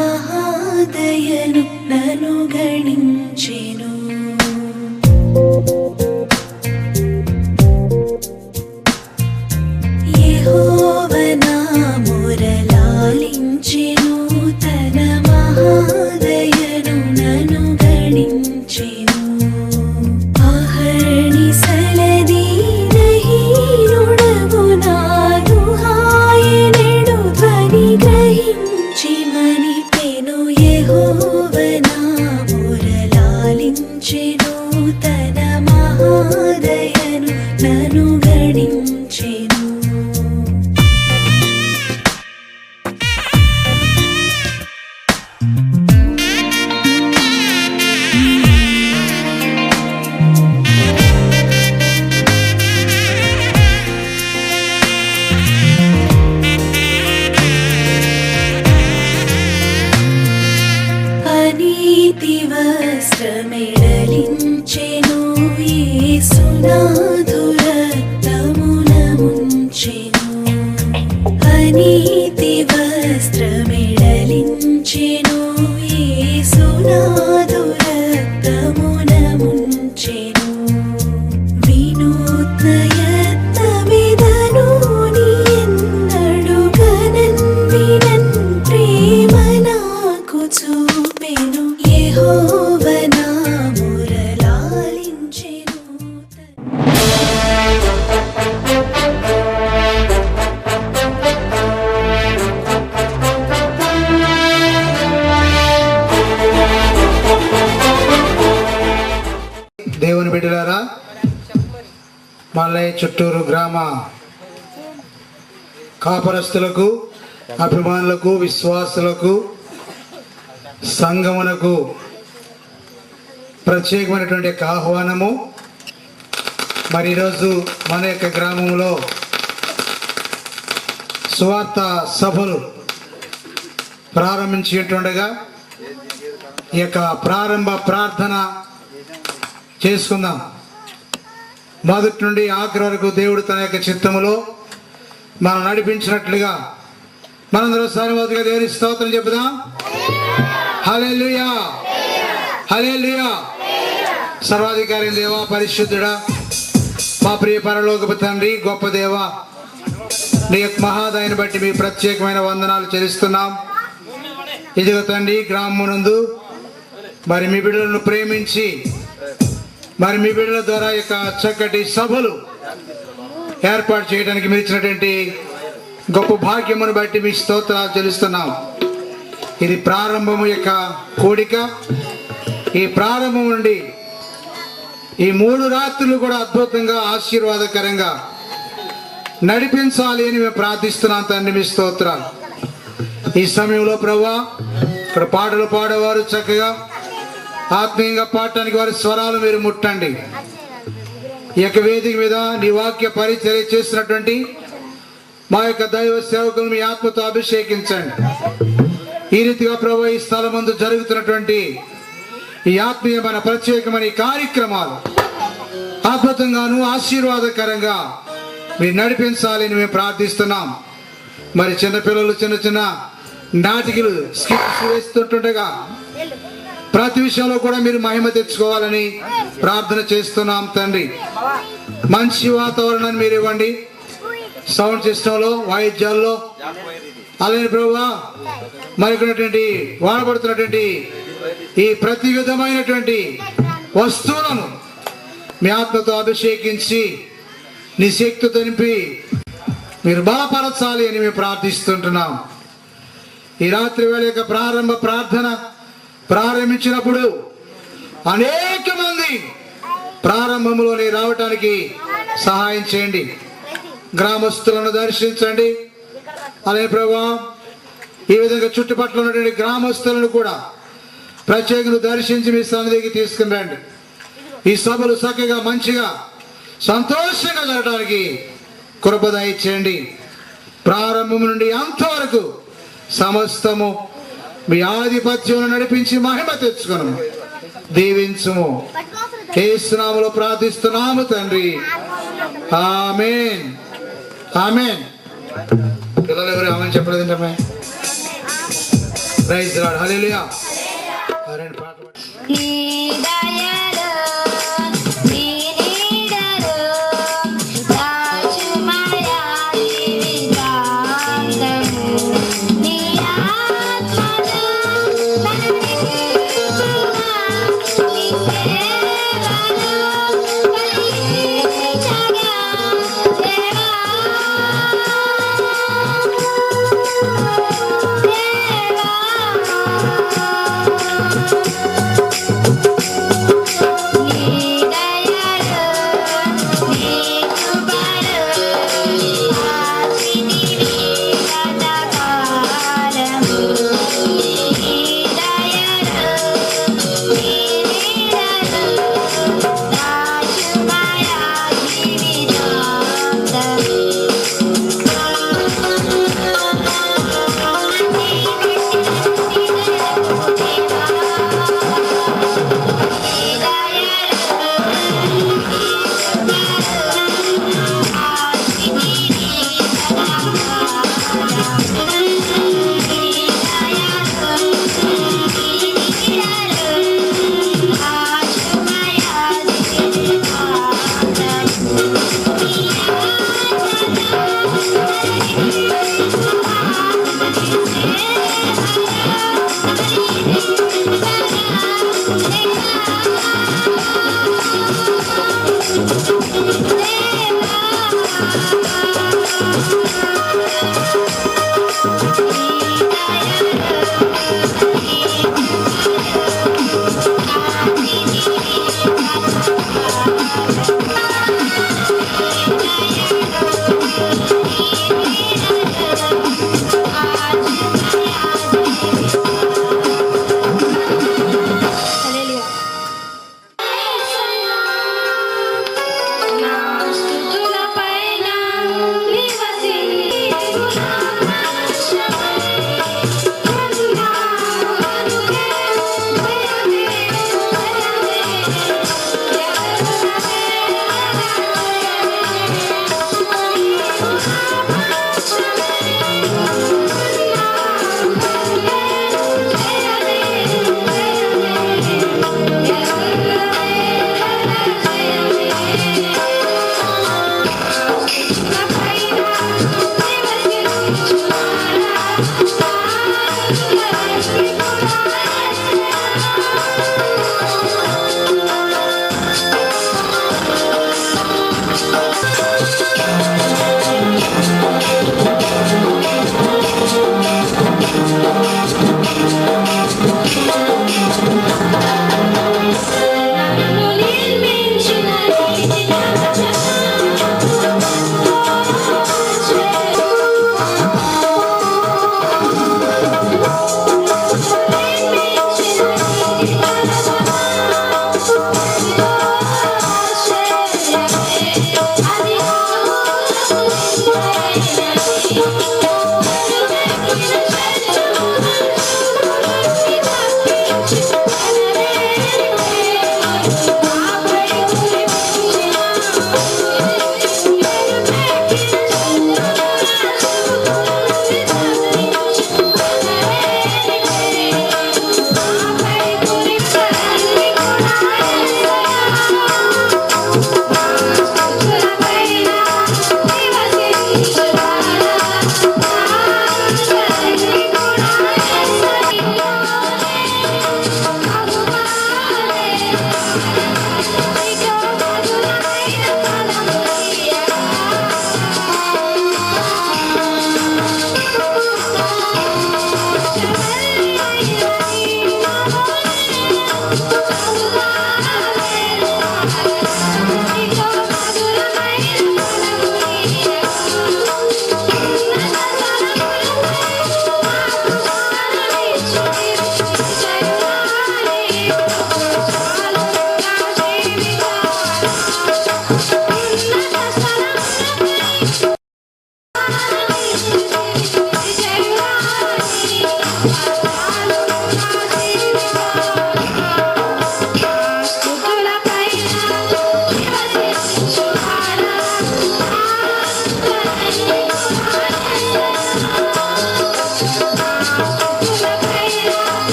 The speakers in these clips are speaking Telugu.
మహాదయను నన్ను గణించెను. యెహోవా నా మొరలాలించెను, తన మహాదయను నన్ను గణించెను. తన మహాదయను నన్ను గణించెను. అనీతి వస్త్రమెడలించెను, యేసునాథు రక్తమున ముంచెను. అనీతి వస్త్రమెడలించెను, యేసునాథు రక్తమున ముంచెను. వినూత్న యత్నమిదను నీ ఎన్నడు గనన్ వినన్ ప్రేమ నాకు చూపెను. యెహోవా నా మొరలాలించెను. దేవుని బిడ్డలారా, మల్లయ్య చుట్టూరు గ్రామ కాపరస్తులకు, అభిమానులకు, విశ్వాసులకు, సంఘమునకు ప్రత్యేకమైనటువంటి ఆహ్వానము. మరి ఈరోజు మన యొక్క గ్రామంలో సువార్త సభలు ప్రారంభించేటుండగా ఈ యొక్క ప్రారంభ ప్రార్థన చేసుకుందాం. మొదటి నుండి ఆఖరి వరకు దేవుడు తన యొక్క చిత్తములో మనం నడిపించినట్లుగా మనందరూ సానుభూతిగా దేవుని స్తోత్రం చెప్పుదాం. హల్లెలూయా, హల్లెలూయా. సర్వాధికారి దేవా, పరిశుద్ధుడా, మా ప్రియ పరలోకపు తండ్రి, గొప్ప దేవ, నీ యొక్క మహాదయని బట్టి మీ ప్రత్యేకమైన వందనాలు చెల్లిస్తున్నాం. ఇదిగో తండ్రి, గ్రామమునందు మరి మీ బిడ్డలను ప్రేమించి మరి మీ బిడ్డల ద్వారా యొక్క చక్కటి సభలు ఏర్పాటు చేయడానికి మీరు ఇచ్చినటువంటి గొప్ప భాగ్యమును బట్టి మీ స్తోత్రాలు చెల్లిస్తున్నాం. ఇది ప్రారంభము యొక్క కోడిక. ఈ ప్రారంభం నుండి ఈ 3 రాత్రులు కూడా అద్భుతంగా ఆశీర్వాదకరంగా నడిపించాలి అని మేము ప్రార్థిస్తున్నాం తండ్రి, మీ స్తోత్రాలు. ఈ సమయంలో ప్రభువా, ఇక్కడ పాటలు పాడేవారు చక్కగా ఆత్మీయంగా పాడటానికి వారి స్వరాలు మీరు ముట్టండి. ఈ యొక్క వేదిక మీద నీ వాక్య పరిచర్య చేసినటువంటి మా యొక్క దైవ సేవకులు మీ ఆత్మతో అభిషేకించండి. ఈ రీతిగా ప్రభు ఈ స్థలం ముందు జరుగుతున్నటువంటి ఈ ఆత్మీయమైన ప్రత్యేకమైన కార్యక్రమాలు అద్భుతంగాను ఆశీర్వాదకరంగా మీరు నడిపించాలని మేము ప్రార్థిస్తున్నాం. మరి చిన్నపిల్లలు చిన్న చిన్న నాటికలు స్కిట్స్ వేస్తుంటుండగా ప్రతి విషయంలో కూడా మీరు మహిమ తెచ్చుకోవాలని ప్రార్థన చేస్తున్నాం తండ్రి. మంచి వాతావరణాన్ని మీరు ఇవ్వండి. సౌండ్ సిస్టంలో, వాయిద్యాల్లో, అలాగే ప్రభువా మరికొన్నటువంటి వాడబడుతున్నటువంటి ఈ ప్రతి విధమైనటువంటి వస్తువులను మీ ఆత్మతో అభిషేకించి నీ శక్తితో నింపి మీరు బలపరచాలి అని మేము ప్రార్థిస్తుంటున్నాం. ఈ రాత్రి వేళ యొక్క ప్రారంభ ప్రార్థన ప్రారంభించినప్పుడు అనేక మంది ప్రారంభంలోనే రావటానికి సహాయం చేయండి. గ్రామస్తులను దర్శించండి. అలాగే ప్రభువా ఈ విధంగా చుట్టుపక్కల ఉన్నటువంటి గ్రామస్తులను కూడా ప్రత్యేకంగా దర్శించి మీ సన్నిధికి తీసుకుని రండి. ఈ సభలు చక్కగా మంచిగా సంతోషంగా జరగడానికి కృప దయచేయండి. ప్రారంభం నుండి అంతవరకు సమస్తము మీ ఆధిపత్యం నడిపించి మహిమ తెచ్చుకును. దీవించుము. యేసు నామములో ప్రార్థిస్తున్నాము తండ్రి, ఆమేన్, ఆమేన్. పిల్లలు ఎవరు ఆమేన్ చెప్పలేదంటే ప్రైజ్ లార్డ్ హల్లెలూయా. రెండు పాటలు పాడండి. నీ దయలో నీ నీడలో దాచుమయా జీవితాంతము నీ ఆత్మలో నన్ను నింపుమా నీ సేవలో ఫలించగా దేవా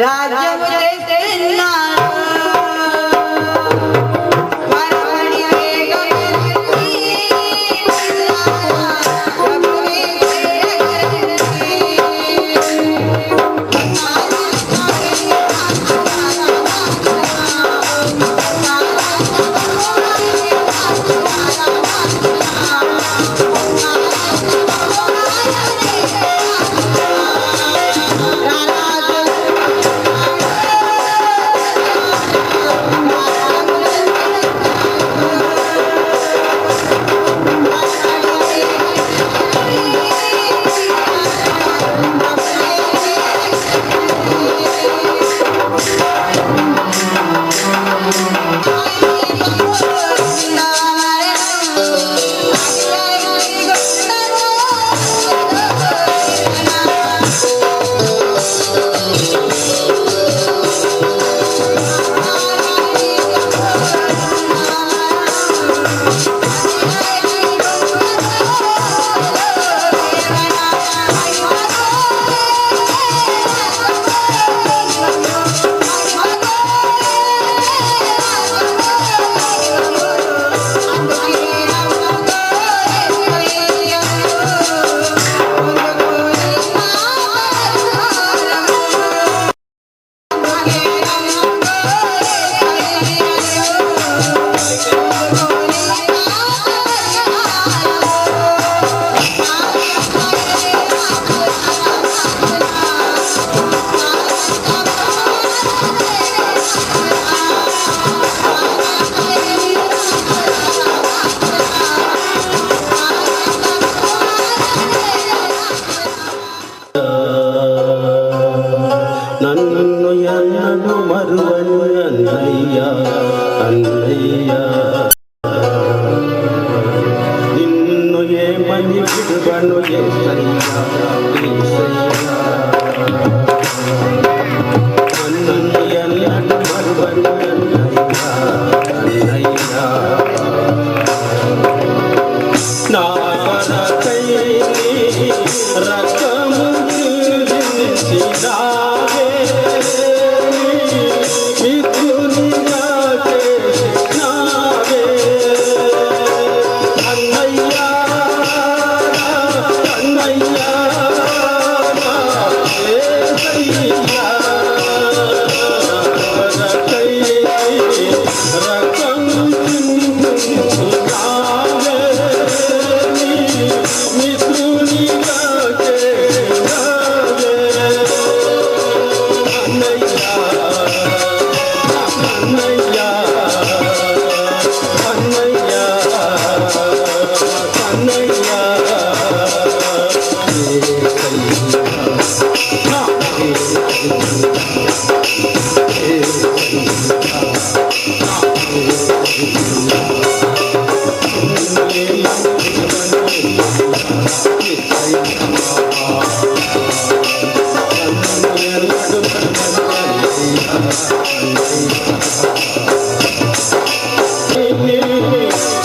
రాజ్యము తెస్తున్నాడు వరవడి వేగమెత్తి ప్రభువే నన్ను ఎన్నడు మరువను అన్నయ్య అన్నయ్య నిన్ను ఏమని విడువను యేసయ్యా యేసయ్యా నన్ను ఎన్నడు మరువను అన్నయ్య అన్నయ్య నా కొరకై రక్తము చిందించినావే మిత్రునిగా చేసినావే అన్నయ్యా అన్నయ్యా యేసయ్యా కొరకై రక్తము చిందించినావే మిత్రునిగా చేసినావే అన్నయ్యా అన్నయ్యా అన్నయ్యా అన్నయ్యా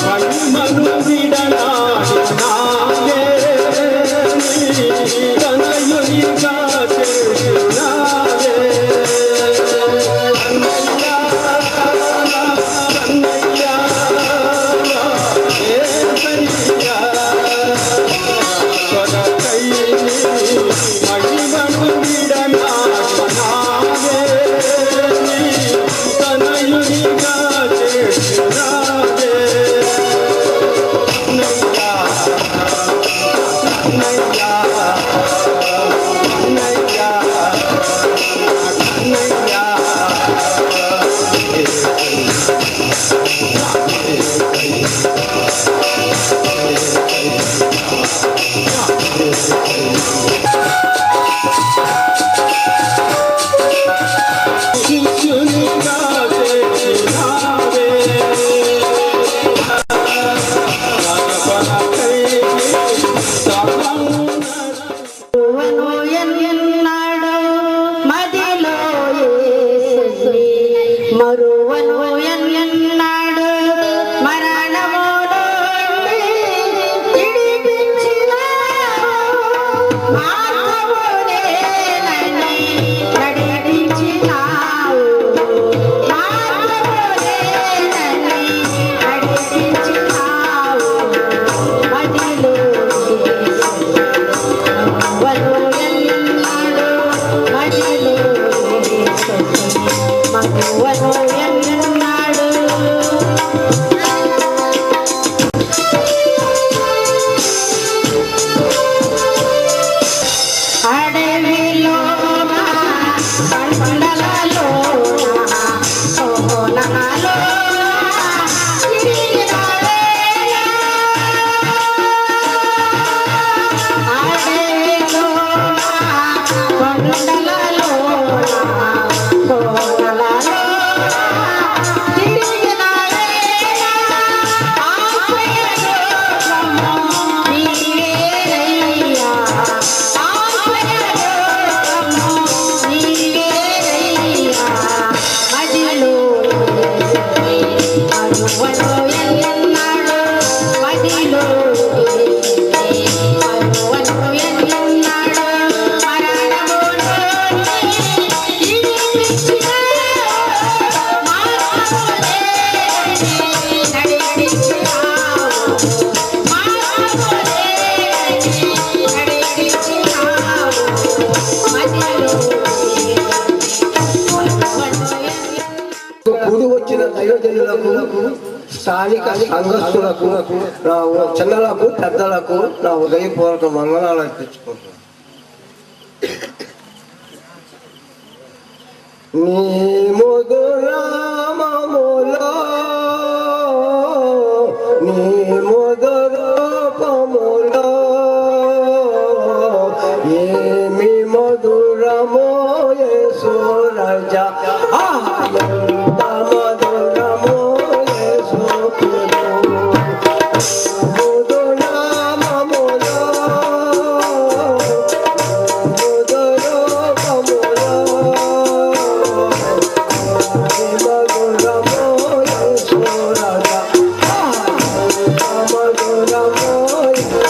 మహిమను విడనాడినావే తనయునిగా చేసినావే అన్నయ్యా అన్నయ్యా యేసయ్యా కొరకై మహిమను విడనాడినావే తనయునిగా చేసినావే అన్నయ్యా అన్నయ్యా అన్నయ్యా అన్నయ్యా శిష్యునిగా చేసినావే కొరకై సర్వమున కూడి వచ్చిన దైవజనులకు స్థానిక సంఘస్థులకు నా చిన్నలకు పెద్దలకు నా ఉదయపూర్వక మంగళాలు అర్పించుకుంటున్నాను. నీ మధురామములో నీ మధురూపములో ఏమి మధురమో యేసు రాజా ఎంత మధురమో యేసు మధురామములో మధురూపములో మధురమో యేసు రాజా మధురమో యేసు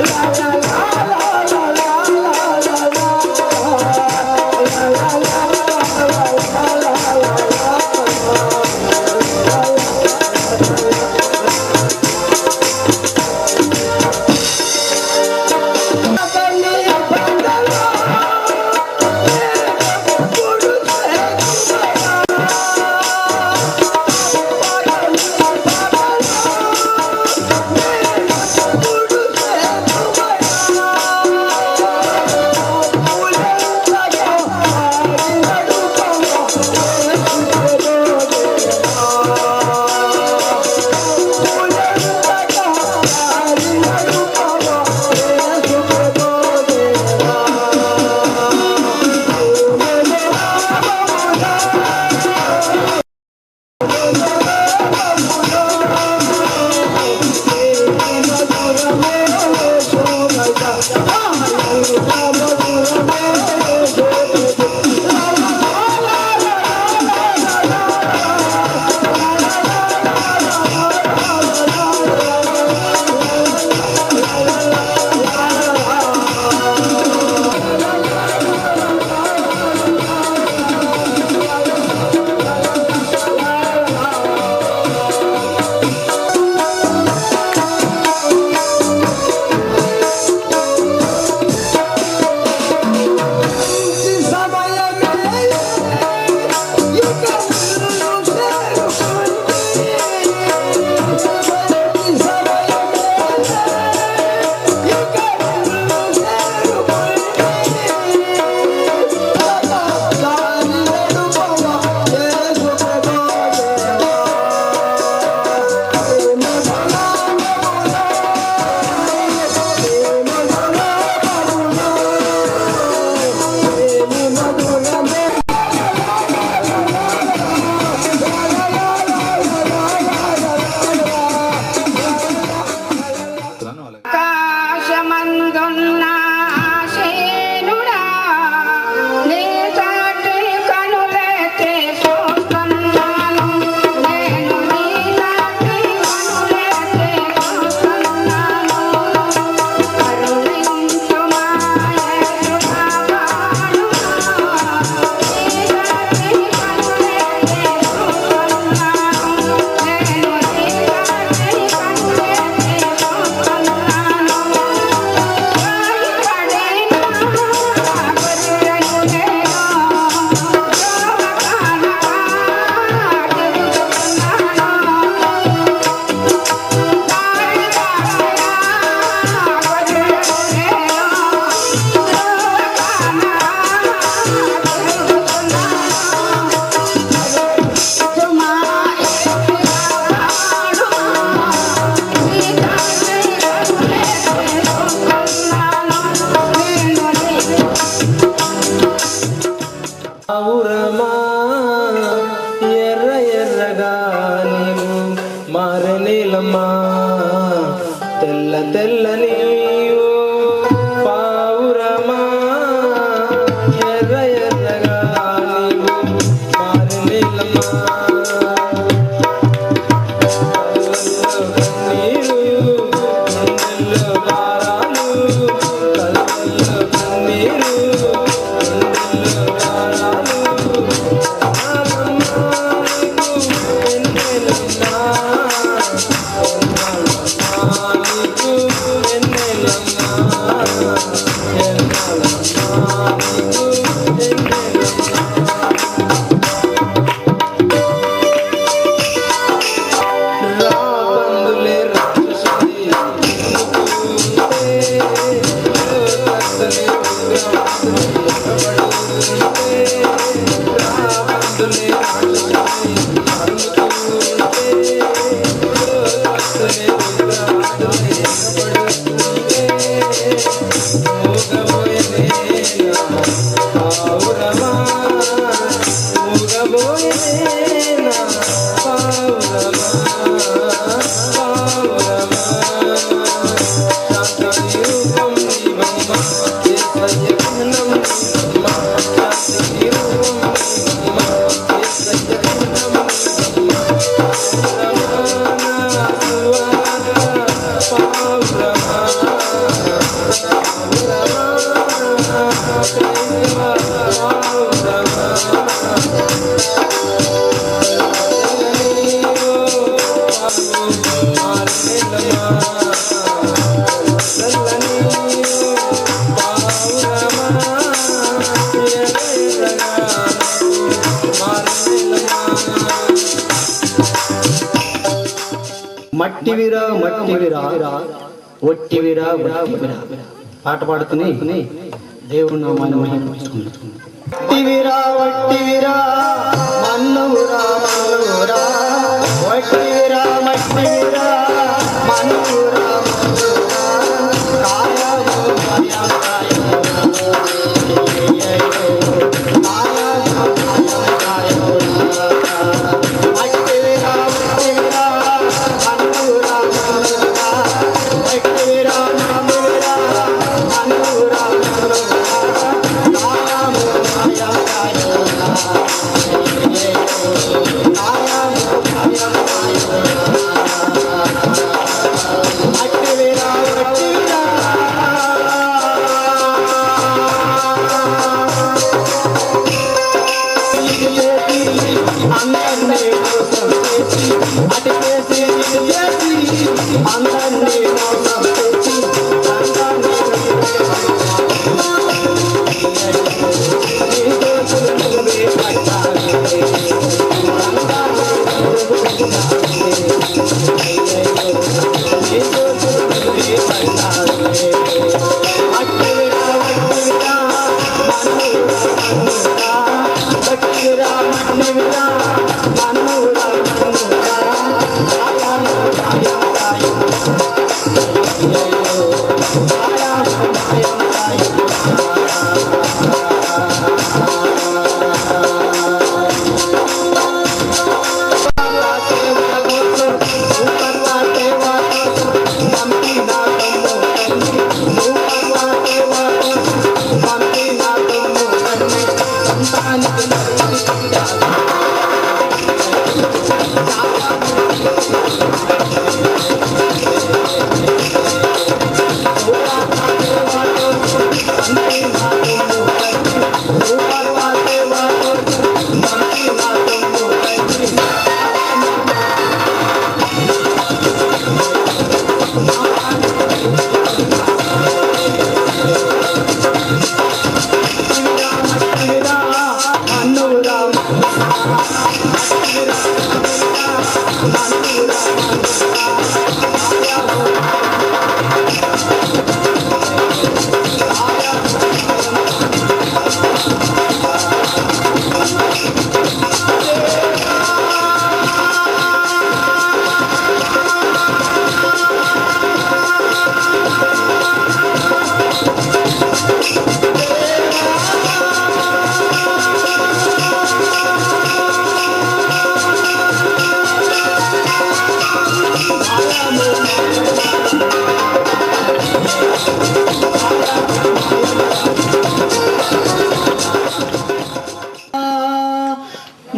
లా లా లా లా లా లా లా పావురమా ఊగబోయేనా పావురమా పావురమా శాంతి రూపం నీవమ్మ యేసయ్య జ్ఞానం నీవమ్మ శాంతి రూపం నీవమ్మ యేసయ్య జ్ఞానం మట్టివిరా మట్టివిరా ఒట్టివిరా ఒట్టివిరా పాట పాడుకుని దేవుడు నామాన్ని మహిమపరుచుకుంటున్నాం. మట్టివిరా ఒట్టివిరా మన్నురా మన్నురా ఒట్టివిరా మట్టివిరా మన్నురా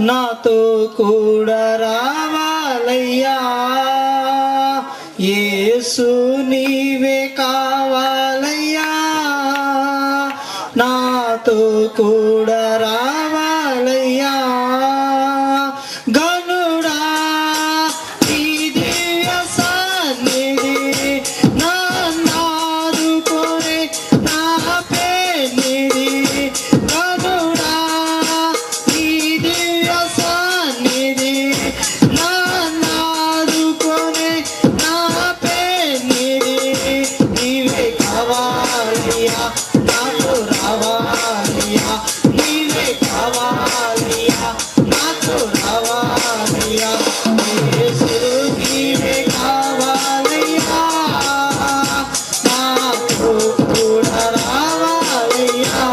నాతో కూడా రావాలయ్యా యేసు నీవే కావాలయ్యా నాతో కూడా రావాలయ్యా గనుడా ఈ దివ్య సన్నిధి నాదుకోరే నా పెన్నిధి గనుడా ఈ దివ్య సన్నిధి నాదుకోరే నా పెన్నిధి నీవే కావాలయ్యా నాకు రావాలయ్యా నీవే కావాలయ్యా నాకు రావాలయ్యా యేసు నీవే కావాలయ్యా నాకు కూడా రావాలయ్యా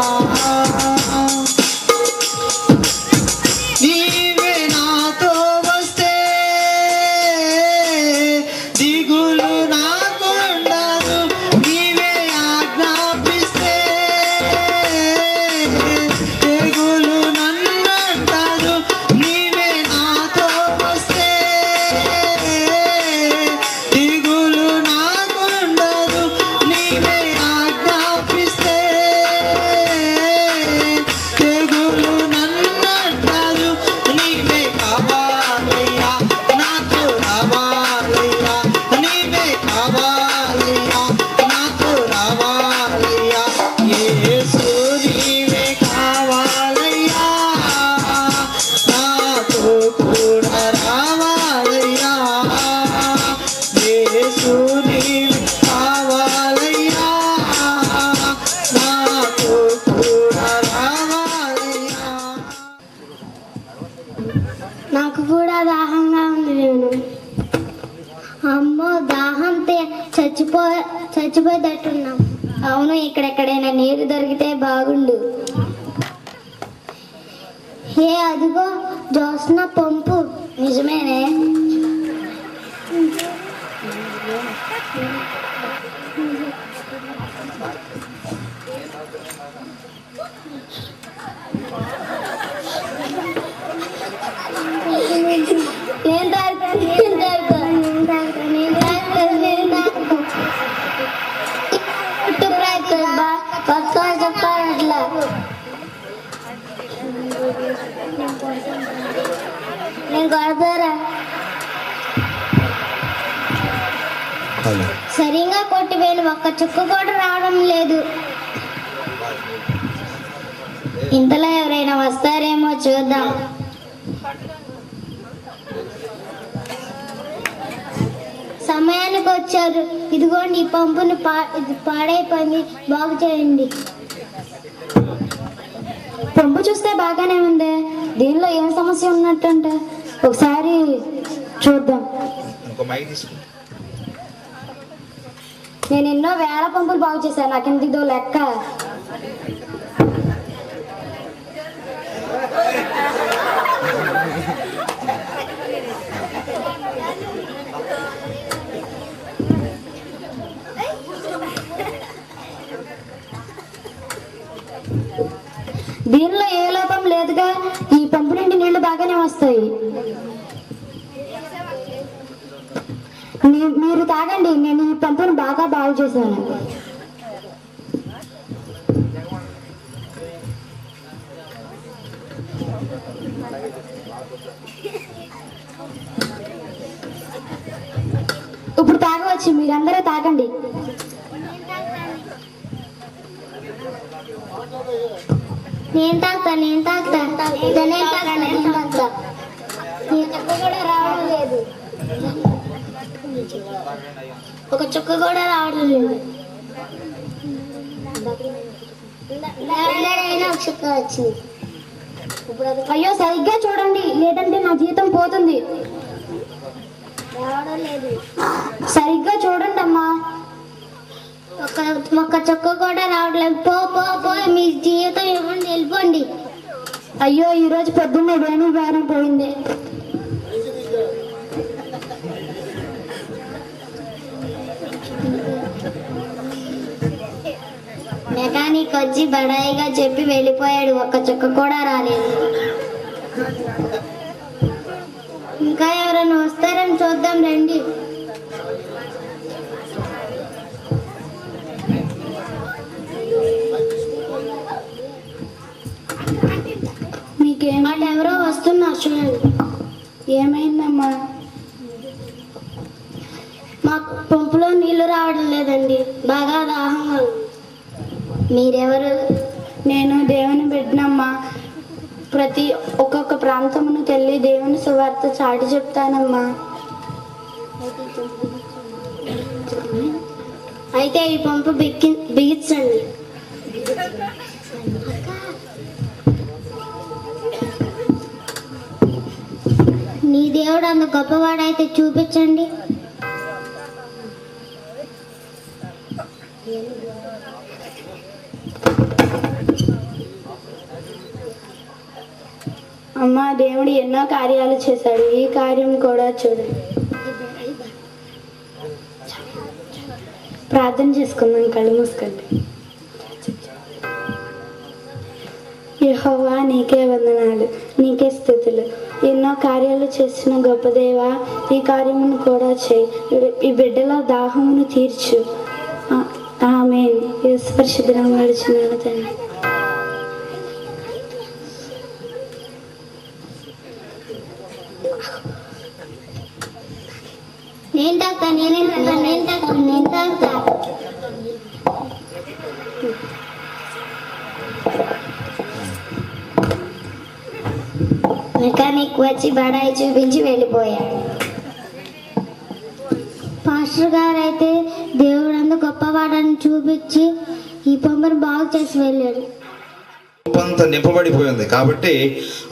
తడిచిపోయేటట్టున్నాం. అవును, ఇక్కడెక్కడైనా నీరు దొరికితే బాగుండు. ఏ అదిగో జోస్న పంపు. నిజమేనే. నేను చెప్పాలట్లా. నేను కొడతారా? సరిగా కొట్టివేలు ఒక్క చుక్క కూడా రావడం లేదు. ఇంతలో ఎవరైనా వస్తారేమో చూద్దాం. సమయానికి వచ్చారు. ఇదిగోండి ఈ పంపుని ఇది పాడైపోయింది, బాగు చేయండి. పంపు చూస్తే బాగానే ఉంది, దీనిలో ఏం సమస్య ఉన్నట్టంటే ఒకసారి చూద్దాం. నేను ఎన్నో వేల పంపులు బాగు చేశాను, నాకు ఇంటిదో లెక్క. దీనిలో ఏ లోపం లేదుగా, ఈ పంపు నుండి నీళ్లు బాగానే వస్తాయి. మీరు తాగండి, నేను ఈ పంపును బాగా బాగు చేశాను. ఇప్పుడు తాగవచ్చు, మీరందరూ తాగండి. నేను తాగుతా కూడా రావడం లేదు. ఒక చుక్క కూడా రావడం లేదు. ఒక చుక్క వచ్చింది. అయ్యో సరిగ్గా చూడండి, లేదంటే నా జీతం పోతుంది. రావడం లేదు. సరిగ్గా చూడండి అమ్మా. ఒక్క చుక్క కూడా రావట్లేదు. పో మీ జీవితం ఇవ్వండి, వెళ్ళిపోండి. అయ్యో ఈరోజు పొద్దున్న వేణు బేరం పోయింది. మెకానిక్ వచ్చి బడాయిగా చెప్పి వెళ్ళిపోయాడు, ఒక్క చుక్క కూడా రాలేదు. ఇంకా ఎవరైనా వస్తారని చూద్దాం రండి. వాళ్ళు ఎవరో వస్తున్నారు చూడండి. ఏమైందమ్మా? మాకు పంపులో నీళ్లు రావడం లేదండి, బాగా దాహంగా ఉంది. మీరెవరు? నేను దేవుని బిడ్డనమ్మా. ప్రతి ఒక్కొక్క ప్రాంతమునికి వెళ్ళి దేవుని సువార్త చాటి చెప్తానమ్మా. అయితే ఈ పంపు బిగించండి. నీ దేవుడు అంత గొప్పవాడైతే చూపించండి. అమ్మా, దేవుడు ఎన్నో కార్యాలు చేశాడు, ఈ కార్యం కూడా చూడండి. ప్రార్థన చేసుకుందాం, కళ్ళు మూసుకోండి. యెహోవా నీకే వందనాలు, నీకే స్తుతులు. ఎన్నో కార్యాలు చేసిన గొప్ప దేవా, ఈ కార్యమును కూడా చేయి. ఈ బిడ్డల దాహమును తీర్చు. ఆమేన్. యేసు పరిశుద్ధ నామములో అడుగుచున్నాను తండ్రి. నేను తాగుతా. మెకానిక్ వచ్చి బడాయి చూపించి వెళ్ళిపోయాడు. పాస్టర్ గారు అయితే దేవుడు అంత గొప్పవాడని చూపించి ఈ పంపును బాగు చేసి వెళ్ళాడు. అంతా నింపబడిపోయింది కాబట్టి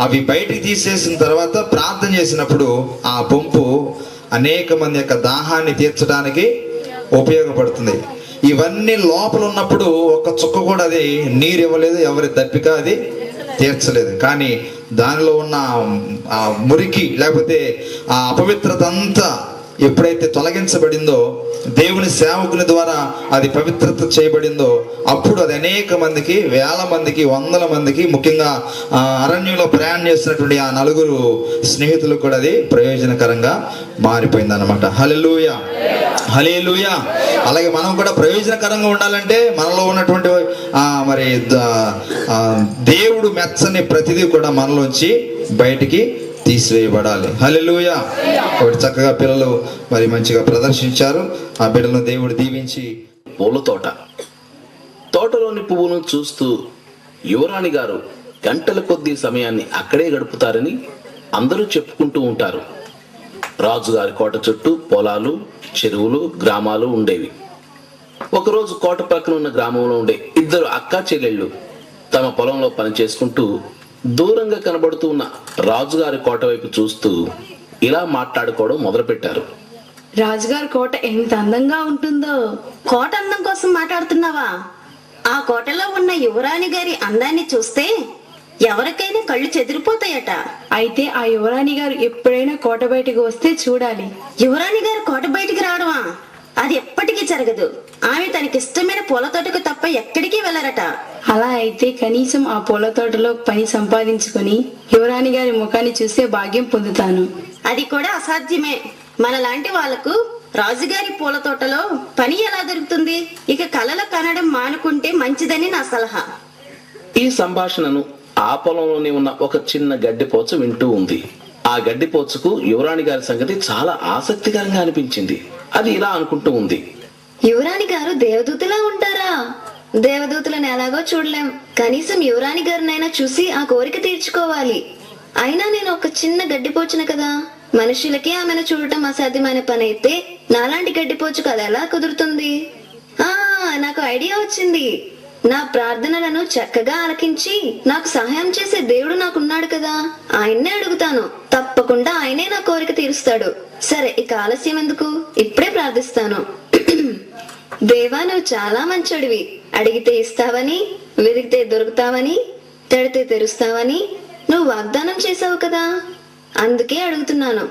అవి బయటికి తీసేసిన తర్వాత ప్రార్థన చేసినప్పుడు ఆ పంపు అనేక మంది యొక్క దాహాన్ని తీర్చడానికి ఉపయోగపడుతుంది. ఇవన్నీ లోపల ఉన్నప్పుడు ఒక్క చుక్క కూడా అది నీరు ఇవ్వలేదు, ఎవరి దప్పిక అది తీర్చలేదు. కానీ దానిలో ఉన్న ఆ మురికి లేకపోతే ఆ అపవిత్రత అంతా ఎప్పుడైతే తొలగించబడిందో, దేవుని సేవకుని ద్వారా అది పవిత్రత చేయబడిందో, అప్పుడు అది అనేక మందికి, వేల మందికి, వందల మందికి, ముఖ్యంగా అరణ్యంలో ప్రయాణం చేసినటువంటి ఆ 4 స్నేహితులకు కూడా అది ప్రయోజనకరంగా మారిపోయింది అనమాట. హల్లెలూయా, హల్లెలూయా. అలాగే మనం కూడా ప్రయోజనకరంగా ఉండాలంటే మనలో ఉన్నటువంటి మరి దేవుడు మెచ్చని ప్రతిదీ కూడా మనలోంచి బయటికి తీసివేయబడాలి. హల్లెలూయా. కాబట్టి చక్కగా పిల్లలు మరి మంచిగా ప్రదర్శించారు. ఆ బిడ్డలను దేవుడు దీవించి. పూల తోటలోని పువ్వును చూస్తూ యువరాణి గారు గంటల కొద్దీ సమయాన్ని అక్కడే గడుపుతారని అందరూ చెప్పుకుంటూ ఉంటారు. రాజుగారి కోట చుట్టూ పొలాలు, చెరువులు, గ్రామాలు ఉండేవి. ఒకరోజు కోట పక్కన ఉన్న గ్రామంలో ఉండే 2 అక్కా చెల్లెళ్ళు తమ పొలంలో పని చేసుకుంటూ దూరంగా కనబడుతూ ఉన్న రాజుగారి కోట వైపు చూస్తూ ఇలా మాట్లాడుకోవడం మొదలుపెట్టారు. రాజుగారి కోట ఎంత అందంగా ఉంటుందో. కోట అందం కోసం మాట్లాడుతున్నావా? ఆ కోటలో ఉన్న యువరాణి గారి అందాన్ని చూస్తే ఎవరికైనా కళ్ళు చెదిరిపోతాయట. అయితే ఆ యువరాణి గారు ఎప్పుడైనా కోట బయటికి వస్తే చూడాలి. యువరాణి గారు కోట బయటికి రావడమా? అది ఎప్పటికీ జరగదు. ఆమె తనకిష్టమైన పూల తోటకు తప్ప ఎక్కడికి వెళ్ళరట. అలా అయితే కనీసం ఆ పూల తోటలో పని సంపాదించుకుని యువరాణి గారి ముఖాన్ని చూసే భాగ్యం పొందుతాను. అది కూడా అసాధ్యమే. మనలాంటి వాళ్లకు రాజుగారి పూల తోటలో పని ఎలా దొరుకుతుంది? ఇక కలలు కనడం మానుకుంటే మంచిదని నా సలహా. ఈ సంభాషణను ఆ పొలంలోనే ఉన్న ఒక చిన్న గడ్డిపోచ వింటూ ఉంది. ఆ గడ్డిపోచకు యువరాణి గారి సంగతి చాలా ఆసక్తికరంగా అనిపించింది. అది ఇలా అనుకుంటూ ఉంది. యువరాణి గారు దేవదూతలా ఉంటారా? దేవదూతలను ఎలాగో చూడలేం. కనీసం యువరాణి గారినైనా చూసి ఆ కోరిక తీర్చుకోవాలి. అయినా నేను ఒక చిన్న గడ్డిపోచును కదా. మనుషులకి ఆమెను చూడటం అసాధ్యమైన పని అయితే నాలాంటి గడ్డిపోచుకు అది ఎలా కుదురుతుంది? నాకు ఐడియా వచ్చింది. నా ప్రార్థనలను చక్కగా ఆలకించి నాకు సహాయం చేసే దేవుడు నాకున్నాడు కదా, ఆయన్నే అడుగుతాను. తప్పకుండా ఆయనే నా కోరిక తీరుస్తాడు. సరే, ఇక ఆలస్యం ఎందుకు, ఇప్పుడే ప్రార్థిస్తాను. దేవా, నువ్వు చాలా మంచోడివి. అడిగితే ఇస్తావని, వెతికితే దొరుకుతావని, తెడితే తెరుస్తావని నువ్వు వాగ్దానం చేసావు కదా. అందుకే అడుగుతున్నాను.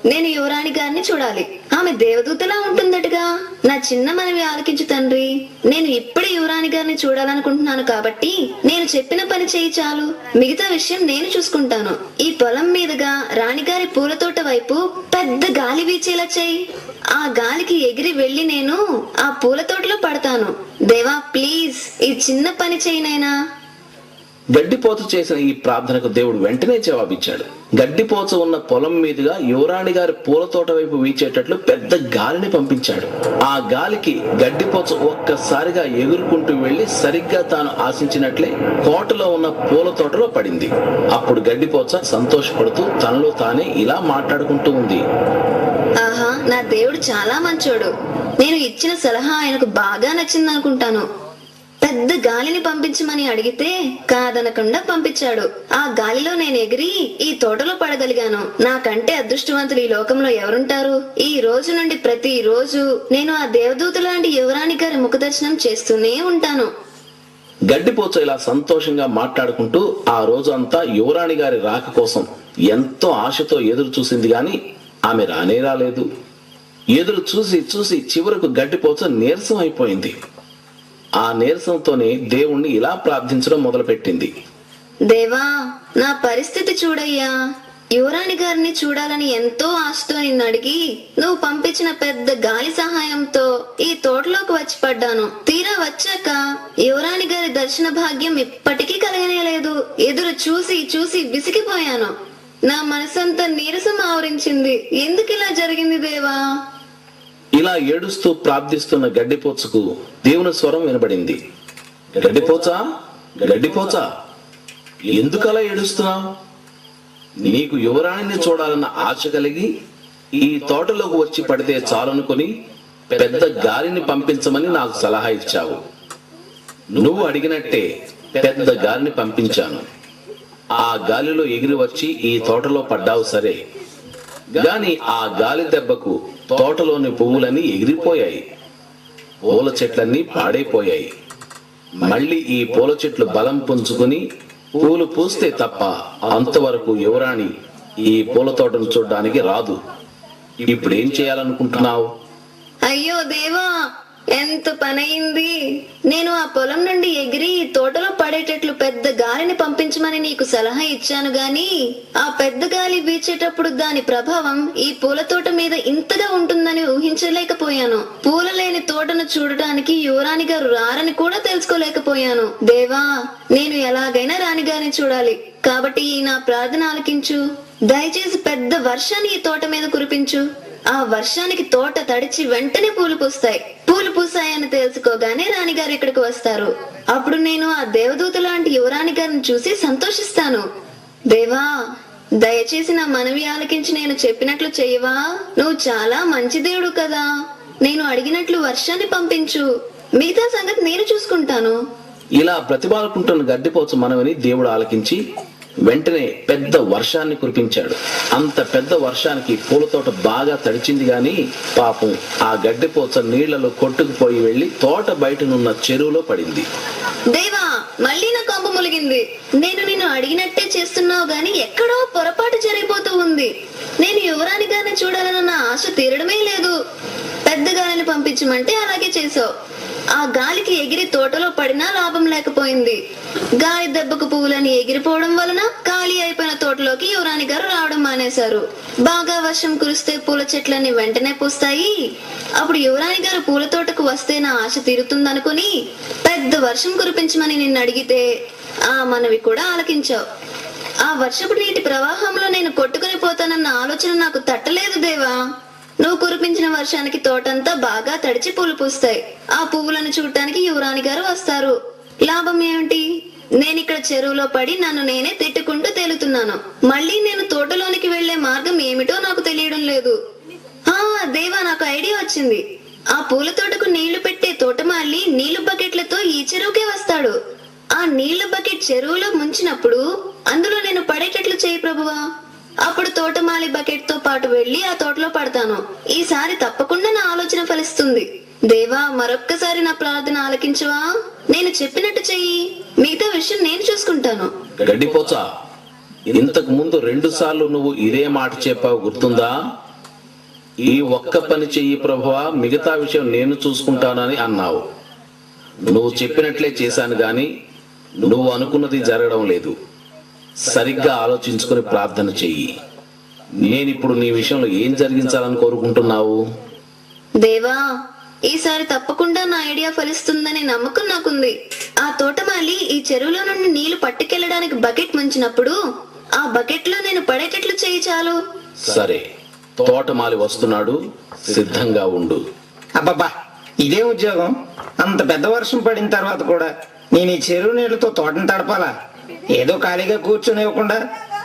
నేను యువరాణి గారిని చూడాలి. ఆమె దేవదూతలా ఉంటుందటగా. నా చిన్న మనవి ఆలకించు తండ్రి. నేను ఇప్పుడే యువరాణి గారిని చూడాలనుకుంటున్నాను కాబట్టి నేను చెప్పిన పని చేయి చాలు. మిగతా విషయం నేను చూసుకుంటాను. ఈ పొలం మీదుగా రాణిగారి పూల తోట వైపు పెద్ద గాలి వీచేలా చేయి. ఆ గాలికి ఎగిరి వెళ్లి నేను ఆ పూల తోటలో పడతాను. దేవా, ప్లీజ్ ఈ చిన్న పని చేయి నైనా. గడ్డిపోచ చేసిన ఈ ప్రార్థనకు దేవుడు వెంటనే జవాబిచ్చాడు. గడ్డిపోచ ఉన్న పొలం మీదుగా యువరాణి గారి పూల తోట వైపు వీచేటట్లు పెద్ద గాలిని పంపించాడు. ఆ గాలికి గడ్డిపోచ ఒక్కసారిగా ఎగురుకుంటూ వెళ్లి సరిగ్గా తాను ఆశించినట్లే కోటలో ఉన్న పూల తోటలో పడింది. అప్పుడు గడ్డిపోచ సంతోషపడుతూ తనలో తానే ఇలా మాట్లాడుకుంటూ ఉంది. ఆహా, నా దేవుడు చాలా మంచోడు. నేను ఇచ్చిన సలహా ఆయనకు బాగా నచ్చింది అనుకుంటాను. పెద్ద గాలిని పంపించమని అడిగితే కాదనకుండా పంపించాడు. ఆ గాలిలో నేను ఎగిరి ఈ తోటలో పడగలిగాను. నాకంటే అదృష్టవంతులు ఈ లోకంలో ఎవరుంటారు? ఈ రోజు నుండి ప్రతి రోజు నేను ఆ దేవదూత లాంటి యువరాణి గారి ముఖదర్శనం చేస్తూనే ఉంటాను. గడ్డిపోచ ఇలా సంతోషంగా మాట్లాడుకుంటూ ఆ రోజు అంతా యువరాణి గారి రాక కోసం ఎంతో ఆశతో ఎదురు చూసింది గాని ఆమె రానే రాలేదు. ఎదురు చూసి చూసి చివరకు గడ్డిపోచ నీరసం అయిపోయింది. ఆ నీరసంతోనే దేవుణ్ణి ఇలా ప్రార్థించడం మొదలుపెట్టింది. దేవా, నా పరిస్థితి చూడయ్యా. యువరాణి గారిని చూడాలని ఎంతో ఆశతో నిన్ను అడిగి నువ్వు పంపించిన పెద్ద గాలి సహాయంతో ఈ తోటలోకి వచ్చి పడ్డాను. తీరా వచ్చాక యువరాణి గారి దర్శన భాగ్యం ఇప్పటికీ కలగనేలేదు. ఎదురు చూసి చూసి విసిగిపోయాను. నా మనసంతా నీరసం ఆవరించింది. ఎందుకు ఇలా జరిగింది దేవా? ఇలా ఏడుస్తూ ప్రార్థిస్తున్న గడ్డిపోచకు దేవుని స్వరం వినబడింది. గడ్డిపోచా, గడ్డిపోచా, ఎందుకలా ఏడుస్తున్నావు? నీకు యువరాణిని చూడాలన్న ఆశ కలిగి ఈ తోటలోకి వచ్చి పడితే చాలనుకొని పెద్ద గాలిని పంపించమని నాకు సలహా ఇచ్చావు. నువ్వు అడిగినట్టే పెద్ద గాలిని పంపించాను. ఆ గాలిలో ఎగిరి వచ్చి ఈ తోటలో పడ్డావు సరే, గాని ఆ గాలి దెబ్బకు తోటలోని పువ్వులన్నీ ఎగిరిపోయాయి. పూల చెట్లన్నీ పాడైపోయాయి. మళ్ళీ ఈ పూల చెట్లు బలం పుంజుకుని పూలు పూస్తే తప్ప అంతవరకు యువరాణి ఈ పూల తోటను చూడడానికి రాదు. ఇప్పుడేం చేయాలనుకుంటున్నావు? అయ్యో దేవా, ఎంత పనయింది. నేను ఆ పొలం నుండి ఎగిరి తోటలో పడేటట్లు పెద్ద గాలిని పంపించమని నీకు సలహా ఇచ్చాను గాని ఆ పెద్ద గాలి వీచేటప్పుడు దాని ప్రభావం ఈ పూల తోట మీద ఇంతగా ఉంటుందని ఊహించలేకపోయాను. పూల లేని తోటను చూడటానికి యువరాణి గారు రారని కూడా తెలుసుకోలేకపోయాను. దేవా, నేను ఎలాగైనా రాణిగారిని చూడాలి. కాబట్టి ఈ నా ప్రార్థన ఆలకించు. దయచేసి పెద్ద వర్షాన్ని ఈ తోట మీద కురిపించు. ఆ వర్షానికి తోట తడిచి వెంటనే పూలు పూస్తాయి. పూలు పూసాయని తెలుసుకోగానే రాణిగారు ఇక్కడికి వస్తారు. అప్పుడు నేను ఆ దేవదూత లాంటి యువరాణి గారిని చూసి సంతోషిస్తాను. దేవా, దయచేసి నా మనవి ఆలకించి నేను చెప్పినట్లు చెయ్యవా? నువ్వు చాలా మంచి దేవుడు కదా. నేను అడిగినట్లు వర్షాన్ని పంపించు. మిగతా సంగతి నేను చూసుకుంటాను. ఇలా ప్రతిపాదుకుంటున్న గడ్డిపోచ మనవిని దేవుడు ఆలకించి వెంటనే పెద్ద వర్షాన్ని కురిపించాడు. అంత పెద్ద వర్షానికి పూల తోట బాగా తడిచింది గాని పాపం ఆ గడ్డిపోచ నీళ్లలో కొట్టుకుపోయి వెళ్లి తోట బయటనున్న చెరువులో పడింది. దేవా, మళ్ళీ నా కొంప ములిగింది. నేను నిన్ను అడిగినట్టే చేస్తున్నావు గాని ఎక్కడో పొరపాటు జరిగిపోతూ ఉంది. నేను యువరాణి గారిని చూడాలన్న నా ఆశ తీరడమే లేదు. పెద్ద గాలిని పంపించమంటే అలాగే చేసావు. ఆ గాలికి ఎగిరి తోటలో పడినా లాభం లేకపోయింది. గాలి దెబ్బకు పువ్వులని ఎగిరిపోవడం వలన ఖాళీ అయిపోయిన తోటలోకి యువరాణి గారు రావడం మానేశారు. బాగా వర్షం కురిస్తే పూల చెట్లన్నీ వెంటనే పూస్తాయి. అప్పుడు యువరాణి గారు పూల తోటకు వస్తే నా ఆశ తీరుతుందనుకుని పెద్ద వర్షం కురిపించమని నిన్ను అడిగితే ఆ మనవి కూడా ఆలకించావు. ఆ వర్షపు నీటి ప్రవాహంలో నేను కొట్టుకుని పోతానన్న ఆలోచన నాకు తట్టలేదు దేవా. నువ్వు కురిపించిన వర్షానికి తోటంతా బాగా తడిచి పూలు పూస్తాయి. ఆ పువ్వులను చూడటానికి యువరాణి గారు వస్తారు. లాభం ఏమిటి? నేను ఇక్కడ చెరువులో పడి నన్ను నేనే తిట్టుకుంటూ తేలుతున్నాను. మళ్ళీ నేను తోటలోనికి వెళ్లే మార్గం ఏమిటో నాకు తెలియడం లేదు. దేవా, నాకు ఐడియా వచ్చింది. ఆ పూల తోటకు నీళ్లు పెట్టే తోటమాలి నీళ్లు బకెట్లతో ఈ చెరువుకే వస్తాడు. ఆ నీళ్ల బకెట్ చెరువులో ముంచినప్పుడు అందులో నేను పడేటట్లు చేయి ప్రభువా. అప్పుడు తోటమాలి బకెట్ తో పాటు వెళ్లి ఆ తోటలో పడతాను. ఈసారి తప్పకుండా నా ఆలోచన ఫలిస్తుంది. దేవా, మరొక్కసారి నా ప్రార్థన ఆలకించవా? నేను చెప్పినట్టు చెయ్యి. మిగతా విషయం నేను చూసుకుంటాను. గడ్డిపోచా, ఇంతకు ముందు 2 సార్లు నువ్వు ఇదే మాట చెప్పావు, గుర్తుందా? ఈ ఒక్క పని చెయ్యి ప్రభువా, మిగతా విషయం నేను చూసుకుంటానని అన్నావు. నువ్వు చెప్పినట్లే చేశాను గాని నువ్వు అనుకున్నది జరగడం లేదు. సరిగ్గా ఆలోచించుకుని ప్రార్థన చెయ్యి. నేనిప్పుడు నీ విషయంలో ఏం జరిగించాలని కోరుకుంటున్నావు? దేవా, ఈసారి తప్పకుండా నా ఐడియా ఫలిస్తుందనే నమ్మకం నాకుంది. ఆ తోటమాలి ఈ చెరువులో నుండి నీళ్లు పట్టుకెళ్లడానికి బకెట్ ముంచినప్పుడు ఆ బకెట్ లో నేను పడేటట్లు చెయ్యి చాలు. సరే, తోటమాలి వస్తున్నాడు, సిద్ధంగా ఉండు. అబ్బబ్బా, ఇదే ఉద్యోగం. అంత పెద్ద వర్షం పడిన తర్వాత కూడా నేను ఈ చెరువు నీళ్లతో తోటను తడపాలా? ఏదో ఖాళీగా కూర్చొనివ్వకుండా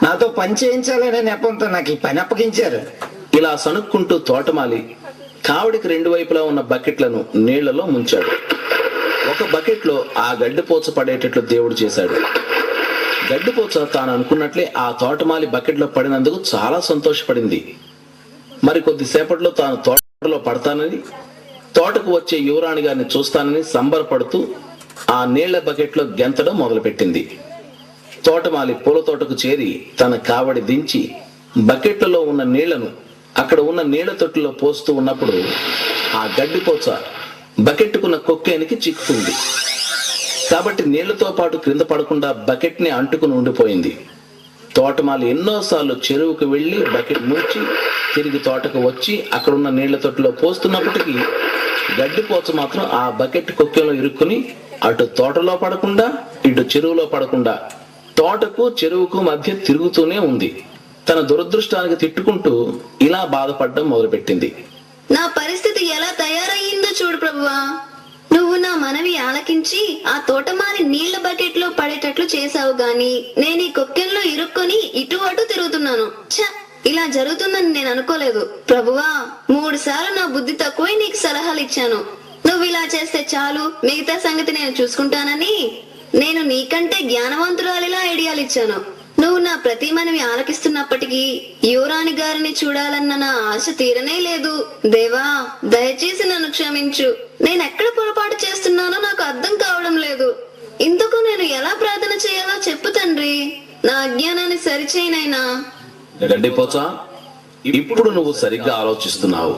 నాతో పని చేయించాలనే నెపంతో నాకు ఈ పని అప్పగించారు. ఇలా సనుక్కుంటూ తోటమాలి కావడికి 2 వైపులా ఉన్న బకెట్లను నీళ్లలో ముంచాడు. ఒక బకెట్ లో ఆ గడ్డిపోచ పడేటట్లు దేవుడు చేశాడు. గడ్డిపోచ తాను అనుకున్నట్లే ఆ తోటమాలి బకెట్ లో పడినందుకు చాలా సంతోషపడింది. మరి కొద్దిసేపట్లో తాను తోటలో పడతానని, తోటకు వచ్చే యువరాణి గారిని చూస్తానని సంబరపడుతూ ఆ నీళ్ల బకెట్ లో గెంతడం మొదలుపెట్టింది. తోటమాలి పూల తోటకు చేరి తన కావడి దించి బకెట్లలో ఉన్న నీళ్లను అక్కడ ఉన్న నీళ్ల తొట్టులో పోస్తూ ఉన్నప్పుడు ఆ గడ్డిపోచ బకెట్టుకున్న కొక్కేనికి చిక్కుతుంది. కాబట్టి నీళ్లతో పాటు క్రింద పడకుండా బకెట్ ని అంటుకుని ఉండిపోయింది. తోటమాలి ఎన్నోసార్లు చెరువుకు వెళ్లి బకెట్ ముంచి తిరిగి తోటకు వచ్చి అక్కడున్న నీళ్ల తొట్టులో పోస్తున్నప్పటికీ గడ్డిపోచ మాత్రం ఆ బకెట్ కొక్కెలో ఇరుక్కుని అటు తోటలో పడకుండా ఇటు చెరువులో పడకుండా తోటకు చెరువుకు మధ్య తిరుగుతూనే ఉంది. తన దురదృష్టానికి తిట్టుకుంటూ ఇలా బాధపడడం మొదలుపెట్టింది. నా పరిస్థితి ఎలా తయారయ్యిందో చూడు ప్రభువా. నువ్వు నా మనవి ఆలకించి ఆ తోటమాలి నీళ్ల బకెట్ లో పడేటట్లు చేశావు గాని నేను ఈ కొక్కెంలో ఇరుక్కొని ఇటు అటు తిరుగుతున్నాను. ఇలా జరుగుతుందని నేను అనుకోలేదు ప్రభువా. 3 సార్లు నా బుద్ధి తక్కువై నీకు సలహాలు ఇచ్చాను. నువ్వు ఇలా చేస్తే చాలు, మిగతా సంగతి నేను చూసుకుంటానని నేను నీకంటే జ్ఞానవంతురాలిలా ఐడియాలు ఇచ్చాను. నువ్వు నా ప్రతి మనవి ఆలకిస్తున్నప్పటికీ యువరాణి గారిని చూడాలన్న నా ఆశ తీరనే లేదు. దేవా, దయచేసి నన్ను క్షమించు. నేను ఎక్కడ పొరపాటు చేస్తున్నానో నాకు అర్థం కావడం లేదు. ఇంతకు నేను ఎలా ప్రార్థన చేయాలో చెప్పు తండ్రి. నా అజ్ఞానాన్ని సరిచేయనైనా. గడ్డిపోచా, ఇప్పుడు నువ్వు సరిగ్గా ఆలోచిస్తున్నావు.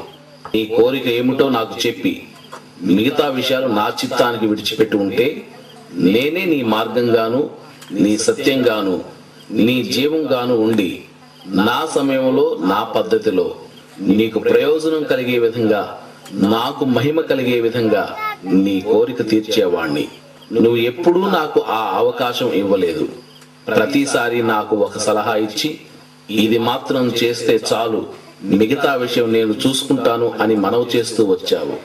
నీ కోరిక ఏమిటో నాకు చెప్పి మిగతా విషయాలు నా చిత్తానికి విడిచిపెట్టి ఉంటే నేనే నీ మార్గంగాను, నీ సత్యంగాను, నీ జీవంగాను ఉండి నా సమయంలో, నా పద్ధతిలో నీకు ప్రయోజనం కలిగే విధంగా, నాకు మహిమ కలిగే విధంగా నీ కోరిక తీర్చేవాణ్ణి. నువ్వు ఎప్పుడూ నాకు ఆ అవకాశం ఇవ్వలేదు. ప్రతిసారి నాకు ఒక సలహా ఇచ్చి ఇది మాత్రం చేస్తే చాలు, మిగతా విషయం నేను చూసుకుంటాను అని మనవి చేస్తూ వచ్చావు.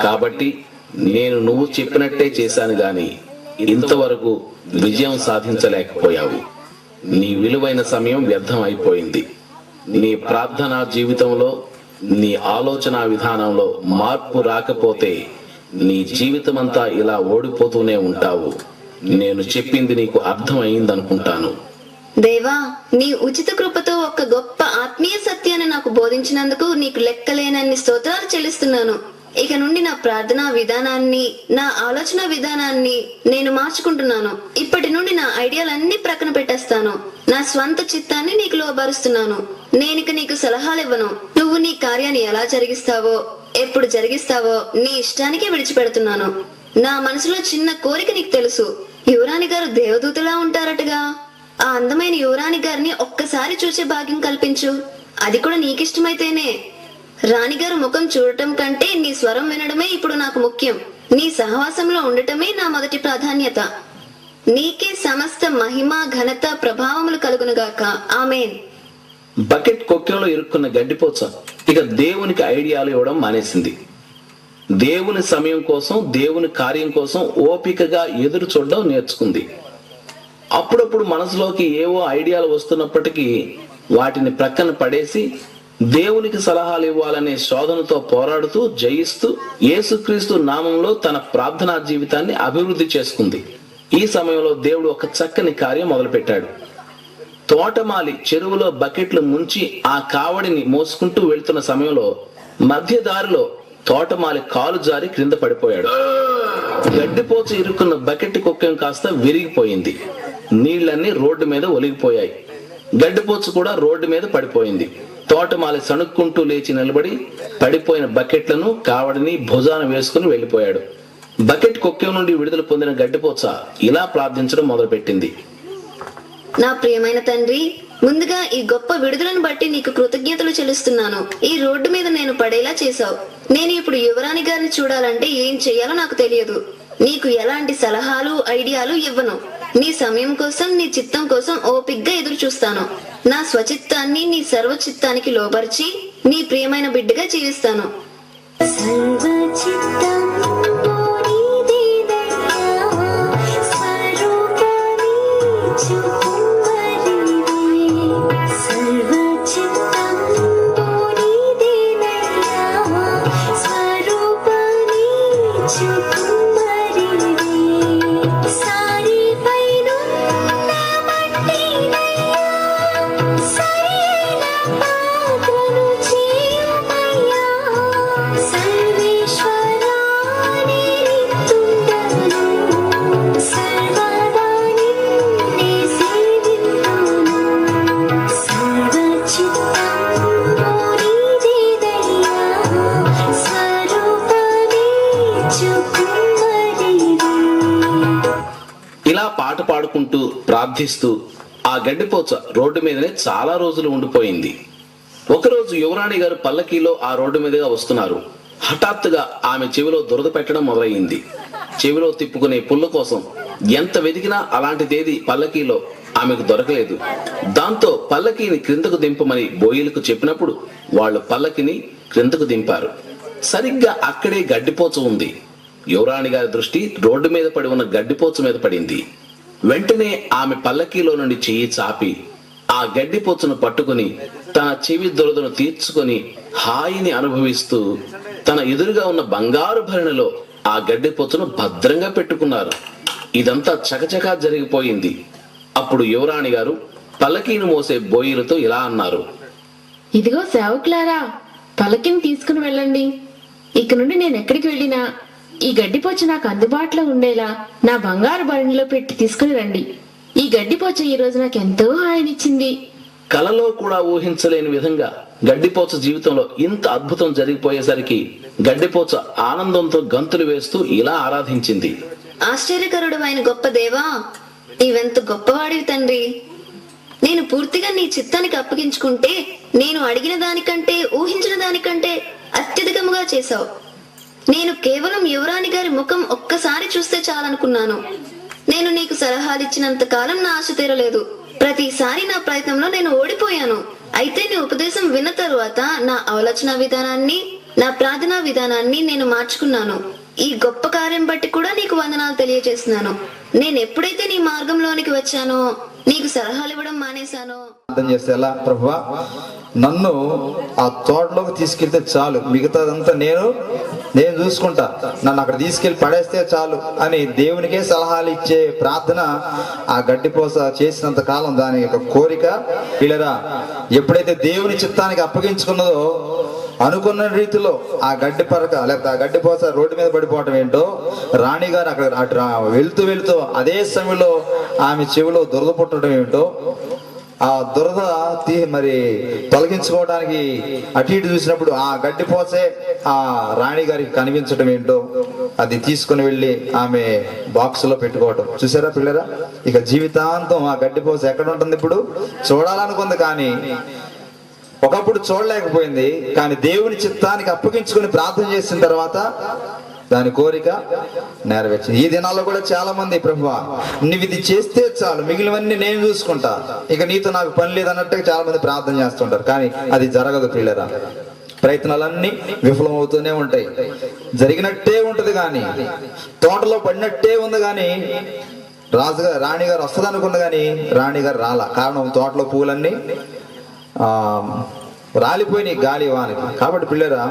కాబట్టి నేను నువ్వు చెప్పినట్టే చేశాను గాని ఇంతవరకు విజయం సాధించలేకపోయావు. నీ విలువైన సమయం వ్యర్థం అయిపోయింది. నీ ప్రార్థనా జీవితంలో, నీ ఆలోచన విధానంలో మార్పు రాకపోతే నీ జీవితమంతా ఇలా ఓడిపోతూనే ఉంటావు. నేను చెప్పింది నీకు అర్థం అయిందనుకుంటాను. దేవా, నీ ఉచిత కృపతో ఒక గొప్ప ఆత్మీయ సత్యాన్ని నాకు బోధించినందుకు నీకు లెక్కలేనన్ని స్తోత్రాలు చెల్లిస్తున్నాను. ఇక నుండి నా ప్రార్థనా విధానాన్ని, నా ఆలోచన విధానాన్ని నేను మార్చుకుంటున్నాను. ఇప్పటి నుండి నా ఐడియాలన్నీ ప్రక్కన పెట్టేస్తాను. నా స్వంత చిత్తాన్ని నీకు లోబరుస్తున్నాను. నేనిక నీకు సలహాలు ఇవ్వను. నువ్వు నీ కార్యాన్ని ఎలా జరిగిస్తావో, ఎప్పుడు జరిగిస్తావో నీ ఇష్టానికే విడిచిపెడుతున్నాను. నా మనసులో చిన్న కోరిక నీకు తెలుసు. యువరాణి గారు దేవదూతలా ఉంటారటగా. ఆ అందమైన యువరాణి గారిని ఒక్కసారి చూసే భాగ్యం కల్పించు. అది కూడా నీకిష్టమైతేనే. రాణిగారు ముఖం చూడటం కంటే నీ స్వరం వినడమే ఇప్పుడు నాకు ముఖ్యం. నీ సహవాసంలో ఉండటమే నా మొదటి ప్రాధాన్యత. నీకే సమస్త మహిమ, ఘనత, ప్రభావములు కలుగునుగాక. ఆమేన్. బకెట్ కొక్కెంలో ఇరుక్కున్న గడ్డిపోచ ఇక దేవునికి ఐడియాలు ఇవ్వడం మానేసింది. దేవుని సమయం కోసం, దేవుని కార్యం కోసం ఓపికగా ఎదురు చూడడం నేర్చుకుంది. అప్పుడప్పుడు మనసులోకి ఏవో ఐడియాలు వస్తున్నప్పటికీ వాటిని ప్రక్కన పడేసి దేవునికి సలహాలు ఇవ్వాలనే శోధనతో పోరాడుతూ జయిస్తూ యేసుక్రీస్తు నామంలో తన ప్రార్థనా జీవితాన్ని అభివృద్ధి చేసుకుంది. ఈ సమయంలో దేవుడు ఒక చక్కని కార్యం మొదలుపెట్టాడు. తోటమాలి చెరువులో బకెట్లు ముంచి ఆ కావడిని మోసుకుంటూ వెళ్తున్న సమయంలో మధ్య దారిలో తోటమాలి కాలు జారి క్రింద పడిపోయాడు. గడ్డిపోచ ఇరుక్కున్న బకెట్ కుక్కెం కాస్త విరిగిపోయింది. నీళ్లన్నీ రోడ్డు మీద ఒలిగిపోయాయి. గడ్డిపోచ కూడా రోడ్డు మీద పడిపోయింది. తోటమాలి సణుక్కుంటూ లేచి నిలబడి పడిపోయిన బకెట్లను, కావడిని భుజాన వేసుకుని వెళ్లిపోయాడు. బకెట్ కుక్కెం నుండి విడుదల పొందిన గడ్డిపోచ ఇలా ప్రార్థించడం మొదలుపెట్టింది. నా ప్రియమైన తండ్రి, ముందుగా ఈ గొప్ప విడుదలను బట్టి నీకు కృతజ్ఞతలు చెల్లిస్తున్నాను. ఈ రోడ్డు మీద నేను పడేలా చేశావు. నేను ఇప్పుడు యువరాణి గారిని చూడాలంటే ఏం చెయ్యాలో నాకు తెలియదు. నీకు ఎలాంటి సలహాలు, ఐడియాలు ఇవ్వను. నీ సమయం కోసం, నీ చిత్తం కోసం ఓపిగ్గా ఎదురు చూస్తాను. నా స్వచిత్తాన్ని నీ సర్వచిత్తానికి లోబర్చి నీ ప్రియమైన బిడ్డగా జీవిస్తాను. ఇలా పాట పాడుకుంటూ ప్రార్థిస్తూ ఆ గడ్డిపోచ రోడ్డు మీదనే చాలా రోజులు ఉండిపోయింది. ఒకరోజు యువరాణి గారు పల్లకీలో ఆ రోడ్డు మీదుగా వస్తున్నారు. హఠాత్తుగా ఆమె చెవిలో దురద పెట్టడం మొదలయ్యింది. చెవిలో తిప్పుకునే పుల్ల కోసం ఎంత వెతికినా అలాంటిదేది పల్లకీలో ఆమెకు దొరకలేదు. దాంతో పల్లకీని క్రిందకు దింపమని బోయిలకు చెప్పినప్పుడు వాళ్ళు పల్లకిని క్రిందకు దింపారు. సరిగ్గా అక్కడే గడ్డిపోచ ఉంది. యువరాణి గారి దృష్టి రోడ్డు మీద పడి ఉన్న గడ్డిపోచ మీద పడింది. వెంటనే ఆమె పల్లకీలో నుండి చెయ్యి చాపి ఆ గడ్డిపోచను పట్టుకుని తన చెవి దురదను తీర్చుకొని హాయిని అనుభవిస్తూ తన ఎదురుగా ఉన్న బంగారు భరణిలో ఆ గడ్డిపోచను భద్రంగా పెట్టుకున్నారు. ఇదంతా చకచకా జరిగిపోయింది. అప్పుడు యువరాణి గారు పల్లకీని మోసే బోయిలతో ఇలా అన్నారు. ఇదిగో సేవకులారా, పల్లకిని తీసుకుని వెళ్ళండి. ఇక నుండి నేను ఎక్కడికి వెళ్ళినా ఈ గడ్డిపోచ నాకు అందుబాటులో ఉండేలా నా బంగారు బరణిలో పెట్టి తీసుకుని రండి. ఈ గడ్డిపోచ ఈ రోజు నాకు ఎంతో హాయినిచ్చింది. కలలో కూడా ఊహించలేని విధంగా గడ్డిపోచ జీవితంలో ఇంత అద్భుతం జరిగిపోయేసరికి గడ్డిపోచ ఆనందంతో గంతులు వేస్తూ ఇలా ఆరాధించింది. ఆశ్చర్యకరుడు అయిన గొప్ప దేవా, నీవెంత గొప్పవాడివి తండ్రి. నేను పూర్తిగా నీ చిత్తానికి అప్పగించుకుంటే నేను అడిగిన దానికంటే ఊహించిన దానికంటే అత్యధికముగా చేశావు. నేను కేవలం యువరాణి గారి ముఖం ఒక్కసారి చూస్తే చాలనుకున్నాను. నేను నీకు సలహాలు ఇచ్చినంత కాలం నా ఆశ తీరలేదు. ప్రతిసారి నా ప్రయత్నంలో నేను ఓడిపోయాను. అయితే నీ ఉపదేశం విన్న తరువాత నా ఆలోచన విధానాన్ని, నా ప్రార్థనా విధానాన్ని నేను మార్చుకున్నాను. ఈ గొప్ప కార్యం బట్టి కూడా నీకు వందనాలు తెలియజేస్తున్నాను. నేను ఎప్పుడైతే నీ మార్గంలోనికి వచ్చానో, నీకు సలహాలు ఇవ్వడం మానేశానో. అర్థం చేస్తే ఎలా ప్రభువా, నన్ను ఆ తోటలోకి తీసుకెళ్తే చాలు, మిగతాదంతా నేను చూసుకుంటా, నన్ను అక్కడ తీసుకెళ్లి పడేస్తే చాలు అని దేవునికే సలహాలు ఇచ్చే ప్రార్థన ఆ గడ్డిపోస చేసినంత కాలం దాని యొక్క కోరిక పిల్లరా ఎప్పుడైతే దేవుని చిత్తానికి అప్పగించుకున్నదో అనుకున్న రీతిలో ఆ గడ్డి పరక లేకపోతే ఆ గడ్డిపోస రోడ్డు మీద పడిపోవటం ఏంటో, రాణిగారు అక్కడ అటు వెళ్తూ అదే సమయంలో ఆమె చెవిలో దురద పుట్టడం ఏమిటో, ఆ దురద మరి తొలగించుకోవడానికి అటు ఇటు చూసినప్పుడు ఆ గడ్డిపోసే ఆ రాణి గారికి కనిపించడం ఏంటో అది తీసుకుని వెళ్ళి ఆమె బాక్స్ లో పెట్టుకోవటం చూసారా పిల్లరా. ఇక జీవితాంతం ఆ గడ్డిపోస ఎక్కడ ఉంటుంది, ఇప్పుడు చూడాలనుకుంది కానీ ఒకప్పుడు చూడలేకపోయింది. కానీ దేవుని చిత్తానికి అప్పగించుకుని ప్రార్థన చేసిన తర్వాత దాని కోరిక నెరవేర్చింది. ఈ దినాల్లో కూడా చాలా మంది ప్రభువా నువ్వు ఇది చేస్తే చాలు, మిగిలినవన్నీ నేను చూసుకుంటా, ఇక నీతో నాకు పని లేదన్నట్టుగా చాలా మంది ప్రార్థన చేస్తుంటారు. కానీ అది జరగదు పిల్లరా. ప్రయత్నాలన్నీ విఫలమవుతూనే ఉంటాయి. జరిగినట్టే ఉంటది కానీ, తోటలో పడినట్టే ఉంది కానీ, రాణిగారు వస్తుంది అనుకుంది కానీ రాణిగారు రాలా. కారణం తోటలో పూలన్నీ రాలిపోయినాయి గాలి వానికి. కాబట్టి పిల్లరా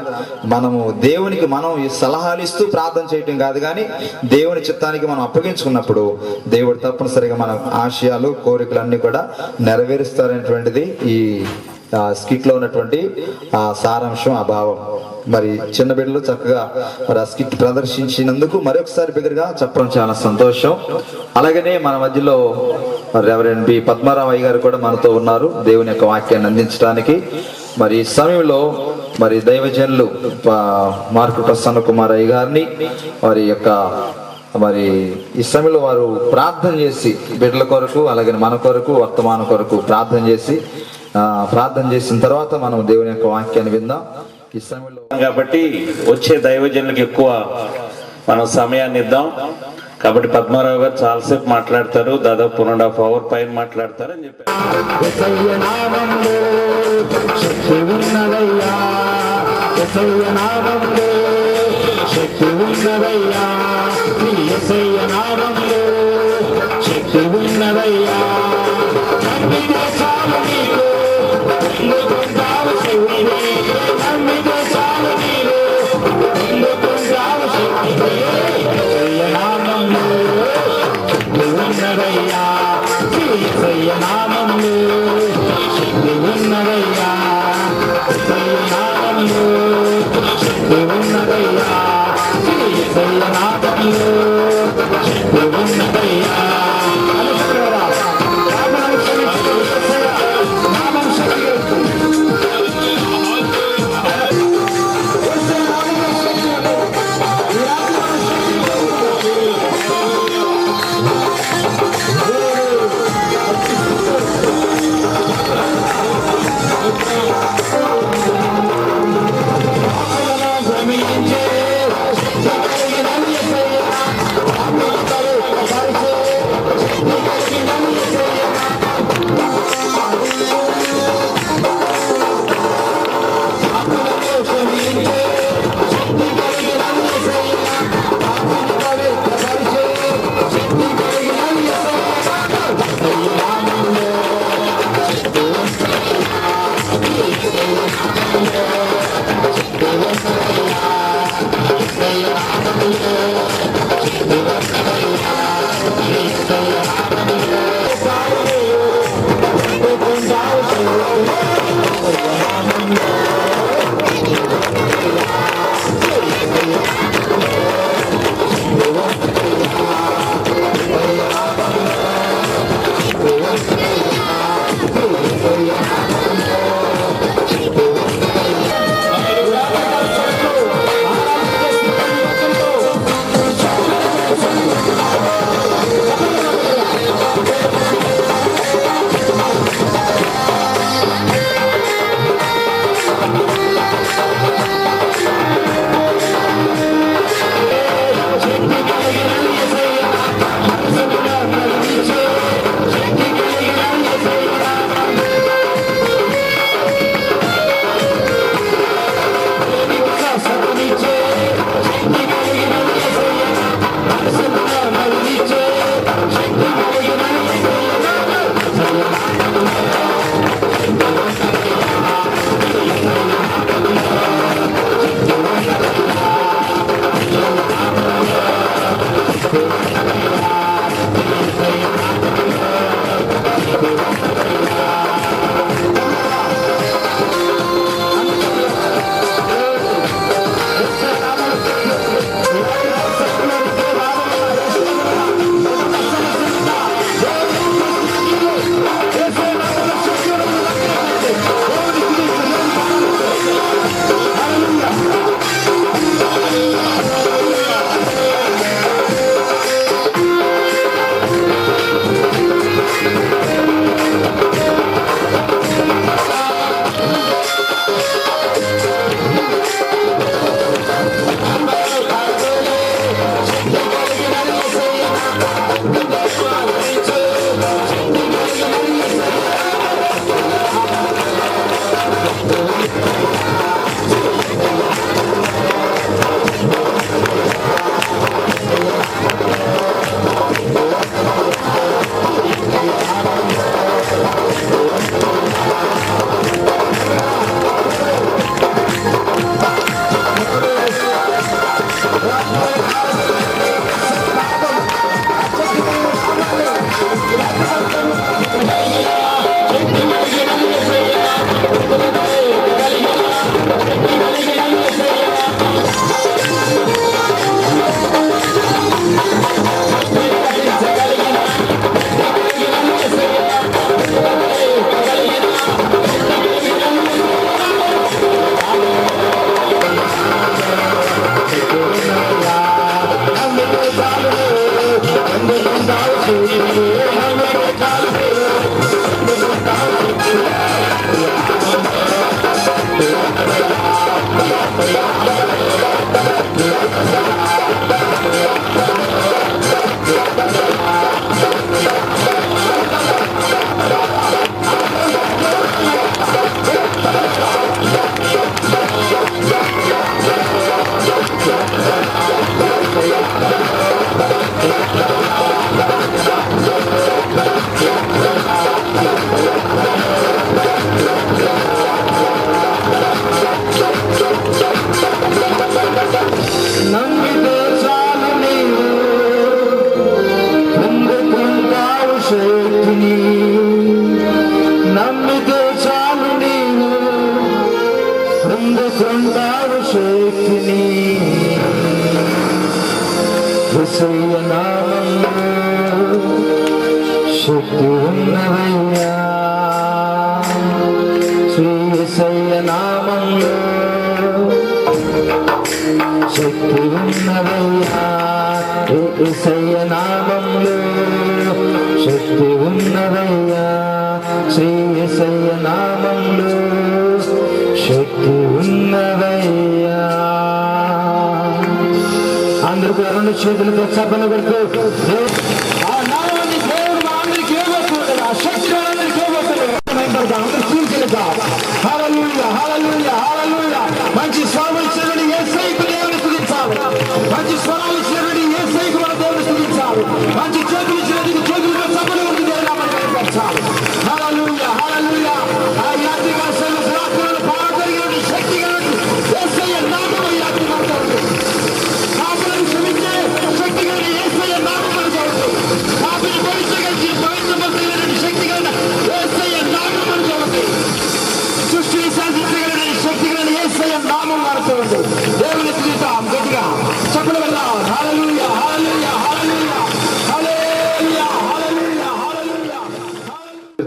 మనము దేవునికి మనం ఈ సలహాలు ఇస్తూ ప్రార్థన చేయటం కాదు, కానీ దేవుని చిత్తానికి మనం అప్పగించుకున్నప్పుడు దేవుడు తప్పనిసరిగా మన ఆశయాలు కోరికలన్నీ కూడా నెరవేరుస్తారనేటువంటిది ఈ స్కిట్ లో ఉన్నటువంటి ఆ సారాంశం, ఆ భావం. మరి చిన్న బిడ్డలు చక్కగా మరి ఆ స్కిట్ ప్రదర్శించినందుకు మరొకసారి బిగ్గరగా చెప్పడం చాలా సంతోషం. అలాగనే మన మధ్యలో రెవరెండ్ బి పద్మారావు గారు కూడా మనతో ఉన్నారు దేవుని యొక్క వాక్యాన్ని అందించడానికి. మరి ఈ సమయంలో మరి దైవజనులు మార్కు ప్రసన్న కుమార్ అయ్య గారిని వారి యొక్క మరి ఈ సమయంలో వారు ప్రార్థన చేసి బిడ్డల కొరకు అలాగే మన కొరకు వర్తమాన కొరకు ప్రార్థన చేసిన తర్వాత మనం దేవుని యొక్క వాక్యాన్ని విందాం. ఈ సమయంలో కాబట్టి వచ్చే దైవజనులకు ఎక్కువ మనం సమయాన్ని ఇద్దాం. కాబట్టి పద్మారావు గారు చాలాసేపు మాట్లాడతారు, దాదాపు 1.5 hours పైన మాట్లాడతారు అని చెప్పారు. Thank you.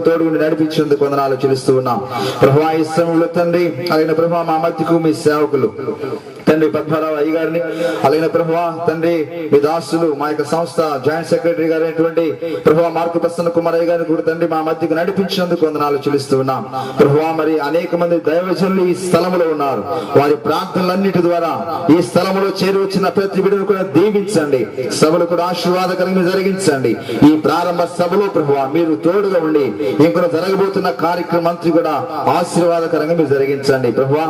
తోడుగుండి నడిపించేందుకు వందనాలు చెల్లిస్తూ ఉన్నాం. ప్రభువా ఈ సమయంలో తండ్రి అలాగే ప్రభువా మా మధ్యకు మీ సేవకులు తండ్రి పద్మరావు అయ్య గారిని అలాగే ప్రభువా తండ్రి మీ దాసులు మా యొక్క సంస్థ జాయింట్ సెక్రటరీ గారైనటువంటి ప్రభువా మార్కు ప్రసన్న కుమార్ అయ్య గారిని కూడా తండ్రి మా మధ్యకు నడిపించేందుకు వందనాలు చెల్లిస్తూ ఉన్నాం. ప్రభువా మరి అనేక మంది దైవజనులు ఈ స్థలంలో ఉన్నారు. వారి ప్రార్థనలన్నిటి ద్వారా ఈ స్థలంలో చేరి వచ్చిన ప్రతి బిడ్డను కూడా దీవించండి. సభలు కూడా ఆశీర్వాదకరంగా జరిగించండి. ఈ ప్రారంభ సభలో ప్రభువా మీరు తోడుగా ఉండి ఇంకా జరగబోతున్న కార్యక్రమం అంతా కూడా ఆశీర్వాదకరంగా మీరు జరిగించండి. ప్రభువా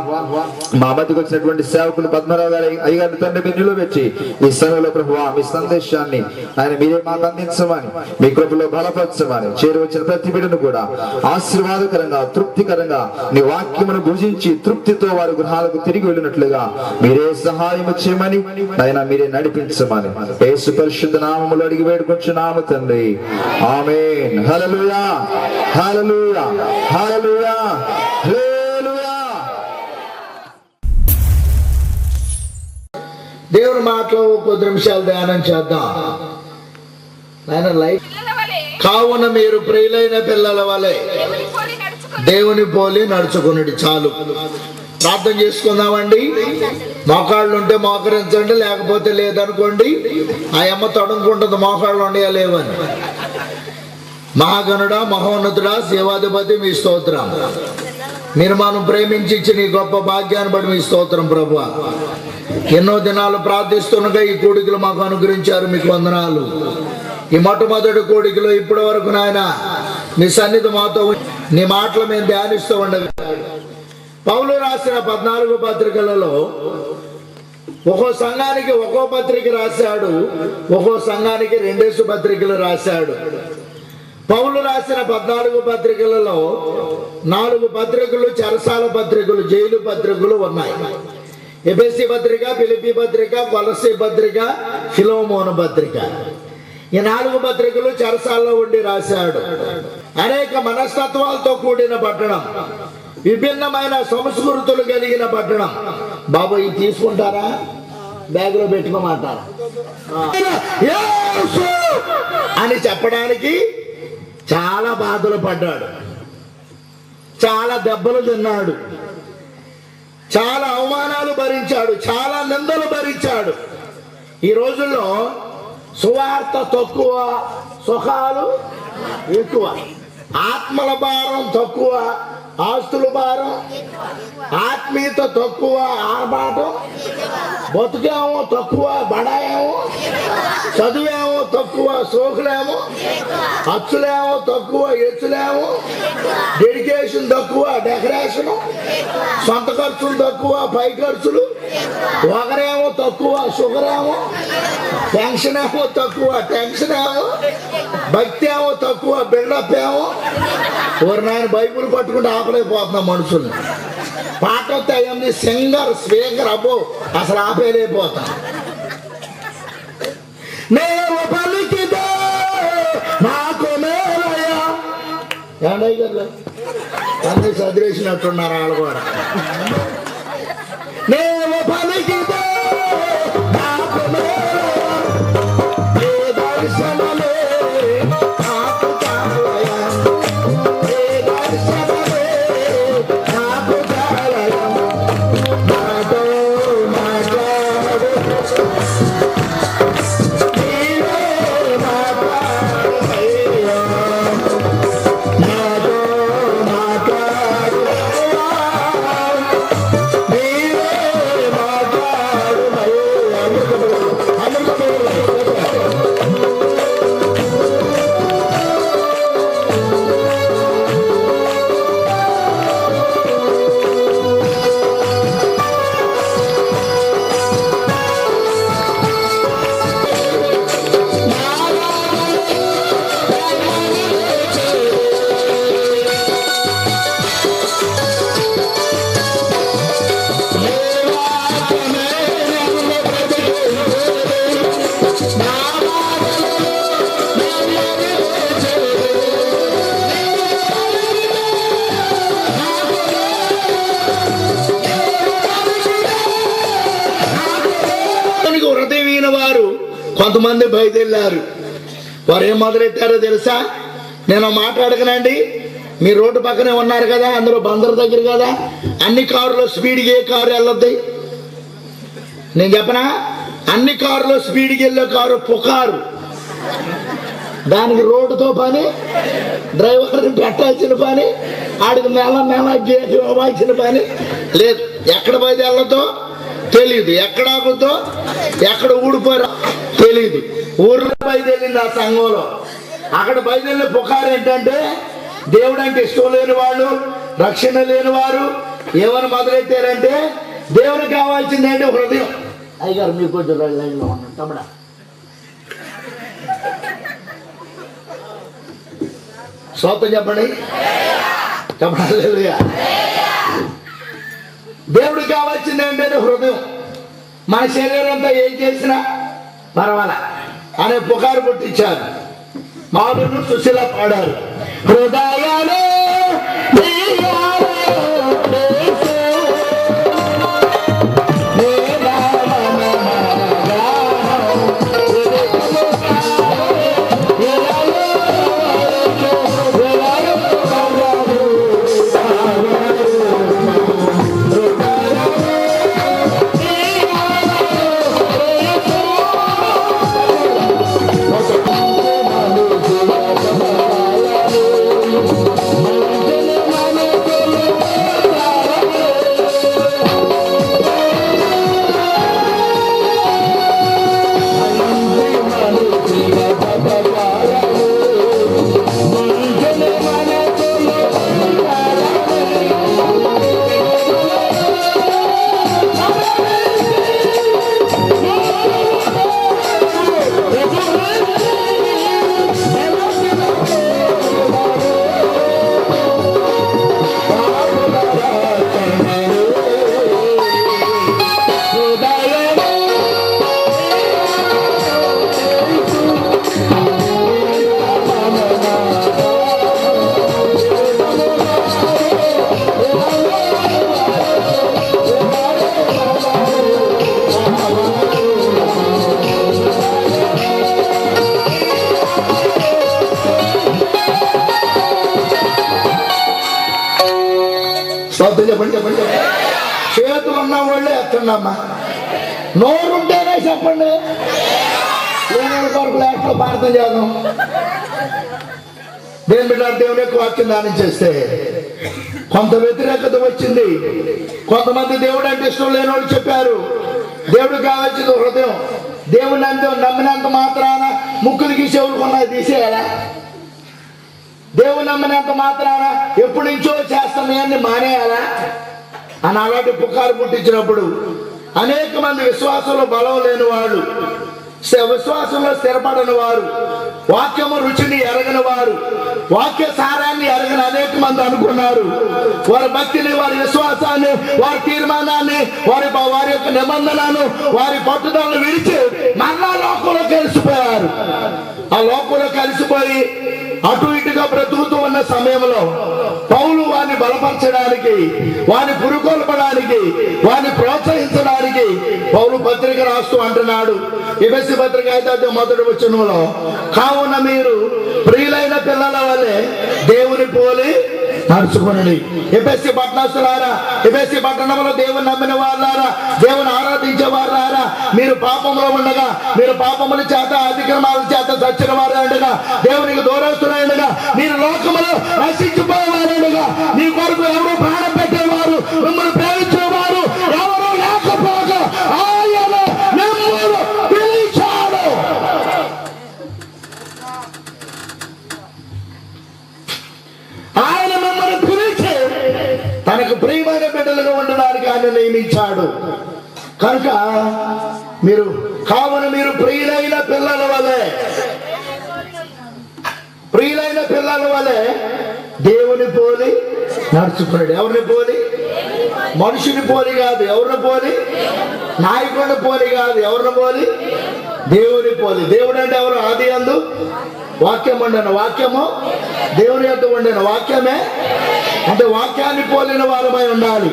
మా మధ్యకు వచ్చినటువంటి సేవకులు పద్మరావు గారి అయ్యగారి తండ్రి మీ నిలువెచ్చి ఈ సమయంలో ప్రభువా మీ సందేశాన్ని ఆయన మీరే మాకు అందించమని మీ కృపలో బలపరచమని చేరువచ్చిన ప్రతి బిడ్డను కూడా ఆశీర్వాదకరంగా తృప్తికరంగా నీ వాక్యమును భుజించి తృప్తితో వారి గృహాలకు తిరిగి వెళ్ళినట్లుగా మీరే సహాయం చేయమని ఆయన మీరే నడిపించమని యేసు పరిశుద్ధ నామములో అడిగి వేడుకొంచున్నాము తండ్రి. ఆమేన్. హల్లెలూయా హల్లెలూయా హల్లెలూయా హల్లెలూయా. దేవుని మాటలో కొద్ది నిమిషాలు ధ్యానం చేద్దాం. ఆయన లైఫ్ కావున మీరు ప్రియులైన పిల్లల వలె దేవుని పోలి నడుచుకున్నది. చాలు, ప్రార్థన చేసుకుందామండి. మోకాళ్ళు ఉంటే మోకరించండి, లేకపోతే లేదనుకోండి. ఆ అమ్మ తడుముకుంటుంది మోకాళ్ళు ఉండయా లేవని. మహాగణుడా మహోన్నతుడా సేవాధిపతి మీ స్తోత్రం. మీరు మనం ప్రేమించి ఇచ్చిన ఈ గొప్ప భాగ్యాన్ని బట్టి మీ స్తోత్రం ప్రభువా. ఎన్నో దినాలు ప్రార్థిస్తుండగా ఈ కోడికలు మాకు అనుగ్రహించారు, మీకు వందనాలు. ఈ మొట్టమొదటి కోడికలో ఇప్పటి వరకు నాయన మీ సన్నిధి మాతో నీ మాటలు మేము ధ్యానిస్తూ ఉండగా పౌలు రాసిన 14 పత్రికలలో ఒక్కో సంఘానికి ఒక్కో పత్రిక రాశాడు, ఒక్కో సంఘానికి 2 పత్రికలు రాశాడు. పౌలు రాసిన 14 పత్రికలలో 4 పత్రికలు చెరసాల పత్రికలు, జైలు పత్రికలు ఉన్నాయి. ఎఫెసీ పత్రిక, ఫిలిప్పీ పత్రిక, కొలస్సీ పత్రిక, ఫిలోమోను పత్రిక. ఈ 4 పత్రికలు చెరసాలలో ఉండి రాశాడు. అనేక మనస్తత్వాలతో కూడిన పట్టణం, విభిన్నమైన సంస్కృతులు కలిగిన పట్టణం. బాబు ఇది తీసుకుంటారా, బ్యాగ్లో పెట్టుకోమంటారా అని చెప్పడానికి చాలా బాధలు పడ్డాడు, చాలా దెబ్బలు తిన్నాడు, చాలా అవమానాలు భరించాడు, చాలా నిందలు భరించాడు. ఈ రోజుల్లో సువార్త తక్కువ, సుఖాలు ఎక్కువ. ఆత్మల భారం తక్కువ, ఆస్తుల భారం, ఆత్మీయత తక్కువ, ఆర్భాటం, బతుకేమో తక్కువ, బడాయేమో, చదువేమో తక్కువ, సోకులేమో, అచ్చులేమో తక్కువ, ఎచ్చులేమో, డెడికేషన్ తక్కువ, డెకరేషను, సొంత ఖర్చులు తక్కువ, పై ఖర్చులు, ఒకరేమో తక్కువ, షుగర్ ఏమో, టెన్షన్ ఏమో తక్కువ, టెన్షన్ ఏమో, భక్తి ఏమో తక్కువ, బిల్డప్ ఏమో. ఎవరు నాయన బైబుల్ పట్టుకుంటే ఆపలేకపోతున్నాం మనుషుల్ని. పాట వస్తే అయ్యింది సింగర్ స్పీకర్, అబ్బో అసలు ఆపేలేకపోతాం. నేను పలికితే నాకు మేలయ్యా ఏమయ్య గారు అన్ని చదివేసినట్టున్నారు వాళ్ళు కూడా. నేను పలికితే నాకు మేలయ్యా, ఏ దర్శనలే నాకు కావయ్యా, ఏ దర్శనలే నాకు కావయ్యా. నాతో మాట్లాడు, నీవే మాట్లాడయ్యా, నాతో మాట్లాడయ్యా, నీవే మాట్లాడయ్యా. హృదయమైన వారు కొంతమంది బయలుదేరారు. వారు ఏం మొదలెట్టారో తెలుసా? నేను మాట్లాడకనండి, మీ రోడ్డు పక్కనే ఉన్నారు కదా, అందులో బందర్ దగ్గర కదా, అన్ని కారులో స్పీడ్గా ఏ కారు వెళ్ళొద్ది నేను చెప్పనా? అన్ని కారులో స్పీడ్కి వెళ్ళే కారు పుకారు. దానికి రోడ్డుతో పని, డ్రైవర్ని పెట్టాల్సిన పని, ఆడికి నెల గేట్ ఇవ్వాల్సిన పని లేదు. ఎక్కడ బయట వెళ్ళదో తెలీదు, ఎక్కడ ఆగుద్దో, ఎక్కడ ఊడిపోయారో తెలీదు. ఊర్లో బయలుదేరింది ఆ సంఘంలో. అక్కడ బయలుదేరిన పుకారు ఏంటంటే, దేవుడు అంటే ఇష్టం లేని వాళ్ళు, రక్షణ లేని వారు ఏమని మొదలెట్టారంటే, దేవునికి కావాల్సింది ఏంటి? హృదయం. అయ్యగారు మీకు కొంచెం లైన్లో ఉన్నాను తమ్ముడా. స్తోత్రం చెప్పండి, చెప్పండి. దేవుడికి కావాల్సింది ఏంటంటే హృదయం. మన శరీరం అంతా ఏం చేసినా పర్వాలా అనే పుకారు పుట్టించారు. మాధురు సుశీల పాడారు, హృదయాలే చెప్పండి. చేతులు ఉన్న వాళ్ళే ఎత్తండమ్మా. నోరుంటేనే చెప్పండి, లేని కొరకు లేకపోతే ప్రార్థన చేద్దాం. దేని బిడ్డ దేవుని యొక్క వాక్యం దానం చేస్తే కొంత వ్యతిరేకత వచ్చింది. కొంతమంది దేవుడు అంటే ఇష్టం లేని వాళ్ళు చెప్పారు. దేవుడికి కావాల్సింది హృదయం. దేవుడిని అంతే నమ్మినంత మాత్రాన ముక్కులకి చెవులకు ఉన్నది తీసేయాలా? దేవుని నమ్మినంత మాత్రాన ఎప్పటి నుంచో చేస్తున్నాయని మానేయాలా అని అలాంటి పుకారు పుట్టించినప్పుడు అనేక మంది విశ్వాసంలో బలం లేని వాళ్ళు, విశ్వాసంలో స్థిరపడని వారు, వాక్యము రుచిని ఎరగని వారు, వాక్య సారాన్ని ఎరగని అనేక మంది అనుకున్నారు. వారి భక్తిని, వారి విశ్వాసాన్ని, వారి తీర్మానాన్ని, వారి యొక్క నిబంధనను, వారి పట్టుదలను విడిచి మళ్ళా లోకంలో కలిసిపోయారు. ఆ లోకంలో కలిసిపోయి అటు ఇటుగా బ్రతుకుతూ ఉన్న సమయంలో పౌలు వారిని బలపరచడానికి, వారిని పురుకొల్పడానికి, వారిని ప్రోత్సహించడానికి పౌలు పత్రిక రాస్తూ అంటున్నాడు. ఎఫెసీ పత్రిక 5:1 కావున మీరు ప్రియులైన పిల్లల వల్లే దేవుని పోలి నడుచుకునండి. ఎఫెసీ పట్టణస్తులారా, ఎఫెసీ పట్టణంలో దేవుని నమ్మిన వారులారా, దేవుని ఆరాధించే వారులారా, మీరు పాపంలో ఉండగా, మీరు పాపముల చేత అతిక్రమాల చేత చచ్చిన వారు ఉండగా, దేవునికి దూరస్తులైనగా, మీరు లోకములో నశించిపోయేవారుగా, మీ కొరకు ఎవరు ప్రాణం పెట్టేవారు, మిమ్మల్ని ప్రేమించేవారు ఎవరు లేకపోగా ఆయన మిమ్మల్ని పిలిచాడు. ఆయన మిమ్మల్ని పిలిచి తనకు ప్రియమైన బిడ్డలుగా ఉండడానికి ఆయన నియమించాడు. కనుక కావున మీరు ప్రియులైన పిల్లల వలె దేవుని పోలి నడుచుకున్నాడు. ఎవరిని పోలి? మనుషుని పోలి కాదు. ఎవరిని పోలి? నాయకుడిని పోలి కాదు. ఎవరిని పోలి? దేవుని పోలి. దేవుడు అంటే ఎవరు? ఆది యందు వాక్యం ఉండను, వాక్యము దేవుని యొద్ద ఉండను, వాక్యమే అంటే వాక్యాన్ని పోలిన వారమై ఉండాలి.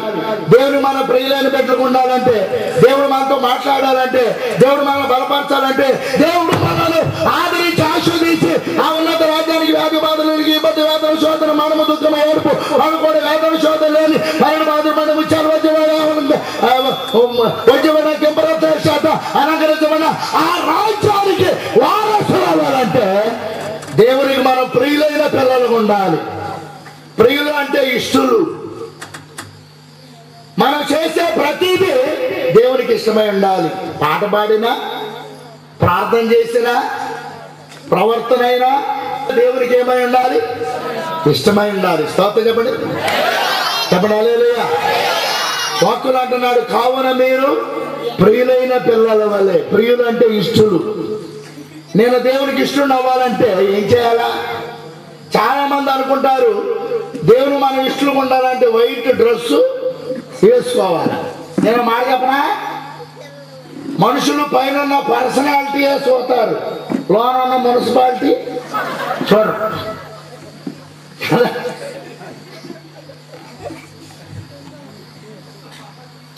దేవుడు మన ప్రియులైన బిడ్డలకు ఉండాలంటే, దేవుడు మనతో మాట్లాడాలంటే, దేవుడు మనల్ని బలపరచాలంటే, దేవుడు మనల్ని ఆదరించి ఆస్వాదించి ఆ ఉన్నత రాజ్యానికి వ్యాధి బాధలకి ఇబ్బంది వేదన శోధన మనము దుఃఖం ఏడుపు వాళ్ళు కూడా వేదన శోధన లేని మరణ బాధ మన ముచ్చాలు వజ్రమైన కెంపరత శాత అలంకరించబడిన ఆ రాజ్యానికి వారసులవ్వాలంటే దేవునికి మనం ప్రియులైన పిల్లలు ఉండాలి. ప్రియులు అంటే ఇష్టలు. మనం చేసే ప్రతిదీ దేవునికి ఇష్టమై ఉండాలి. పాట పాడినా, ప్రార్థన చేసినా, ప్రవర్తన అయినా దేవునికి ఏమై ఉండాలి? ఇష్టమై ఉండాలి. స్తోత్రం చెప్పండి, చెప్పండి హల్లెలూయా. వాక్కులు అంటున్నాడు, కావున మీరు ప్రియులైన పిల్లల వల్లే. ప్రియులు అంటే ఇష్టలు. నేను దేవునికి ఇష్టం అవ్వాలంటే ఏం చేయాలా? చాలా మంది అనుకుంటారు దేవుడు మన ఇష్టలు ఉండాలంటే వైట్ డ్రెస్సు వేసుకోవాలి. నేను మాట చెప్పనా, మనుషులు పైన ఉన్న పర్సనాలిటీయే చూస్తారు, లోన ఉన్న మున్సిపాలిటీ చూడరు.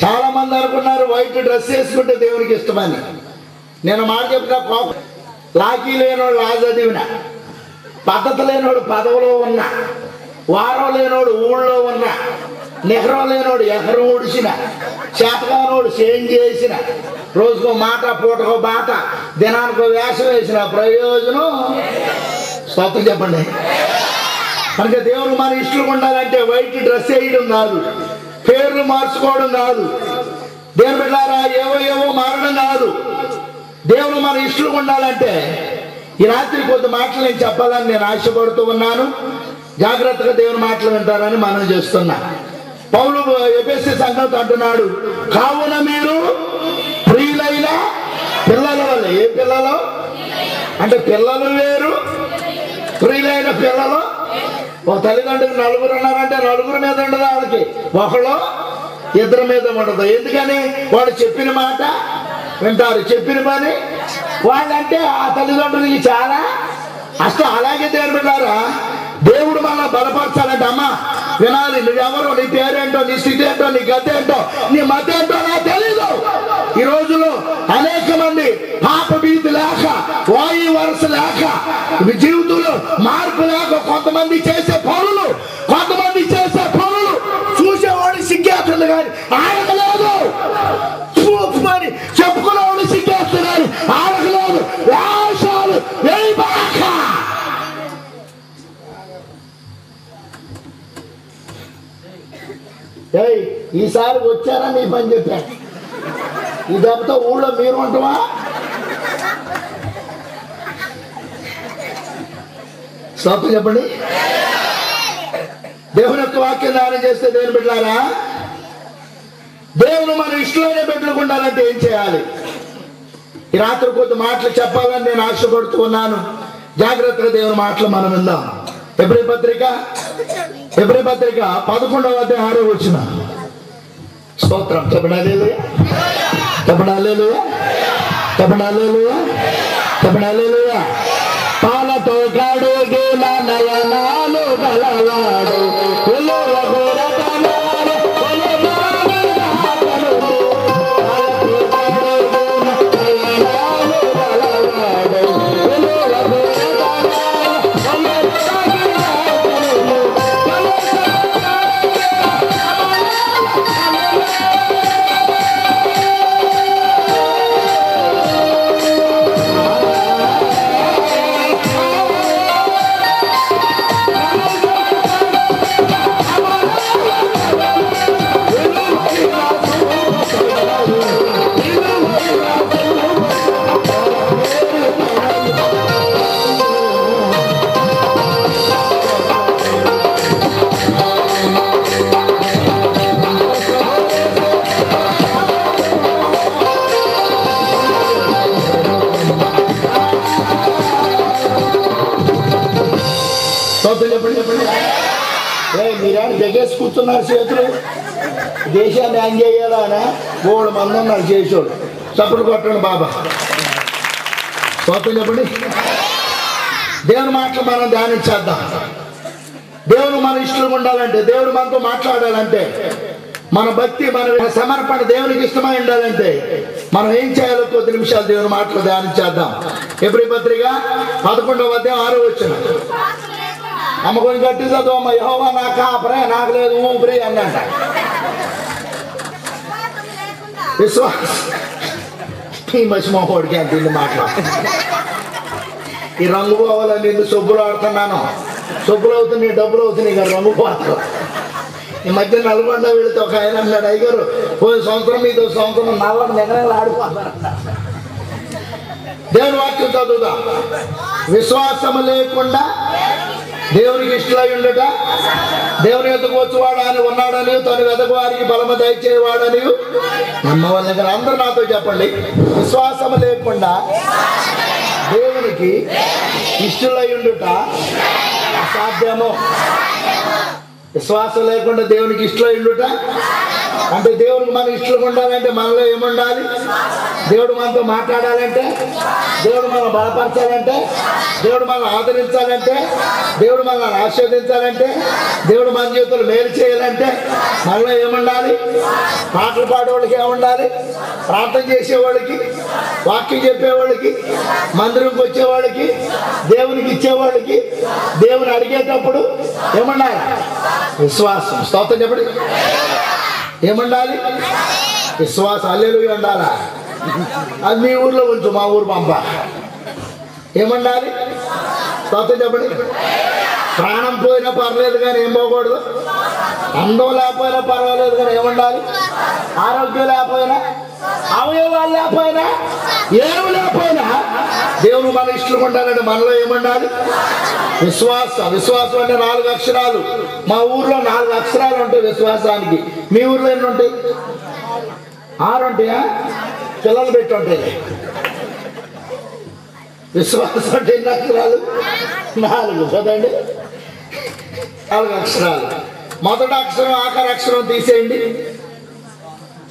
చాలా మంది అనుకున్నారు వైట్ డ్రెస్ వేసుకుంటే దేవునికి ఇష్టమని. నేను మాట చెప్పిన కోపం, లాకీ లేనోడు లా చదివిన, పద్ధతి లేనోడు పదవిలో ఉన్న, వారం లేనోడు ఊళ్ళో ఉన్న, నెహ్రం లేనోడు ఎహరం ఊడిసిన, చేతగానోడు చేంజ్ చేసిన, రోజుకో మాట పూటకో బాట దినానికో వేషం వేసిన ప్రయోజనం స్తోత్రం చెప్పండి. కనుక దేవుడు మన ఇష్టం ఉండాలంటే వైట్ డ్రెస్ వేయడం కాదు, పేర్లు మార్చుకోవడం కాదు, దేవుని బిడ్డలారా ఏవో మారడం కాదు. దేవుడు మన ఇష్టం ఉండాలంటే ఈ రాత్రి కొద్ది మాటలు నేను చెప్పాలని నేను ఆశపడుతూ ఉన్నాను. జాగ్రత్తగా దేవుని మాటలు వింటారని మనం చేస్తున్నా. పౌలు ఎఫెసీ సంఘంతో అంటున్నాడు, కావున మీరు ప్రియులైన పిల్లల వల్ల. ఏ పిల్లలు అంటే పిల్లలు వేరు, ప్రియులైన పిల్లలు. ఒక తల్లిదండ్రులు నలుగురు ఉన్నారంటే నలుగురు మీద ఉండదు వాళ్ళకి, ఒకళ్ళు ఇద్దరి మీద ఉండదు. ఎందుకని? వాడు చెప్పిన మాట వింటారు, చెప్పిన పని వాళ్ళంటే ఆ తల్లిదండ్రులకి చాలా అష్టం. అలాగే దేవుని బిడ్డలారా, దేవుడు మన బలపరచాలంటే అమ్మా వినాలి, నువ్వెవరో, నీ పేరేంటో, నీ స్థితి ఏంటో, నీ గతి ఏంటో, నీ మత ఏంటో నాకు తెలీదు. ఈ రోజులో అనేక మంది పాప భీతి లేక, వాయు వరుస లేక, జీవితంలో మార్పు లేక కొంతమంది చేసే పనులు చూసేవాడు సిగ్గేస్తుంది కానీ ఆడకలేదు, అని చెప్పుకునేవాడు సిగ్గేస్తున్నారు, ఆడకలేదు. వేషాలు వేయబాక. ఈసారి వచ్చారా నీ పని చెప్పా, ఈ దెబ్బతో ఊళ్ళో మీరు ఉంటావా? స్తోత్రం చెప్పండి. దేవుని యొక్క వాక్యం ధ్యానం చేస్తే దేవుని బిడ్డలారా, దేవుడు మన ఇష్టంలోనే పెట్టుకుండాలంటే ఏం చేయాలి? ఈ రాత్రి కొద్ది మాటలు చెప్పాలని నేను ఆశపడుతూ ఉన్నాను. జాగ్రత్తగా దేవుని మాటలు మనం విందాం. ఎబ్రీ పత్రిక 11వ అధ్యాయం 6వ వచనం. స్తోత్రం చెప్పండి. హల్లెలూయా చెప్పండి. హల్లెలూయా చెప్పండి. హల్లెలూయా చెప్పండి. హల్లెలూయా. పాలతో కడుగిన నయనాలు గలవాడు, మీరేమో జగేసి కూర్చున్నారు చేతులు. దేశాన్ని న్యాయం చేయాలా అని 3 మంది ఉన్నారు చేసేవాడు. చప్పుడు కొట్టండి బాబా. స్తోత్రం చెప్పండి. దేవుని మాటలు మనం ధ్యానించేద్దాం. దేవుడు మన ఇష్టం ఉండాలంటే, దేవుడు మనతో మాట్లాడాలంటే, మన భక్తి, మన సమర్పణ దేవునికి ఇష్టమై ఉండాలంటే మనం ఏం చేయాలో కొద్ది నిమిషాలు దేవుని మాటలు ధ్యానించేద్దాం. ఎబ్రీ పత్రిక 11వ అధ్యాయం 6వ వచనం. అమ్మ కొంచెం గట్టి చదువు. యెహోవా నా కాపరే, నాకు లేదు ఊపిరి అన్నంట. ఈ మసిమోహోడికి అంత ఇల్లు మాట్లాడు. ఈ రంగు పోవాలని నిన్ను సొబ్బులు ఆడుతున్నాను, సొబ్బులు అవుతున్నాయి, డబ్బులు అవుతున్నాయి కదా, రంగు పోతారు. ఈ మధ్య నల్గొండ వెళితే ఒక ఆయన అన్నాడు, అయ్యారు పోయిన సంవత్సరం మీతో సంవత్సరం నల్లని నిగరాలు ఆడిపోతారంట. దేవుని వాక్యం చదువుదా. విశ్వాసము లేకుండా దేవునికి ఇష్టమై ఉండుట, దేవుని ఎదుగు వచ్చువాడు అని ఉన్నాడని, తను వెదకు వారికి బలము దయచేవాడని నమ్మవలెను. అందరూ నాతో చెప్పండి, విశ్వాసం లేకుండా దేవునికి ఇష్టమై ఉండుట అసాధ్యము. విశ్వాసం లేకుండా దేవునికి ఇష్టమై ఉండుట అంటే, దేవునికి మనం ఇష్టంగా ఉండాలంటే మనలో ఏముండాలి? దేవుడు మనతో మాట్లాడాలంటే, దేవుడు మనం బలపరచాలంటే, దేవుడు మనం ఆదరించాలంటే, దేవుడు మనల్ని ఆశీర్వదించాలంటే, దేవుడు మన జీవితంలో మేలు చేయాలంటే మనలో ఏముండాలి? పాటలు పాడేవాళ్ళకి ఏముండాలి? ప్రార్థన చేసేవాళ్ళకి, వాక్యం చెప్పేవాళ్ళకి, మందిరంకి వచ్చేవాళ్ళకి, దేవునికి ఇచ్చేవాళ్ళకి, దేవుని అడిగేటప్పుడు ఏముండాలి? విశ్వాసం. స్తోత్రం చెప్పండి. ఏముండాలి? విశ్వాసం. హల్లెలూయా ఉండాలా? అది మీ ఊర్లో ఉంచు, మా ఊరు పంప. ఏముండాలి? స్తోత్రం చెప్పండి. ప్రాణం పోయినా పర్లేదు కానీ ఏం పోకూడదు. అందం లేకపోయినా పర్వాలేదు కానీ ఏముండాలి? ఆరోగ్యం లేకపోయినా, అవయవాలు లేకపోయినా, ఏమి లేకపోయినా దేవుడు మన ఇష్టం ఉండాలంటే మనలో ఏముండాలి? విశ్వాసం. విశ్వాసం అంటే 4 అక్షరాలు. మా ఊర్లో 4 అక్షరాలు ఉంటాయి విశ్వాసానికి. మీ ఊర్లో ఎన్ని ఉంటాయి? 6 ఉంటాయా? పిల్లలు పెట్టి ఉంటాయి. విశ్వాసం అంటే ఎన్ని అక్షరాలు? 4. చదవండి. 4 అక్షరాలు. మొదటి అక్షరం ఆఖరి అక్షరం తీసేయండి.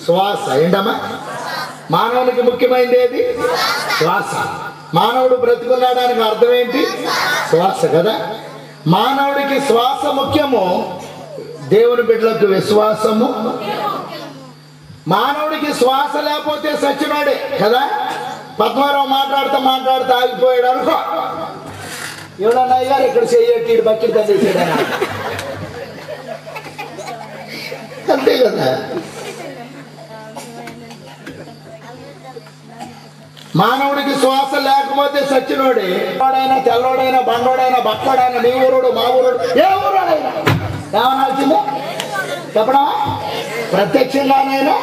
శ్వాస. ఏంటమ్మా? మానవునికి ముఖ్యమైనది ఏది? శ్వాస. మానవుడు బ్రతుకున్నాడానికి అర్థం ఏంటి? శ్వాస కదా. మానవుడికి శ్వాస ముఖ్యము, దేవుని బిడ్డలకు విశ్వాసము. మానవుడికి శ్వాస లేకపోతే సచ్చినాడే కదా. పద్మారావు మాట్లాడుతూ ఆగిపోయాడు అనుకో, ఎవడన్నా అయ్యారు ఇక్కడ చెయ్యట్టి బకెట్ తీసేయడా, అంతే కదా. మానవుడికి శ్వాస లేకపోతే సచ్చినోడే. వాడైనా, తెల్లోడైనా, బండోడైనా, బక్కడైనా, నీ ఊరుడు, మా ఊరుడు, ఏ ఊరోడైనా ఏమనాల్సిందే చెప్పడా? ప్రత్యక్షంగానైనా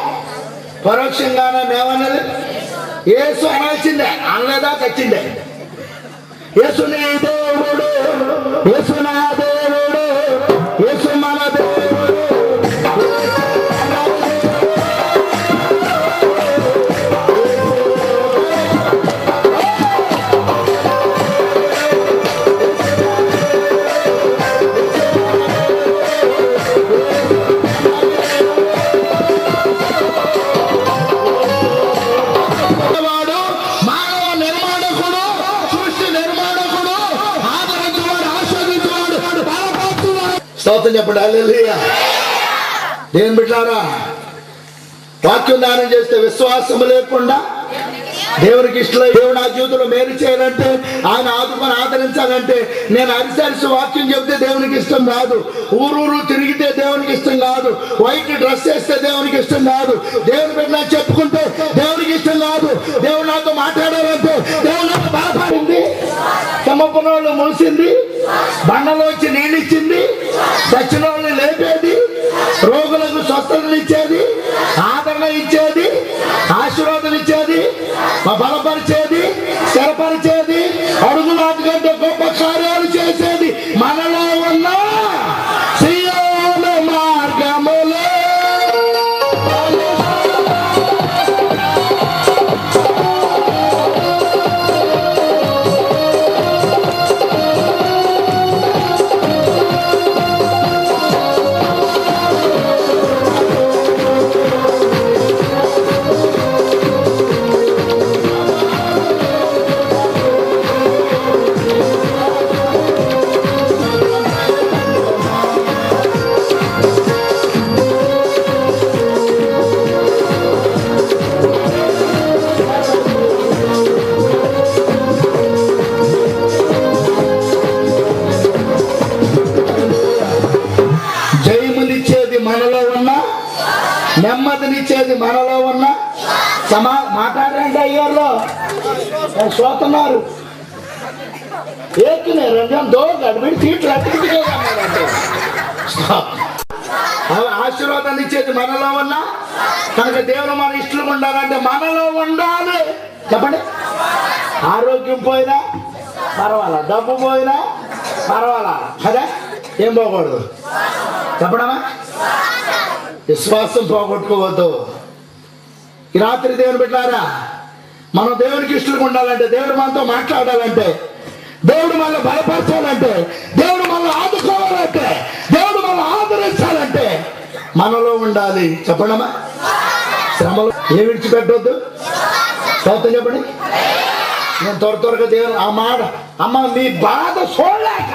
పరోక్షంగానైనా ఏమన్నది? యేసు అనాల్సిందే. అనలేదా? చచ్చిందే. యేసు నీ దేవుడు, యేసు నా దేవుడు, యేసు మన దేవుడు. స్తోత్రం చెప్పండి. హల్లెలూయా. దేవుని బిడ్డలారా, వాక్యం దానం చేస్తే విశ్వాసం లేకుండా దేవునికి ఇష్టం. దేవుడు నా జీవితంలో మేలు చేయాలంటే, ఆయన ఆదుకొని ఆదరించాలంటే, నేను అరిసరిసి వాక్యం చెప్తే దేవునికి ఇష్టం కాదు. ఊరూరు తిరిగితే దేవునికి ఇష్టం కాదు. వైట్ డ్రెస్ వేస్తే దేవునికి ఇష్టం కాదు. దేవుని బిడ్డ చెప్పుకుంటే దేవునికి ఇష్టం కాదు. దేవుడు నాతో మాట్లాడాలంటే, దేవుడు నాతో బాధపడింది, చమ్మపున వాళ్ళు మూసింది, బండలోంచి నీళ్ళు ఇచ్చింది, చచ్చిన వాళ్ళని లేపేది, రోగులకు స్వస్థతలు ఇచ్చేది, ఆదరణ ఇచ్చేది, ఆశీర్వాదం ఇచ్చేది, బలపరిచేది, స్థిరపరిచేది, అడుగులాట కంటే గొప్ప కార్యాలు చేసేది మనలో ఉన్న సీయోను మార్గములో. నెమ్మదినిచ్చేది మనలో ఉన్న మాట్లాడండి. అయ్యారులో చూస్తున్నారు ఏకినే రంజన్ దో గడిబిడి సీట్లు అట్టుకుంటే ఆశీర్వాదాన్ని ఇచ్చేది మనలో ఉన్న. కనుక దేవుడు మన ఇష్టం ఉండాలంటే మనలో ఉండాలి. చెప్పండి. ఆరోగ్యం పోయినా పర్వాలా, డబ్బు పోయినా పర్వాలా కదా? ఏం పోకూడదు చెప్పడమా? విశ్వాసం పోగొట్టుకోవద్దు. ఈ రాత్రి దేవుని బిడ్డలారా, మనం దేవునికి ఇష్టంగా ఉండాలంటే, దేవుడు మనతో మాట్లాడాలంటే, దేవుడు మనల్ని బలపరచాలంటే, దేవుడు మనల్ని ఆదుకోవాలంటే, దేవుడు మనల్ని ఆదరించాలంటే మనలో ఉండాలి. చెప్పడమా? శ్రమలు ఏ విడిచిపెట్టవద్దు. స్తోత్రం చెప్పండి. నేను త్వరగా దేవుని ఆ మాట, అమ్మ మీ బాధ చూడలేక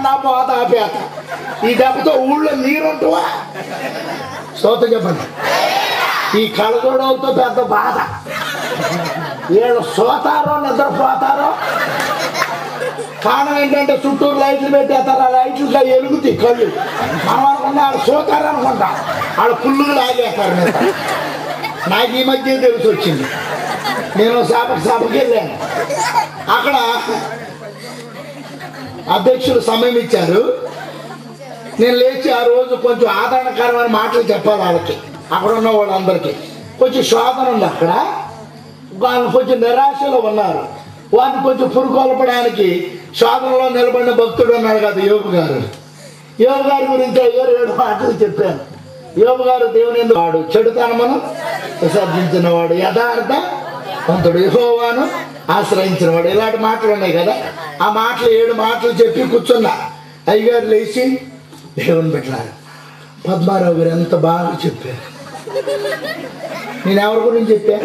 నా బాధ ఆపేత ఈ దెబ్బతో ఊళ్ళో నీరుంటువా. స్తోత్రం చెప్పండి. ఈ కళ్ళజోడలతో పెద్ద బాధ. వీళ్ళు సోతారో నిద్రపోతారో. కారణం ఏంటంటే చుట్టూరు లైట్లు పెట్టేస్తారు. ఆ లైట్లుగా ఎలుగుతాయి కళ్ళు. మనం అనుకున్నా వాళ్ళు సోతారు అనుకుంటాం, వాళ్ళు పుల్లుగా లాగేస్తారు. నాకు ఈ మధ్య తెలిసి వచ్చింది. నేను సభకి వెళ్ళాను. అక్కడ అధ్యక్షులు సమయం ఇచ్చారు. నేను లేచి ఆ రోజు కొంచెం ఆదరణకరమైన మాటలు చెప్పాలి వాళ్ళకి, అక్కడ ఉన్న వాళ్ళందరికీ. కొంచెం శోధన ఉంది అక్కడ, వాళ్ళు కొంచెం నిరాశలో ఉన్నారు. వాటిని కొంచెం పురుకొల్పడానికి శోధనలో నిలబడిన భక్తుడు ఉన్నాడు కదా యోబు గారు. యోబు గారి గురించి 7 మాటలు చెప్పాను. యోబు గారు దేవుని ఎందుకు వాడు, చెడుతనమును విసర్జించిన వాడు, యథార్థవంతుడు, యెహోవాను ఆశ్రయించిన వాడు. ఇలాంటి మాటలు ఉన్నాయి కదా. ఆ మాటలు 7 మాటలు చెప్పి కూర్చున్నా. అయ్యగారు లేచి, దేవుని బిడ్డలారా పద్మారావు గారు ఎంత బాగా చెప్పారు. నేను ఎవరి గురించి చెప్పా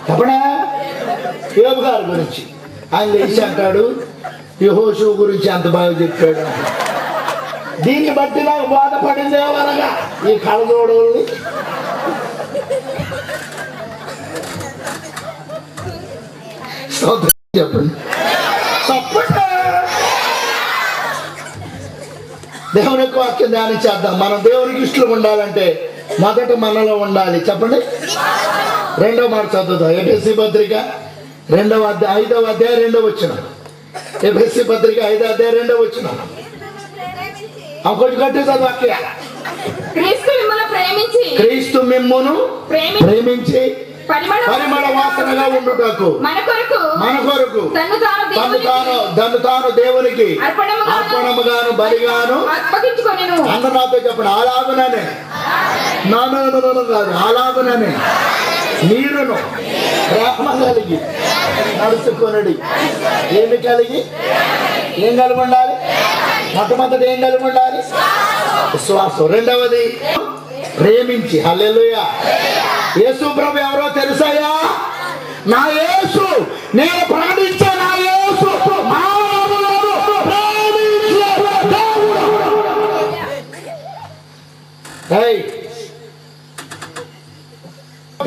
చెప్పనా? యోబు గారి గురించి. ఆయన లేచి అంటాడు, యెహోషువ గురించి అంత బాగా చెప్పాడు. దీన్ని బట్టి నాకు బాధపడింది ఎవరగా ఈ కళ్ళజోడల్ని. చెప్పండి దేవుని యొక్క వాక్యం ధ్యానం చేద్దాం. మనం దేవునికి ఇష్టం ఉండాలంటే మొదట మనలో ఉండాలి. చెప్పండి. 2వ మాట చదువుతాం. ఎఫెసీ పత్రిక 5వ అధ్యాయం 2వ వచనం. ఎఫెసీ పత్రిక 5వ అధ్యాయం 2వ వచనం. కొంచెం గట్టి చదువు అక్కడ. క్రీస్తు మిమ్మును ప్రేమించి పరిమళ వాసనగా ఉండుటకు మన కొరకు తను తాను దేవునికి అర్పణముగాను బలిగాను. అందరూ నాతో చెప్పండి. అలాగుననే కాదు, అలాగుననే మీరును ప్రేమ కలిగి నడుచుకొనడి. ఏమి కలిగి ఉండాలి? మొట్టమొదటి ఏం కలిగి ఉండాలి? విశ్వాసం. 2వది ప్రేమించి. హల్లెలూయా. యేసు ప్రభు ఎవరో తెలుసాయా? నా యేసు, నేను ప్రార్థించే నా యేసు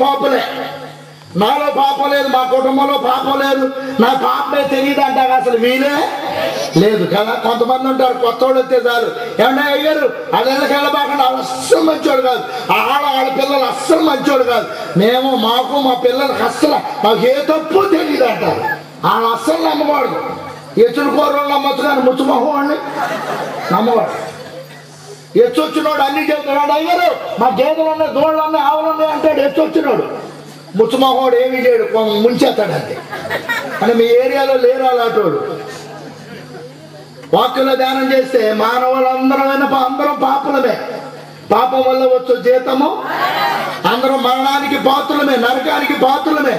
పాపలే. నాలో పాపం లేదు, మా కుటుంబంలో పాపం లేదు, నా పాపమే తెలియదు అంటారు. అసలు మీరే లేదు కదా. కొంతమంది ఉంటారు కొత్త వాళ్ళు వస్తే చాలు, ఏమన్నా అయ్యారు వాళ్ళకి వెళ్ళబాకుండా వాళ్ళు అస్సలు మంచోడు కాదు, వాళ్ళ పిల్లలు అస్సలు మంచోడు కాదు, మేము మా పిల్లలకి అస్సలు మాకు ఏ తప్పు తెలియదు అంటారు. వాళ్ళు అస్సలు నమ్మకూడదు. ఎచ్చుడు కూరలు నమ్మచ్చు కానీ ముచ్చుమొహం వాడిని నమ్మవాడు. ఎచ్చొచ్చినోడు అన్ని చెబుతున్నాడు. అయ్యారు మా గేదెలు ఉన్నాయి, దూడలు ఉన్నాయి, ఆవులు ఉన్నాయి అంటాడు. ఎచ్చొచ్చినోడు ముచ్చుమొహోడు ఏమీ లేడు, ముంచేస్తాడు. అంతే అని మీ ఏరియాలో లేరు అలాంటోడు. వాక్యంలో ధ్యానం చేస్తే అందరం పాపులమే. పాపం వల్ల వచ్చు జీతము, అందరం మరణానికి పాత్రులమే, నరకానికి పాత్రులమే.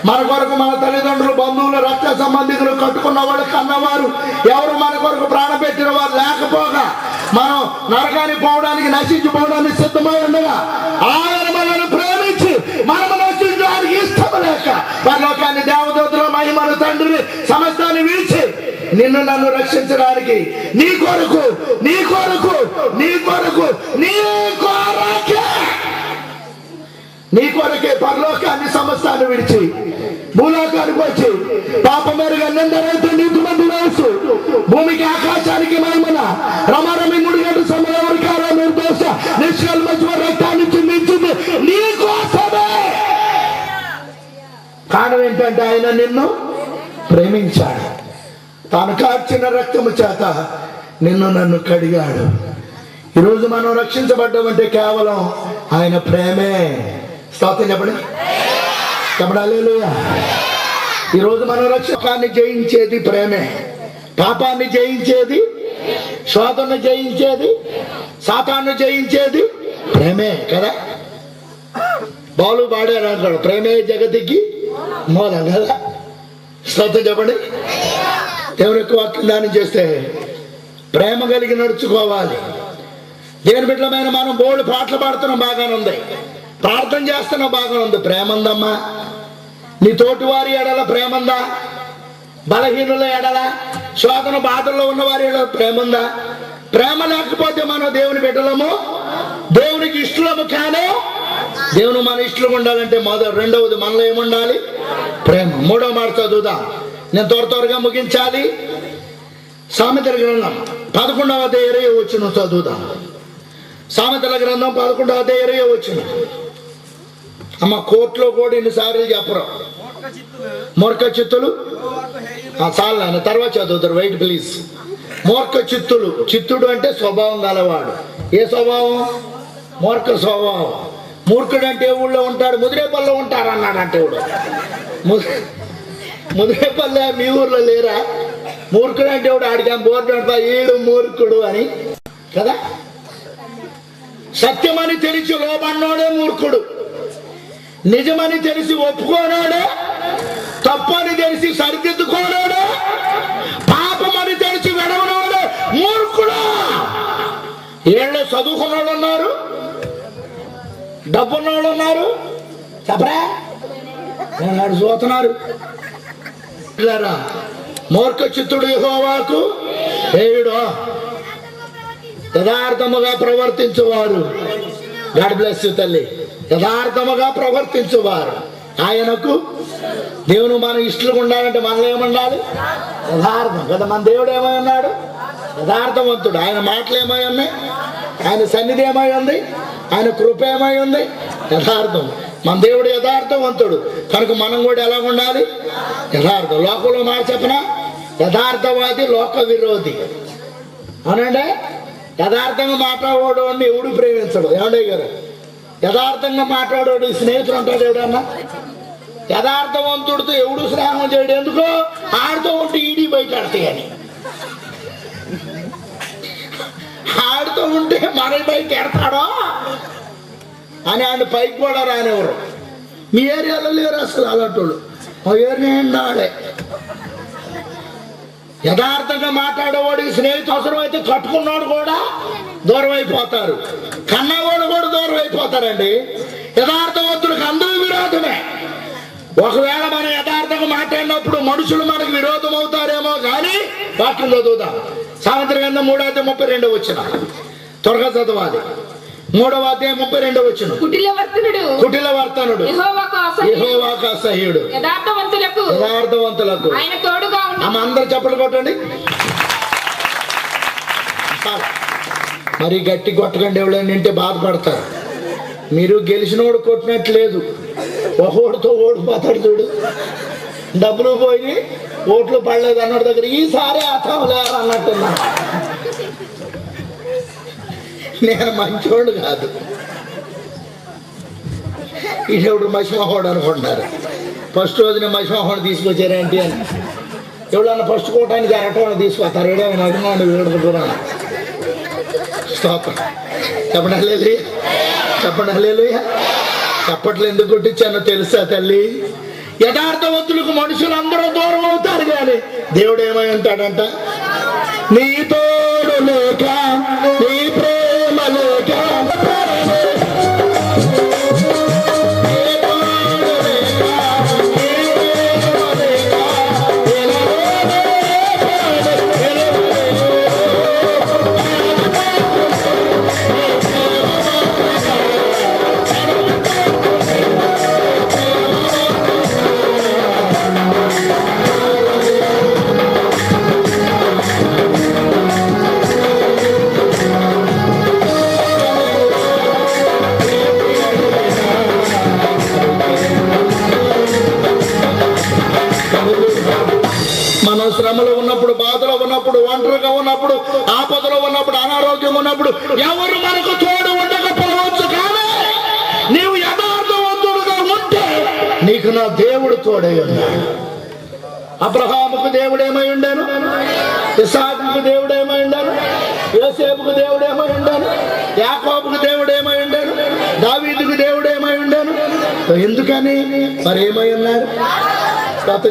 మన కొరకు మన తల్లిదండ్రులు, బంధువులు, రక్త సంబంధికులు, కట్టుకున్న వాళ్ళు, కన్నవారు ఎవరు మన కొరకు ప్రాణం పెట్టిన వారు లేకపోగా మనం నరకానికి పోవడానికి, నశించిపోవడానికి సిద్ధమై ఉండగా ఆయన మనల్ని ప్రేమించి మనము నశించడానికి ఇష్టం లేక పరలోకాన్ని, దేవదూతల మహిమను, తండ్రిని, సమస్తాన్ని విడిచి నిన్ను నన్ను రక్షించడానికి నీ కొరకే పరలోకాన్ని, సమస్తాన్ని విడిచి భూలోకానికి వచ్చి పాపమెరుగా నిందరైతే నీతిమంతి వయసు భూమికి ఆకాశానికి మహిమన రమారమి 3 గంటల సమయం వరకు నిర్దోష నిష్కల్మష రక్తాన్ని చిందించింది నీ కోసమే. కారణం ఏంటంటే ఆయన నిన్ను ప్రేమించాడు. తాను కార్చిన రక్తము చేత నిన్ను నన్ను కడిగాడు. ఈరోజు మనం రక్షించబడ్డామంటే కేవలం ఆయన ప్రేమే. స్తోత్రం చెప్పండి. హల్లెలూయా. ఈరోజు మన రక్షకాన్ని జయించేది ప్రేమే. పాపాన్ని జయించేది, శోధనను జయించేది, సాతాన్ని జయించేది ప్రేమే కదా. బాలు పాడారు అంటాడు, ప్రేమే జగతికి మూలం కదా. స్తోత్రం చెప్పండి. దేవుని యొక్క వాక్యం ధ్యానం చేస్తే ప్రేమ కలిగి నడుచుకోవాలి. దేవుని బిడ్డలమైన మనం బోల్డ్ పాటలు పాడుతున్నాం, బాగానే ఉంది. ప్రార్థన చేస్తున్నాం, బాగానే ఉంది. ప్రేమ ఉందమ్మా. నీ తోటి వారి ఎడల ప్రేమ ఉందా? బలహీనుల ఎడల, శోధన బాధల్లో ఉన్న వారి ఎడల ప్రేమ ఉందా? ప్రేమ లేకపోతే మనం దేవుని బిడ్డలము, దేవునికి ఇష్టలము కానే. దేవుని మన ఇష్టం ఉండాలంటే రెండవది మనలో ఏముండాలి? ప్రేమ. మూడవ మాట చదువుదాం, నేను త్వరగా ముగించాలి. సామెతల గ్రంథం 11వ అధ్యాయం 20వ వచనం చదువుదాం. సామెతల గ్రంథం 11వ అధ్యాయం 20వ వచనం. అమ్మ కోర్టులో కూడా ఇన్నిసార్లు చెప్పరు. మూర్ఖ చిత్తులు చాలు నాన్న, తర్వాత చదువుతారు. Wait please. మూర్ఖ చిత్తులు, చిత్తుడు అంటే స్వభావం గలవాడు. ఏ స్వభావం? మూర్ఖ స్వభావం. మూర్ఖుడు అంటే ఊళ్ళో ఉంటాడు, ముదిరేపల్లిలో ఉంటారు అన్నాడు అంటే ఊడు. ముదిరేపల్లి మీ ఊర్లో లేరా? మూర్ఖుడు అంటే ఆడికి బోర్డు అంటా ఈడు మూర్ఖుడు అని కదా. సత్యమని తెలిసి లోబడినోడే మూర్ఖుడు, నిజమని తెలిసి ఒప్పుకోనాడే, తప్పని తెలిసి సరిదిద్దుకోనాడే, పాపమని తెలిసి వెడవనాడే మూర్ఖుడు. ఏళ్ళు చదువుకున్న వాళ్ళు ఉన్నారు, డబ్బున్న వాళ్ళు ఉన్నారు, చెప్పరా నాడు చూస్తున్నారు. మూర్ఖ చిత్తుడు యెహోవాకు హేయుడు, యథార్థముగా ప్రవర్తించువారు. గాడ్ బ్లెస్ యు తల్లి. యథార్థముగా ప్రవర్తించువారు ఆయనకు. దేవుని మన ఇష్టలుగా ఉండాలంటే మనలో ఏముండాలి? యథార్థం కదా. మన దేవుడు ఏమై ఉన్నాడు? యథార్థవంతుడు. ఆయన మాటలు ఏమై ఉన్నాయి? ఆయన సన్నిధి ఏమై ఉంది? ఆయన కృప ఏమై ఉంది? యథార్థం. మన దేవుడు యథార్థవంతుడు కనుక మనం కూడా ఎలా ఉండాలి? యథార్థం. లోకంలో మాట చెప్పనా, యథార్థవాది లోక విరోధి అవునండి. యథార్థంగా మాట్లాడేవాడు ఎవడు ప్రేమించడు. ఏమండే గారు, యథార్థంగా మాట్లాడేవాడు స్నేహితుడు అంటాడు ఎవడన్నా. యథార్థవంతుడితో ఎవడు స్నేహం చేయడు. ఎందుకో ఆడితో ఉంటే ఈడీ బయట ఆడతాయి అని. ఆడితో ఉంటే మన బయట ఎడతాడో అని ఆయన పైకి కూడా రానివ్వరు. మీ ఏరియాలో లేరు అసలు అలాంటి వాళ్ళు. మా ఏరియా ఆడే యథార్థంగా మాట్లాడేవాడికి స్నేహితుడు అవసరం అయితే కట్టుకున్నాడు కూడా దూరం అయిపోతారు, కన్నవాడు కూడా దూరం అయిపోతారండి. యథార్థవంతుడికి అందరూ విరోధమే. ఒకవేళ మనం యథార్థంగా మాట్లాడినప్పుడు మనుషులు మనకు విరోధం అవుతారేమో కానీ వాక్యం చదువుదాం. సామెతల గ్రంథం 3వ అధ్యాయం 32వ వచనం. త్వరగా చదవాలి. 3వ అధ్యాయం 32వ వచనం. కుటిలవర్తనుడు యెహోవాకు అసహ్యుడు, యథార్థవంతులకు ఆయన తోడుగా ఉన్నాడు. ఆమె అందరూ చప్పట్లు కొట్టండి. మరి గట్టి కొట్టకండి, ఎవడని వింటే బాధపడతారు. మీరు గెలిచినోడు కొట్టినట్లేదు, ఒకడితో ఓడిపోతాడు చూడు. డబ్బులు పోయి ఓట్లు పడలేదు అన్నాడు దగ్గర ఈసారి అర్థం లేరు అన్నట్టున్నా. నేను మంచోడు కాదు, ఈడెవడు మసిమహోడు అనుకుంటారు. ఫస్ట్ రోజున మసిమహోడు తీసుకొచ్చారేంటి అని ఎవడన్నా ఫస్ట్ కోటానికి అరటోని తీసుకొస్తారు. ఏడేమైనా అభిమానుడు వీడదు కూడా. స్తోత్రం చెప్పండి హల్లెలూయా, చెప్పండి హల్లెలూయా. చప్పట్లు ఎందుకు కొట్టించానో తెలుసా తల్లి? యథార్థవంతులకు మనుషులందరూ దూరం అవుతారు కానీ దేవుడు ఏమై ఉంటాడంట, నీ తోడు లేక నీ ప్రేమ లేక మనం శ్రమలో ఉన్నప్పుడు, బాధలో ఉన్నప్పుడు, ఒంటరిగా ఉన్నప్పుడు, ఆపదలో ఉన్నప్పుడు, అనారోగ్యం ఉన్నప్పుడు ఎవరు మనకు తోడు ఉండకపోవచ్చు. కానీ నీవు యథార్థవంతుడుగా ఉంటే నీకు నా దేవుడు తోడై ఉన్నాడు. అబ్రహాముకు దేవుడేమై ఉండాను, ఇస్సాకుకు దేవుడేమై ఉండాను, యోసేపుకు దేవుడేమై ఉండాను, యాకోబుకు దేవుడేమై ఉండాను, దావీదుకు దేవుడేమై ఉండాను. ఎందుకని మరి ఏమై ఉన్నారు?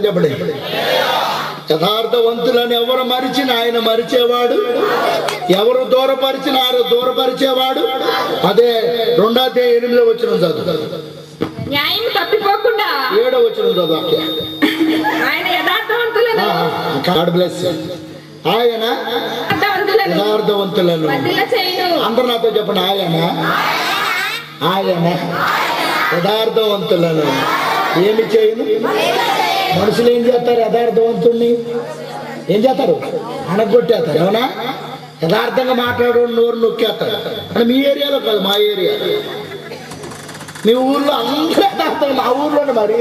చెప్పండి. యథార్థవంతులను ఎవరు మరిచిన ఆయన మరిచేవాడు, ఎవరు దూరపరిచిన ఆయన దూరపరిచేవాడు. అదే 2:8 వచ్చిన చదువు, న్యాయం తప్పిపోకుండా 7 వచ్చిన చదువు. ఆయన యథార్థవంతులను గాడ్ బ్లెస్. ఆయన యథార్థవంతులను అందరూ నాతో చెప్పండి. ఆయన యథార్థవంతులను ఏమి చేయను. మనుషులు ఏం చేస్తారు? యథార్థవంతుణ్ణి ఏం చేస్తారు? అనగొట్టేస్తారు. అవునా? యథార్థంగా మాట్లాడు నోరు నొక్కేస్తారు. అంటే మీ ఏరియాలో కాదు, మా ఏరియా, మీ ఊర్లో అందరూ యథార్థంగా. మా ఊర్లోనే మరి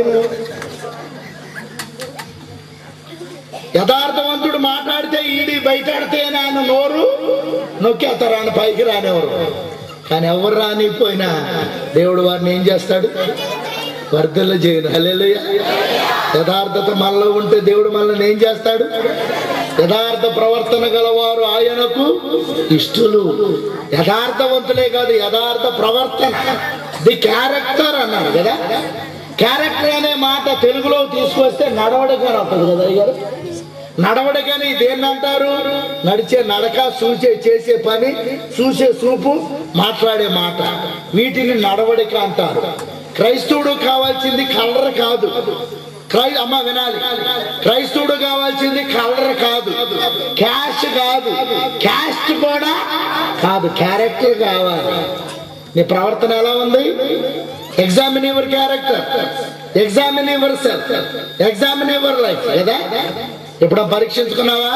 యథార్థవంతుడు మాట్లాడితే ఈడి బయటాడితే ఆయన నోరు నొక్కేస్తారు, ఆయన పైకి రానివ్వరు. కానీ ఎవరు రానిపోయినా దేవుడు వారిని ఏం చేస్తాడు? వర్ధల చేయను. హల్లెలూయా. యథార్థత మనలో ఉంటే దేవుడు మనల్ని ఏం చేస్తాడు? యథార్థ ప్రవర్తన గలవారు ఆయనకు ఇష్టలు. యథార్థవంతులే కాదు, యథార్థ ప్రవర్తన, ది క్యారెక్టర్ అన్నాడు కదా. క్యారెక్టర్ అనే మాట తెలుగులో తీసుకొస్తే నడవడిక అని వస్తుంది కదా అయ్యారు. నడవడికని దేన్ని అంటారు? నడిచే నడక, చేసే పని, చూసే చూపు, మాట్లాడే మాట, వీటిని నడవడిక అంటారు. క్రైస్తవుడు కావాల్సింది కలర్ కాదు. అమ్మ వినాలి, క్రైస్తవుడు కావాల్సింది కలర్ కాదు, క్యాష్ కాదు, క్యాస్ట్ కూడా కాదు, క్యారెక్టర్ కావాలి. నీ ప్రవర్తన ఎలా ఉంది? Examine your character, examine your self, examine your life కదా. ఇప్పుడు పరీక్షించుకున్నావా?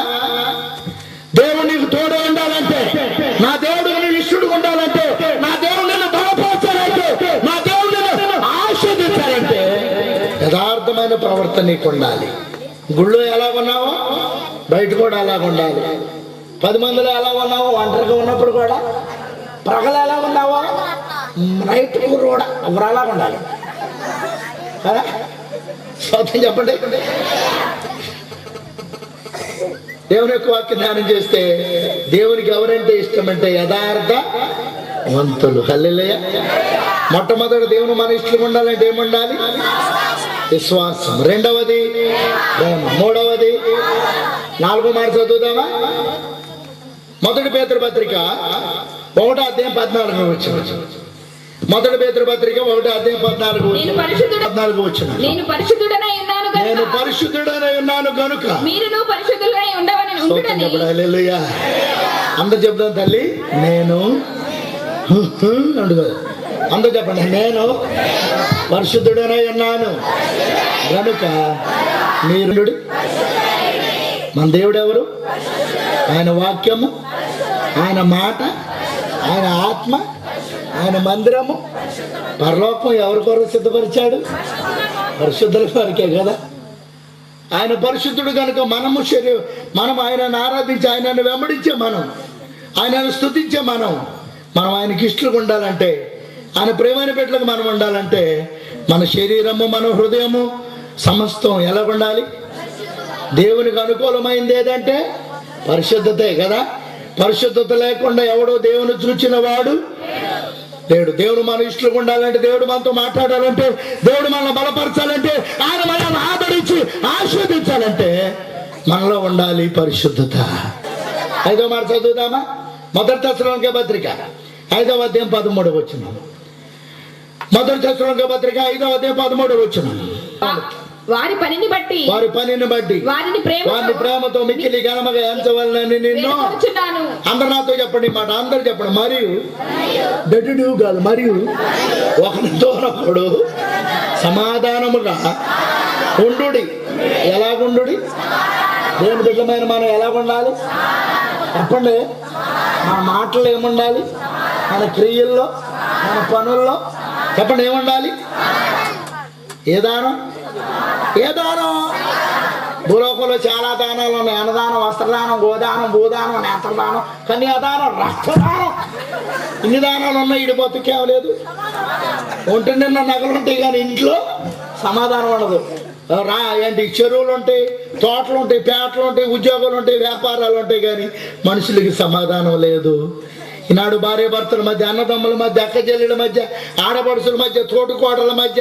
దేవుడు నీకు తోడు ఉండాలంటే, నా దేవుడు నీకు ఇష్టడుగా ఉండాలంటే, నా దేవుడు నిన్ను బలపరచాలంటే, నా దేవుడు నిన్ను ఆశీర్వదించాలంటే యథార్థమైన ప్రవర్తన నీకు ఉండాలి. గుళ్ళో ఎలా ఉన్నావో బయట కూడా అలాగ ఉండాలి. 10 మందిలో ఎలా ఉన్నావో ఒంటరిగా ఉన్నప్పుడు కూడా, ప్రగలు ఎలా ఉన్నావో రైట్ కూడా ఎవరు అలాగ ఉండాలి కదా. స్వాతం చెప్పండి. దేవుని యొక్క వాక్య ధ్యానం చేస్తే దేవునికి ఎవరంటే ఇష్టం అంటే యథార్థ వంతులు. హల్లెలూయా. మొట్టమొదటి దేవుని మన ఇష్టం ఉండాలంటే ఏముండాలి? విశ్వాసం. రెండవది ప్రేమ. మూడవది 4వ మాట చదువుదామా? 1 పేతురు పత్రిక 1వ అధ్యాయం 14వ వచనం. 1 పేతురు పత్రిక 1వ అధ్యాయం 14వ వచనం. నేను పరిశుద్ధుడనై ఉన్నాను గనుక మీరును పరిశుద్ధులై ఉండవలెను. హల్లెలూయా. అందరూ చెప్తాం తల్లి. నేను అందరూ చెప్పండి. నేను పరిశుద్ధుడనై ఉన్నాను గనుక మీరు. మన దేవుడు ఎవరు? ఆయన వాక్యము, ఆయన మాట, ఆయన ఆత్మ, ఆయన మందిరము, పరలోకం ఎవరి కొరకు సిద్ధపరిచాడు? పరిశుద్ధుల కొరకే కదా. ఆయన పరిశుద్ధుడు కనుక మనం ఆయనను ఆరాధించి, ఆయనను వెంబడించే మనం, ఆయనను స్తుతించే మనం ఆయనకి ఇష్టలుగా ఉండాలంటే, ఆయన ప్రేమైన బిడ్డలకు మనం ఉండాలంటే మన శరీరము, మన హృదయము, సమస్తం ఎలా ఉండాలి? దేవునికి అనుకూలమైంది ఏదంటే పరిశుద్ధతే కదా. పరిశుద్ధత లేకుండా ఎవడో దేవుని చూచిన వాడు లేడు. దేవుడు మన ఇష్టలుగా ఉండాలంటే, దేవుడు మనతో మాట్లాడాలంటే, దేవుడు మనల్ని బలపరచాలంటే, ఆయన మనల్ని ఆదరించి ఆస్వాదించాలంటే మనలో ఉండాలి పరిశుద్ధత. 5వ మాట చదువుదామా? 1 తెస్సలోనికే పత్రిక 5వ అధ్యాయం 13వ వచనం. 1 తెస్సలోనికే పత్రిక 5వ అధ్యాయం 13వ వచనం. వారి పనిని బట్టి వారిని ప్రేమతో మిక్కిలి ఘనముగా ఎంచవలనని నిన్ను. అందరు నాతో చెప్పండి మాట, అందరు చెప్పండి. మరియు దడ్డు కాదు, మరియు ఒకరితోనప్పుడు సమాధానముగా ఉండుడి. ఎలాగుండుడి? దేవుని బిడ్డమైన మనం ఎలాగుండాలి చెప్పండి. మన మాటల్లో ఏముండాలి? మన క్రియల్లో, మన పనుల్లో చెప్పండి ఏముండాలి? ఏ దానం? భూలోకంలో చాలా దానాలు ఉన్నాయి. అన్నదానం, వస్త్రదానం, గోదానం, భూదానం, నేత్రదానం, కన్యాదానం, రక్తదానం. ఇన్ని దానాలు ఉన్నాయి. ఇడి బతుకేవలేదు. ఒంటి నిన్న నగలు ఉంటాయి కానీ ఇంట్లో సమాధానం ఉండదు. ఏంటి చెరువులు ఉంటాయి, తోటలు ఉంటాయి, పేటలు ఉంటాయి, ఉద్యోగాలు ఉంటాయి, వ్యాపారాలు ఉంటాయి, కానీ మనుషులకి సమాధానం లేదు. ఈనాడు భార్య భర్తల మధ్య, అన్నదమ్ముల మధ్య, అక్క చెల్లెల మధ్య, ఆడపడుచుల మధ్య, తోటికోటల మధ్య,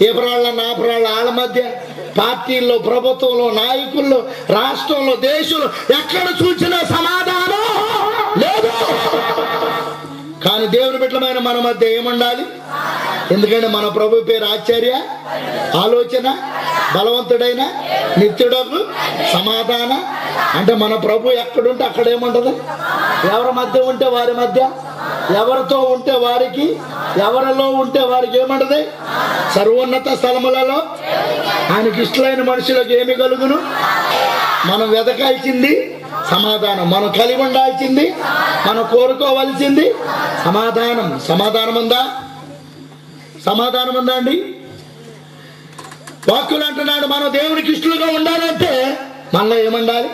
ఏపరాళ్ళ నాపరాళ్ళ వాళ్ళ మధ్య, పార్టీల్లో, ప్రభుత్వంలో, నాయకుల్లో, రాష్ట్రంలో, దేశంలో ఎక్కడ చూసినా సమాధానం లేదు. కానీ దేవుని బిడ్డలమైన మన మధ్య ఏముండాలి? ఎందుకంటే మన ప్రభు పేరు ఆశ్చర్య, ఆలోచన, బలవంతుడైన, నిత్యుడకు, సమాధాన. అంటే మన ప్రభు ఎక్కడుంటే అక్కడ ఏముంటది? ఎవరి మధ్య ఉంటే వారి మధ్య, ఎవరితో ఉంటే వారికి, ఎవరిలో ఉంటే వారికి ఏమంటది? సర్వోన్నత స్థలములలో ఆయనకి ఇష్టమైన మనుషులకు ఏమి కలుగును? మనం వెతకాల్సింది సమాధానం, మనం కలిగి ఉండాల్సింది, మనం కోరుకోవలసింది సమాధానం. సమాధానం ఉందా? సమాధానం ఉందా అండి? వాక్యులు అంటున్నాడు మనం దేవునికి ఇష్టలుగా ఉండాలంటే మనలో ఏముండాలి?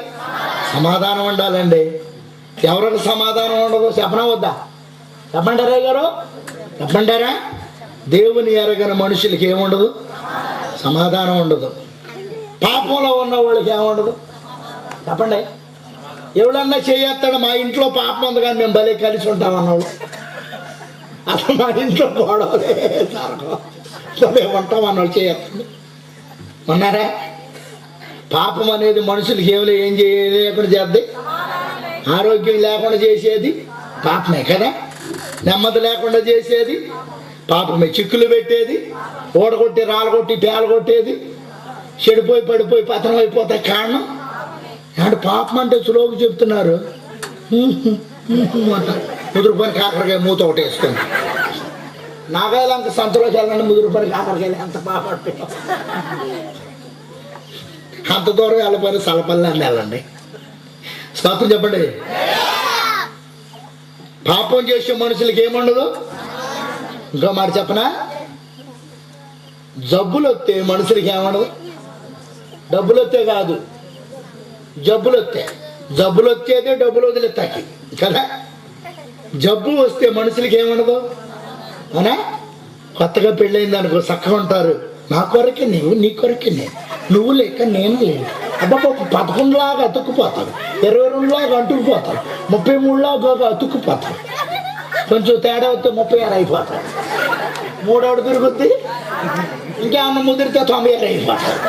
సమాధానం ఉండాలండి. ఎవరికి సమాధానం ఉండదు చెప్పనా వద్దా? చెప్పంటారా గారు? చెప్పంటారా? దేవుని ఎరగని మనుషులకి ఏముండదు? సమాధానం ఉండదు. పాపంలో ఉన్న వాళ్ళకి ఏముండదు? చెప్పండి. ఎవడన్నా చేయొస్తాడు, మా ఇంట్లో పాపం ఉంది కానీ మేము భలే కలిసి ఉంటాం అన్నాడు. అసలు మా ఇంట్లో గొడవలే భలే ఉంటాం అన్నాడు చేయొస్తాడు. ఉన్నారా? పాపం అనేది మనుషులకి ఏం లేకుండా చేద్ది? ఆరోగ్యం లేకుండా చేసేది పాపమే కదా. నెమ్మది లేకుండా చేసేది పాపమే. చిక్కులు పెట్టేది, ఓడగొట్టి, రాళ్ళగొట్టి, పేలగొట్టేది, చెడిపోయి పడిపోయి పతనం అయిపోతాయి కారణం. అంటే పాపం అంటే సులువుగా చెప్తున్నారు. ముదురు పని కాకరకాయ మూత ఒకటి వేసుకొని నాగాలంక సంతలోకి వెళ్ళండి, ముదురు పని కాకరకాయలు ఎంత పాపట్టు, అంత దూరం వెళ్ళిపోయిన సలపల్లి అని వెళ్ళండి. స్తోత్రం చెప్పండి. పాపం చేసే మనుషులకి ఏముండదు? ఇంకో మాట చెప్పనా? జబ్బులు వస్తే మనుషులకి ఏముండదు? డబ్బులు వస్తే కాదు, జబ్బులు వస్తే. జబ్బులు వచ్చేదే డబ్బులు వదిలేస్తాకి కదా. జబ్బు వస్తే మనుషులకి ఏముండదు అనా? కొత్తగా పెళ్ళయింది అనుకో, చక్కగా ఉంటారు. నా కొరకే నీవు, నీ కొరకే నేను, నువ్వు లేక నేను లేదు. అబ్బాబా 11 లాగా అతుక్కుపోతాడు, 22 లాగా అంటుకుపోతాడు, 33 లాగా అతుక్కుపోతాడు. కొంచెం తేడా వస్తే 36 అయిపోతాడు. 3 తిరుగుద్ది, ఇంకేమన్నా ముదిరితే 96 అయిపోతాడు.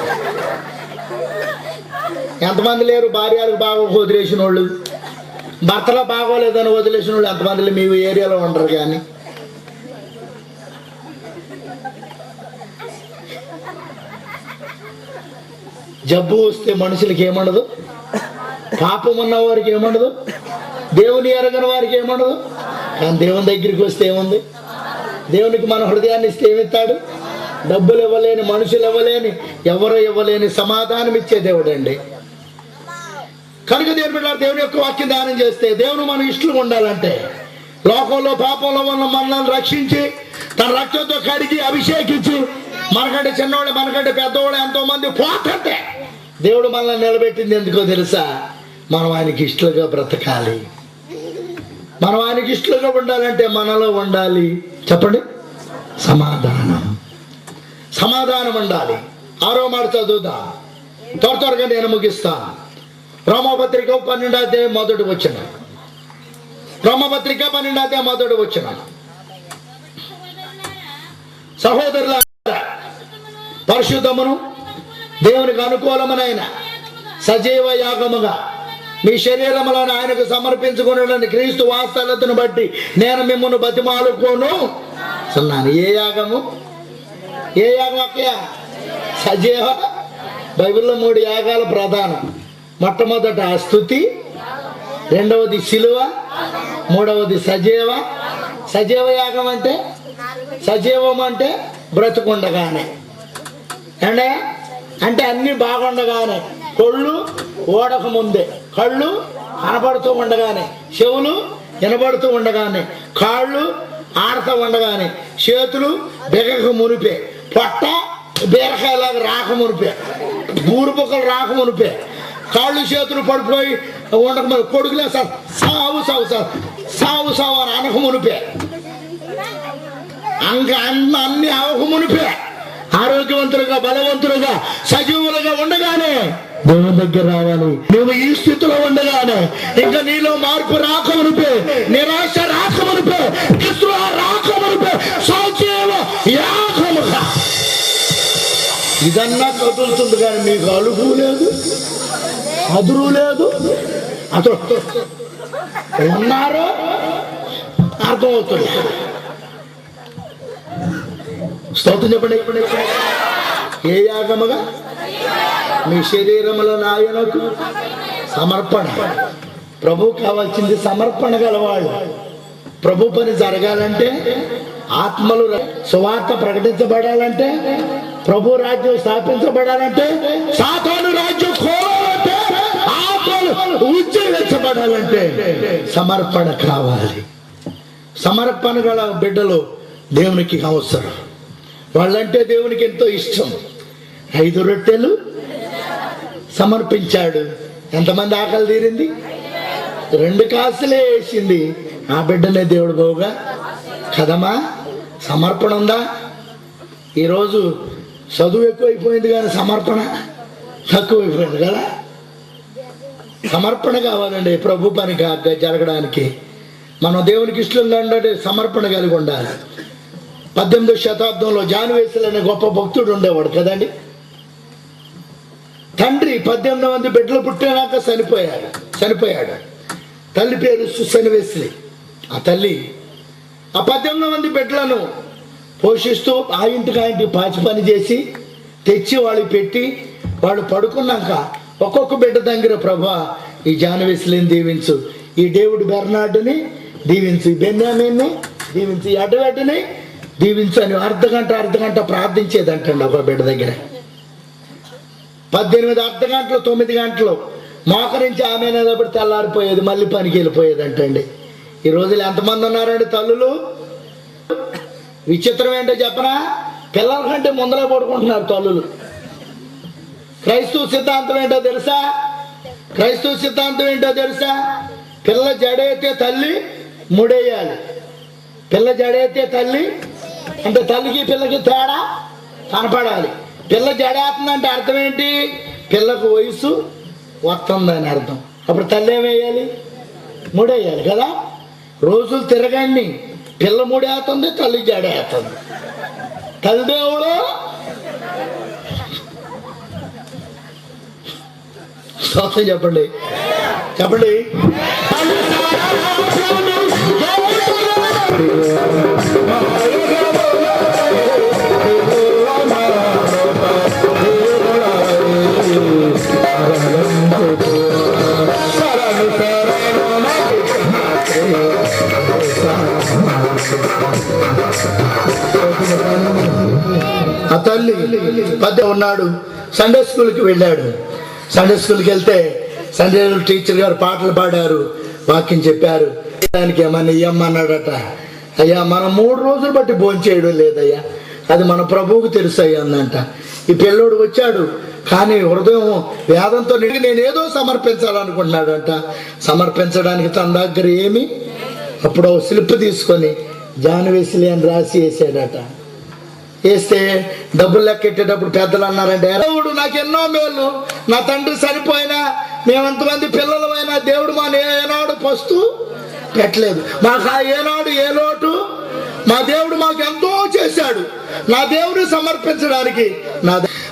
ఎంతమంది లేరు భార్యలకు బాగా వదిలేసిన వాళ్ళు, భర్తలో బాగోలేదని వదిలేసిన వాళ్ళు ఎంతమంది మీ ఏరియాలో ఉండరు? కానీ జబ్బు వస్తే మనుషులకి ఏముండదు? పాపం ఉన్న వారికి ఏముండదు? దేవుని ఎరగని వారికి ఏముండదు? కానీ దేవుని దగ్గరికి వస్తే ఏముంది? దేవునికి మన హృదయాన్ని ఇస్తే ఏమిస్తాడు? డబ్బులు ఇవ్వలేని, మనుషులు ఇవ్వలేని, ఎవరు ఇవ్వలేని సమాధానం ఇచ్చే దేవుడు అండి. కనుక దేవుని యొక్క వాక్యం ధ్యానం చేస్తే, దేవుని మన ఇష్టలు ఉండాలంటే లోకంలో పాపంలో ఉన్న మనల్ని రక్షించి తన రక్తంతో కడిగి అభిషేకించి మనకంటే చిన్నవాళ్ళు, మనకంటే పెద్దవాళ్ళు ఎంతో మంది పోతుంటే దేవుడు మనల్ని నిలబెట్టింది ఎందుకో తెలుసా? మనం ఆయనకి ఇష్టలుగా బ్రతకాలి. మనం ఆయనకి ఇష్టలుగా ఉండాలంటే మనలో ఉండాలి చెప్పండి సమాధానం. సమాధానం ఉండాలి. 6వ మాట చదువుదా, త్వరగా నేను ముగిస్తాను. రోమపత్రిక 12వ అధ్యాయం 1వ వచనం. రోమపత్రిక 12వ అధ్యాయం 1వ వచనం. సహోదరులారా, పరిశుద్ధమును దేవునికి అనుకూలమైన సజీవ యాగముగా మీ శరీరములను ఆయనకు సమర్పించుకునే క్రీస్తు వాత్సల్యతను బట్టి నేను మిమ్మల్ని బతిమాలుకోను అన్నాను. ఏ యాగము? ఏ యాగం అక్కయ్య? సజీవ. బైబిల్లో 3 యాగాలు ప్రధానం. మొట్టమొదట స్తుతి, రెండవది శిలువ, మూడవది సజీవ. సజీవ యాగం అంటే, సజీవం అంటే బ్రతుకుండగానే అంటే అంటే అన్ని బాగుండగానే, కొళ్ళు ఓడక ముందే, కళ్ళు కనబడుతూ ఉండగానే, చెవులు వినబడుతూ ఉండగానే, కాళ్ళు ఆడుతూ ఉండగానే, చేతులు బెగక మునిపే, పొట్ట బీరకాయలాగా రాక మునిపే, బూరుబుక్కలు రాక మునిపే, కాళ్ళు చేతులు పడిపోయి ఉండక కొడుకులే సార్ సావు సావు సార్ సావు సావు అని అనక మునిపే, అన్ని అవక మునిపే ఆరోగ్యవంతులుగా, బలవంతులుగా, సజీవులుగా ఉండగానే దేవుని దగ్గర రావాలి. నువ్వు ఈ స్థితిలో ఉండగానే ఇంకా నీలో మార్పు రాకమునిపే, నిరాశ రాకమునిపే, నిస్పృహ రాకమునిపే సజీవ యాగముగా ఇదన్నా కదులుతుంది. కానీ మీకు అలుపు లేదు, అదురు లేదు, అసలు ఉన్నారో అర్థమవుతుంది. స్తోత్రం చెప్పండి. ఏ యాగముగా? మీ శరీరములో నాయనకు సమర్పణ. ప్రభు కావాల్సింది సమర్పణ గలవాళ్ళు. ప్రభు పని జరగాలంటే, ఆత్మలు సువార్త ప్రకటించబడాలంటే, ప్రభు రాజ్యం స్థాపించబడాలంటే, సాతాను రాజ్యం కోరాలంటే, ఆత్మలు ఉజ్జీవించబడాలంటే సమర్పణ కావాలి. సమర్పణ గల బిడ్డలు దేవునికి అవసరం. వాళ్ళంటే దేవునికి ఎంతో ఇష్టం. 5 రొట్టెలు సమర్పించాడు. ఎంతమంది ఆకలి తీరింది? 2 కాసులే వేసింది. ఆ బిడ్డనే దేవుడు బావుగా కదమ్మా. సమర్పణ ఉందా? ఈరోజు చదువు ఎక్కువైపోయింది కానీ సమర్పణ తక్కువైపోయింది కదా. సమర్పణ కావాలండి ప్రభు పని జరగడానికి. మనం దేవునికి ఇష్టంగా ఉండే సమర్పణ కలిగి ఉండాలి. 18వ శతాబ్దంలో జాన్ వెస్లీ అనే గొప్ప భక్తుడు ఉండేవాడు కదండి. తండ్రి 18 మంది బిడ్డలు పుట్టినాక చనిపోయాడు. తల్లి పేరు సుసన్ వెస్లీ. ఆ తల్లి ఆ 18 మంది బిడ్డలను పోషిస్తూ ఆ ఇంటికి పాచి పని చేసి తెచ్చి వాళ్ళకి పెట్టి వాళ్ళు పడుకున్నాక ఒక్కొక్క బిడ్డ దగ్గర ప్రభా ఈ జాన్ వెస్లీని దీవించు, ఈ డేవిడ్ బెర్నార్డుని దీవించు, ఈ బెన్యామిన్ని దీవించు, ఈ అడ్డగడ్డని దీవించు అని అర్ధగంట ప్రార్థించేదంటండి ఒక బిడ్డ దగ్గర. 18 అర్ధగంటలు 9 గంటలు మోకరించి ఆమె నిలబడి తెల్లారిపోయేది, మళ్ళీ పనికి వెళ్ళిపోయేదంటండి. ఈ రోజులు ఎంతమంది ఉన్నారండి తల్లులు? విచిత్రం ఏంటో చెప్పనా? పిల్లల కంటే ముందరే పడుకుంటున్నారు తల్లులు. క్రైస్తవ సిద్ధాంతం ఏంటో తెలుసా? పిల్ల జడైతే తల్లి ముడేయాలి. పిల్ల జడైతే తల్లి అంటే తల్లికి పిల్లకి తేడా కనపడాలి. పిల్ల జడేస్తుందంటే అర్థం ఏంటి? పిల్లకు వయసు వస్తుందని అర్థం. అప్పుడు తల్లి ఏమేయాలి? ముడేయాలి కదా. రోజులు తిరగండి, పిల్ల ముడేస్తుంది, తల్లి జడేస్తుంది. తల్లిదేవుడు స్తోత్రం చెప్పండి. ఆ తల్లి ఉన్నాడు, సండే స్కూల్కి వెళ్ళాడు. సండే స్కూల్కి వెళ్తే సండే టీచర్ గారు పాటలు పాడారు, వాక్యం చెప్పారు. దానికి ఏమన్నా ఇయ్యమ్మన్నాడట. అయ్యా మనం 3 రోజులు బట్టి భోంచేయడం లేదయ్యా, అది మన ప్రభువుకు తెలుసు అయ్యా అందంట. ఈ పిల్లోడు వచ్చాడు కానీ హృదయం వేదంతో నిండి నేనేదో సమర్పించాలనుకుంటున్నాడంట. సమర్పించడానికి తన దగ్గర ఏమి, అప్పుడు స్లిప్ తీసుకొని జాన్ వెస్లీ అని రాసి వేసాడట. వేస్తే డబ్బులు లెక్కెట్టేటప్పుడు పెద్దలు అన్నారంటే, దేవుడు నాకు ఎన్నో మేలు, నా తండ్రి చనిపోయినా మేమంతమంది పిల్లలమైనా దేవుడు మా ఏనాడు పస్తు పెట్టలేదు, మాకు ఆ ఏనాడు ఏ లోటు. మా దేవుడు మాకు ఎంతో చేశాడు. నా దేవుడిని సమర్పించడానికి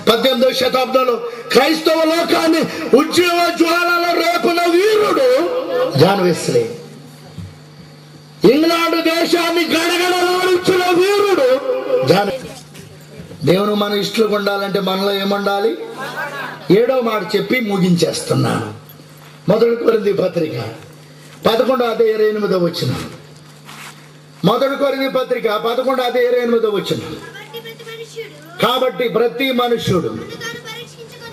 18వ శతాబ్దంలో క్రైస్తవ లోకాన్ని ఉద్యోగ జ్వాలలో రేపున వీరుడు జాన్ వెస్లీ. ఇంగ్లాండ్ దేశాన్ని గడగడలాడించిన వీరుడు జాన్. దేవుడు మన ఇష్టలుగా ఉండాలంటే మనలో ఏముండాలి? 7వ మాట చెప్పి ముగించేస్తున్నాను. 1 కొరింథీ పత్రిక 11:28 వచనం. 1 కొరింథీ పత్రిక 11:28 కాబట్టి ప్రతి మనుష్యుడు,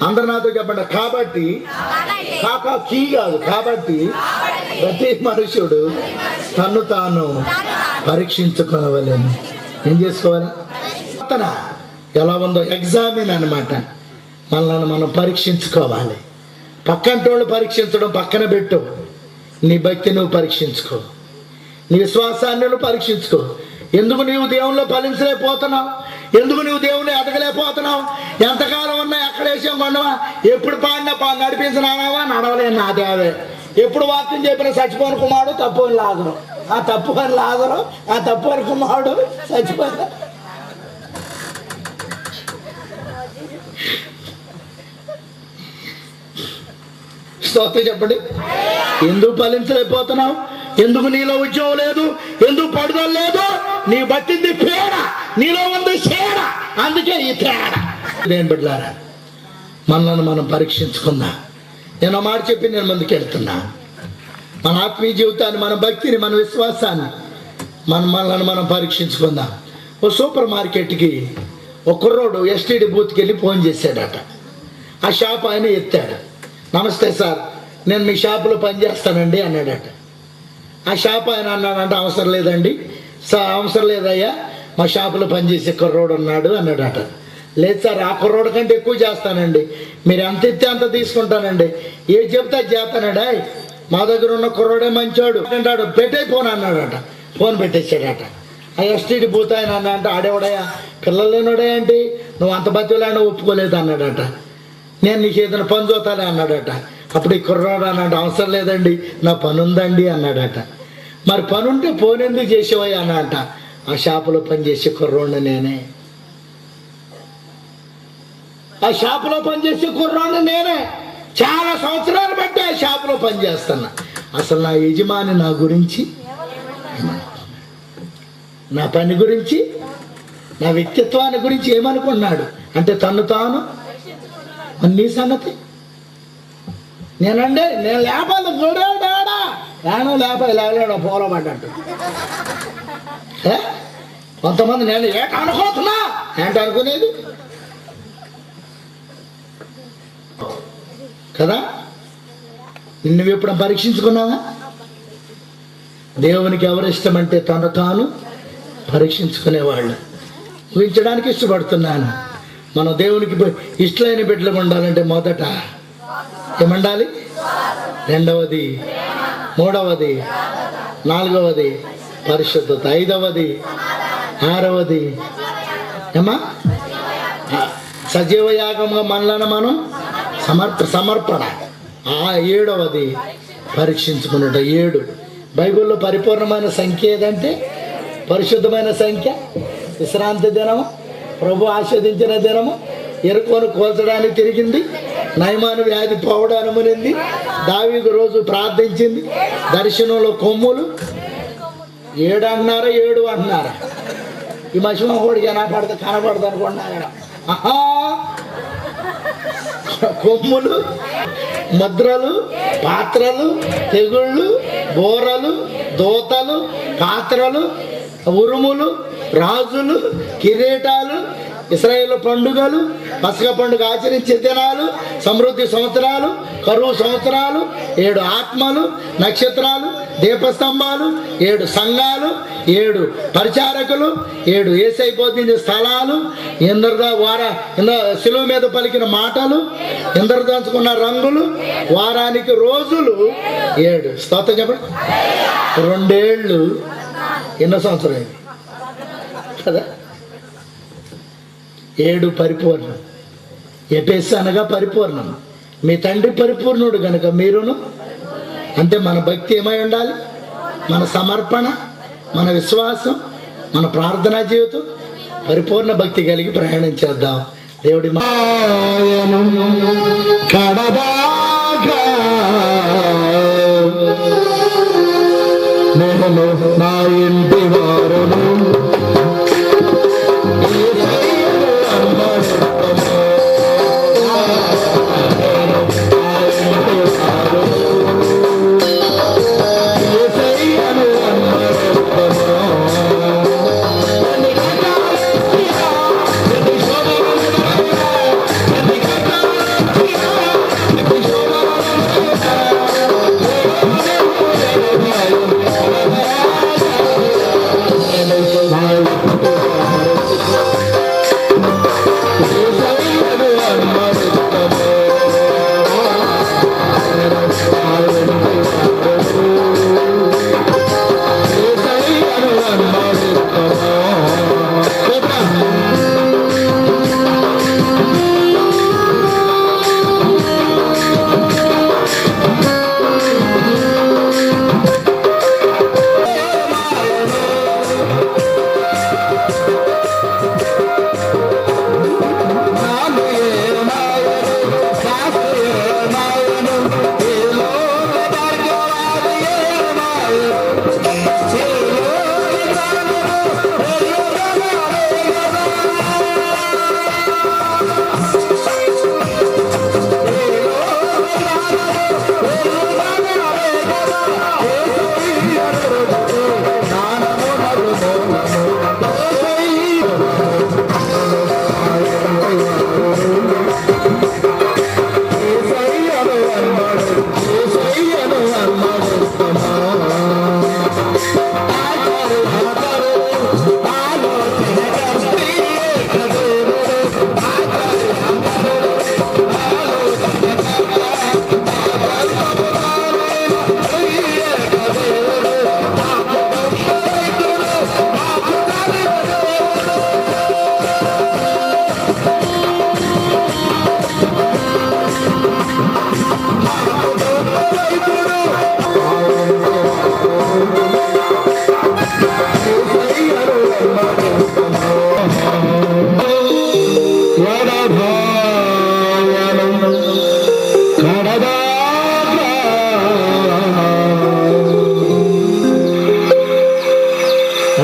అందరు నాతో చెప్పండి, కాబట్టి కీ కాదు, కాబట్టి ప్రతి మనుష్యుడు తను తాను పరీక్షించుకోవాలని. ఏం చేసుకోవాలి? ఎలా ఉందో ఎగ్జామిన్ అన్నమాట. మనల్ని మనం పరీక్షించుకోవాలి. పక్కంటోళ్ళు పరీక్షించడం పక్కన పెట్టు. నీ భక్తి నువ్వు పరీక్షించుకో, నీ విశ్వాసాన్ని నువ్వు పరీక్షించుకో. ఎందుకు నీవు దేవుల్లో ఫలించలేకపోతున్నావు? ఎందుకు నువ్వు దేవుని ఎదగలేకపోతున్నావు? ఎంతకాలం ఉన్నా ఎక్కడ వేసాం కొండవా? ఎప్పుడు పాడినా నడిపించినావా? నడవలేను నా దేవే. ఎప్పుడు వాక్యం చెప్పిన చచ్చిపోయిన కుమారుడు తప్పు అని లాగరు, ఆ తప్పు అని లాగరు, ఆ తప్పు అని కుమారుడు చచ్చిపోయిన. స్తోత్రం చెప్పండి. ఎందుకు ఫలించలేకపోతున్నావు? ఎందుకు నీలో ఉద్యోగం లేదు? ఎందుకు పడుదల లేదు? నీ బట్టింది పేడ, నీలో ఉంది చేడ, అందుకే ఈ తేడ. నేను బిడ్డలారా, మనల్ని మనం పరీక్షించుకుందాం. నేను మాట చెప్పి నేను ముందుకు వెళ్తున్నా. మన ఆత్మీయ జీవితాన్ని, మన భక్తిని, మన విశ్వాసాన్ని మనల్ని మనం పరీక్షించుకుందాం. ఓ సూపర్ మార్కెట్కి ఒక కుర్రోడు ఎస్టీడీ బూత్కి వెళ్ళి ఫోన్ చేశాడట. ఆ షాప్ ఆయన ఎత్తాడు. నమస్తే సార్, నేను మీ షాపులో పనిచేస్తానండి అన్నాడట. ఆ షాప్ ఆయన అన్నాడంట, అవసరం లేదండి సార్, అవసరం లేదయ్యా, మా షాపులో పనిచేసే కుర్రోడు ఉన్నాడు అన్నాడట. లేదు సార్, ఆ కుర్రోడు కంటే ఎక్కువ చేస్తానండి, మీరు ఎంత ఇస్తే అంత తీసుకుంటానండి, ఏ చెప్తే అది చేస్తానండి. మా దగ్గర ఉన్న కుర్రోడే మంచోడు అంటాడు, పెట్టే ఫోన్ అన్నాడట. ఫోన్ పెట్టేశాడట. ఆ ఎస్టీడీ బూత్ ఆయన అన్నా అంటే, ఆడేవాడయా పిల్లలు లేనోడే ఏంటి, నువ్వు అంత బతిలాడినా ఒప్పుకోలేదు అన్నాడట. నేను నీకు ఏదైనా పని చూతానే అన్నాడట. అప్పుడు ఈ కుర్రాడు అన్నాడు, అవసరం లేదండి నా పని ఉందండి అన్నాడట. మరి పని ఉంటే ఫోన్ ఎందుకు చేసేవాయి అన్నట. ఆ షాపులో పనిచేసే కుర్రోడిని నేనే, ఆ షాపులో పనిచేసే కుర్రోడిని నేనే, చాలా సంవత్సరాలు బట్టి ఆ షాపులో పనిచేస్తున్నా. అసలు నా యజమాని నా గురించి, నా పని గురించి, నా వ్యక్తిత్వాన్ని గురించి ఏమనుకున్నాడు అంటే తను తాను. నీ సంగతి నేనండి, నేను లేపాలి గొడవడా నేను లేపలేడా పోలో పడ్డట్టు. కొంతమంది నేను ఏటనుకోతున్నా ఏంటి అనుకునేది కదా. నువ్వు ఎప్పుడు పరీక్షించుకున్నావా? దేవునికి ఎవరు ఇష్టమంటే తను తాను పరీక్షించుకునేవాళ్ళు. ఊహించడానికి ఇష్టపడుతున్నాను. మనం దేవునికి ఇష్టమైన బిడ్డలు ఉండాలంటే మొదట ఏమండాలి? రెండవది, మూడవది, నాలుగవది పరిశుద్ధత, ఐదవది, ఆరవది ఏమా సజీవ యాగంగా మనలను మనం సమర్పణ, ఏడవది పరీక్షించుకున్నట. 7 బైబిల్లో పరిపూర్ణమైన సంఖ్య ఏదంటే పరిశుద్ధమైన సంఖ్య. విశ్రాంతి దినము, ప్రభు ఆస్వాదించిన దినము, ఎరుకోను కోల్చడానికి తిరిగింది, నయమాను వ్యాధి పోవడానికి మునింది, దావీదు రోజు ప్రార్థించింది, దర్శనంలో కొమ్ములు 7 అంటున్నారా 7 అంటున్నారా? ఈ మసిమహోడికి కనపడదు అనుకుంటున్నారా? ఆహా, కొమ్ములు, ముద్రలు, పాత్రలు, తెగుళ్ళు, బోరలు, దోతలు, పాత్రలు, ఉరుములు, రాజులు, కిరీటాలు, ఇశ్రాయేలు పండుగలు, పసక పండుగ ఆచరించే దినాలు, సమృద్ధి సంవత్సరాలు, కరువు సంవత్సరాలు, 7 ఆత్మలు, నక్షత్రాలు, దీపస్తంభాలు, 7 సంఘాలు, 7 పరిచారకులు, 7 యేసయ్య బోధించే స్థలాలు, శిలువ మీద పలికిన మాటలు, ఇంద్రదంచుకున్న రంగులు, వారానికి రోజులు 7. స్తోత్రం చెప్పండి. 2 ఏళ్ళు ఎన్నో సంవత్సరం కదా. 7 పరిపూర్ణం. ఎఫెసు అనగా పరిపూర్ణం. మీ తండ్రి పరిపూర్ణుడు కనుక మీరును అంటే. మన భక్తి ఏమై ఉండాలి? మన సమర్పణ, మన విశ్వాసం, మన ప్రార్థనా జీవితం పరిపూర్ణ భక్తి కలిగి ప్రయాణం చేద్దాం. దేవుడి నా ఇంటి వారును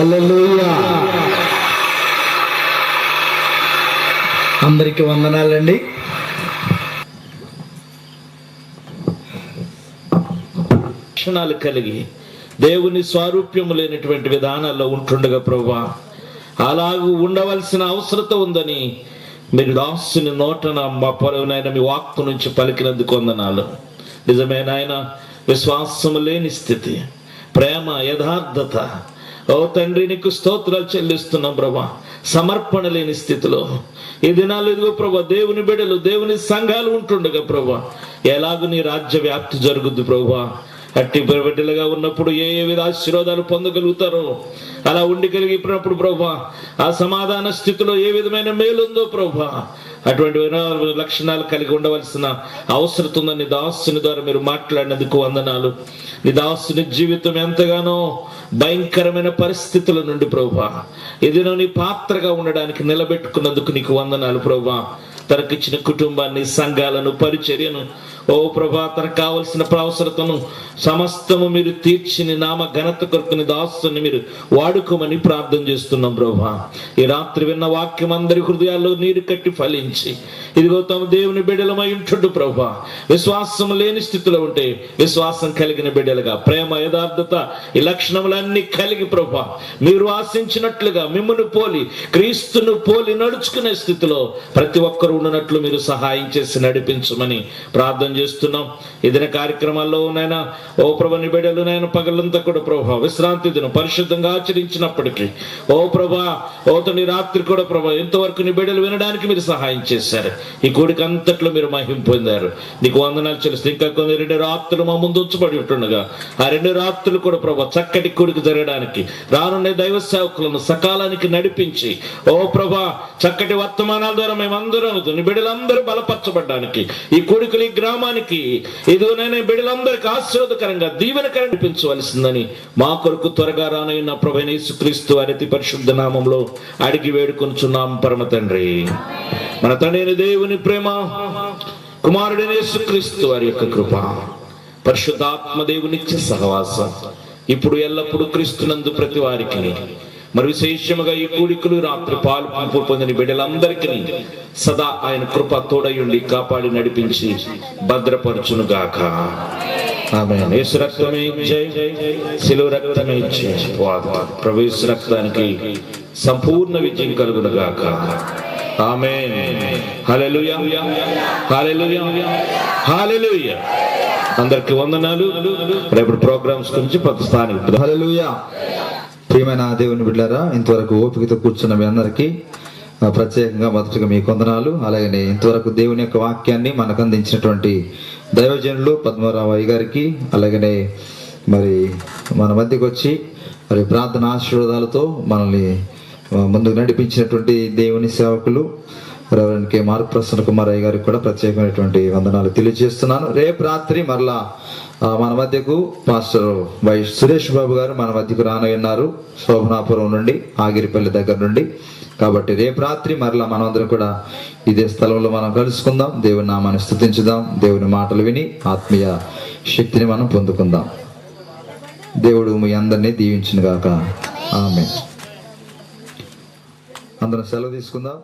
హల్లెలూయా. అందరికీ వందనాలండి. లక్షణాలు కలిగి దేవుని స్వారూప్యము లేనటువంటి విధానాల్లో ఉంటుండగా ప్రభువా, అలాగూ ఉండవలసిన అవసరత ఉందని మీరు దాసుని నోటన మా పొలవునైనా మీ వాక్కు నుంచి పలికినందుకు వందనాలు. నిజమే నాయన, విశ్వాసము లేని స్థితి, ప్రేమ, యథార్థత, ఓ తండ్రి నీకు స్తోత్రాలు చెల్లిస్తున్నాం ప్రభా. సమర్పణ లేని స్థితిలో ఈ దినాలు ఇదిగో ప్రభా, దేవుని బిడ్డలు, దేవుని సంఘాలు ఉంటుండగా ప్రభా, ఎలాగూ నీ రాజ్య వ్యాప్తి జరుగుద్ది ప్రభా. అట్టి బిడ్డలుగా ఉన్నప్పుడు ఏ విధ ఆశీర్వాదాలు పొందగలుగుతారో అలా ఉండి కలిగినప్పుడు ప్రభా, ఆ సమాధాన స్థితిలో ఏ విధమైన మేలుందో ప్రభా, అటువంటి లక్షణాలు కలిగి ఉండవలసిన అవసరం ఉందని దాసుని ద్వారా మీరు మాట్లాడినందుకు వందనాలు. నీ దాసుని జీవితం ఎంతగానో భయంకరమైన పరిస్థితుల నుండి ప్రభా, ఏదైనా నీ పాత్రగా ఉండడానికి నిలబెట్టుకున్నందుకు నీకు వందనాలు ప్రభా. తనకిచ్చిన కుటుంబాన్ని, సంఘాలను, పరిచర్యను, ఓ ప్రభా, తనకు కావలసిన అవసరతను సమస్తము మీరు తీర్చి నీ నామ ఘనత కొరకు నీ దాసుని మీరు వాడుకోమని ప్రార్థన చేస్తున్నాం ప్రభా. ఈ రాత్రి విన్న వాక్యం అందరి హృదయాల్లో నీరు కట్టి ఫలించి ఇదిగో తమ దేవుని బిడ్డలమై ఉంటుండు ప్రభా. విశ్వాసం లేని స్థితిలో ఉంటే విశ్వాసం కలిగిన బిడ్డలుగా, ప్రేమ, యథార్థత, ఈ లక్షణములన్నీ కలిగి ప్రభా, మీరు ఆశించినట్లుగా మిమ్మల్ని పోలి, క్రీస్తును పోలి నడుచుకునే స్థితిలో ప్రతి ఒక్కరు ఉన్నట్లు మీరు సహాయం చేసి నడిపించమని ప్రార్థన చేస్తున్నాం. ఇదిన కార్యక్రమాల్లో నైనా ఓ ప్రభా, నీ బిడ్డలు నైనా పగలంతా కూడా ప్రభా విశ్రాంతి దినం పరిశుద్ధంగా ఆచరించినప్పటికీ ఓ ప్రభా, ఓ తండ్రి రాత్రి కూడా ప్రభా ఎంతవరకు నీ బిడ్డలు వినడానికి మీరు సహాయం చేశారు. ఈ కూడికి అంతట్లో మీరు మహిమ పొందారు. నీకు వందనాలు చెల్లిస్తే ఇంకా కొన్ని 2 రాత్రులు మా ముందు ఉంచబడి ఉంటుండగా ఆ 2 రాత్రులు కూడా ప్రభా చక్కటి కూడికి జరగడానికి రానున్న దైవ సేవకులను సకాలానికి నడిపించి ఓ ప్రభా చక్కటి వర్తమానాల ద్వారా మేమందరం నీ బిడ్డలందరూ బలపరచబడ్డానికి, ఈ కూడికలు ఈ గ్రామానికి ఇదిగోనైనా బిడ్డలందరికీ ఆశీర్వాదకరంగా దీవెనకరంగా నడిపించవలసిందని మా కొరకు త్వరగా రానైన ప్రభువైన యేసుక్రీస్తు వారి అతి పరిశుద్ధ నామంలో అడిగి వేడుకొనుచున్నాం పరమ తండ్రి. మన తండ్రి దేవుని ప్రేమ, కుమారుడైన యేసుక్రీస్తు వారి యొక్క కృప, పరిశుద్ధాత్మ దేవునిచ్చే సహవాసం ఇప్పుడు ఎల్లప్పుడూ క్రీస్తునందు ప్రతి వారికి, మరి విశేషముగా ఈ కూడికలు రాత్రి పాలు పొందిన బిడ్డలందరికీ సదా ఆయన కృప తోడయుండి కాపాడి నడిపించి భద్రపరచునుగాక. ఆమేన్. యేసు రక్తమే జై, శిలువ రక్తమే జై. ప్రభు యేసు రక్తానికి సంపూర్ణ విజయం కలుగునుగాక. ఆమేన్. హల్లెలూయా, హల్లెలూయా, హల్లెలూయా. అందరికి వందనాలు. రేపు ప్రోగ్రామ్స్ గురించి ప్రతిస్థానికి హల్లెలూయా. ప్రియమైన దేవుని బిడ్డలారా, ఇంతవరకు ఓపికతో కూర్చున్న మీ అందరికీ ప్రత్యేకంగా మొదటిగా మీ వందనాలు. అలాగనే ఇంతవరకు దేవుని యొక్క వాక్యాన్ని మనకు అందించినటువంటి దైవజనులు పద్మరావు అయ్య గారికి, అలాగనే మరి మన మధ్యకు వచ్చి మరి ప్రార్థన ఆశీర్వాదాలతో మనల్ని ముందుకు నడిపించినటువంటి దేవుని సేవకులు reverend K mark Prasanna Kumar అయ్య గారికి కూడా ప్రత్యేకమైనటువంటి వందనాలు తెలియజేస్తున్నాను. రేపు రాత్రి మరలా మన మధ్యకు పాస్టర్ వై సురేష్ బాబు గారు మన మధ్యకు రానున్నారు, శోభనాపురం నుండి, ఆగిరిపల్లి దగ్గర నుండి. కాబట్టి రేపు రాత్రి మరలా మనమందరం కూడా ఇదే స్థలంలో మనం కలుసుకుందాం, దేవుని నామాన్ని స్తుతించుదాం, దేవుని మాటలు విని ఆత్మీయ శక్తిని మనం పొందుకుందాం. దేవుడు మీ అందరినీ దీవించును గాక. ఆమేన్. అందరం సెలవు తీసుకుందాం.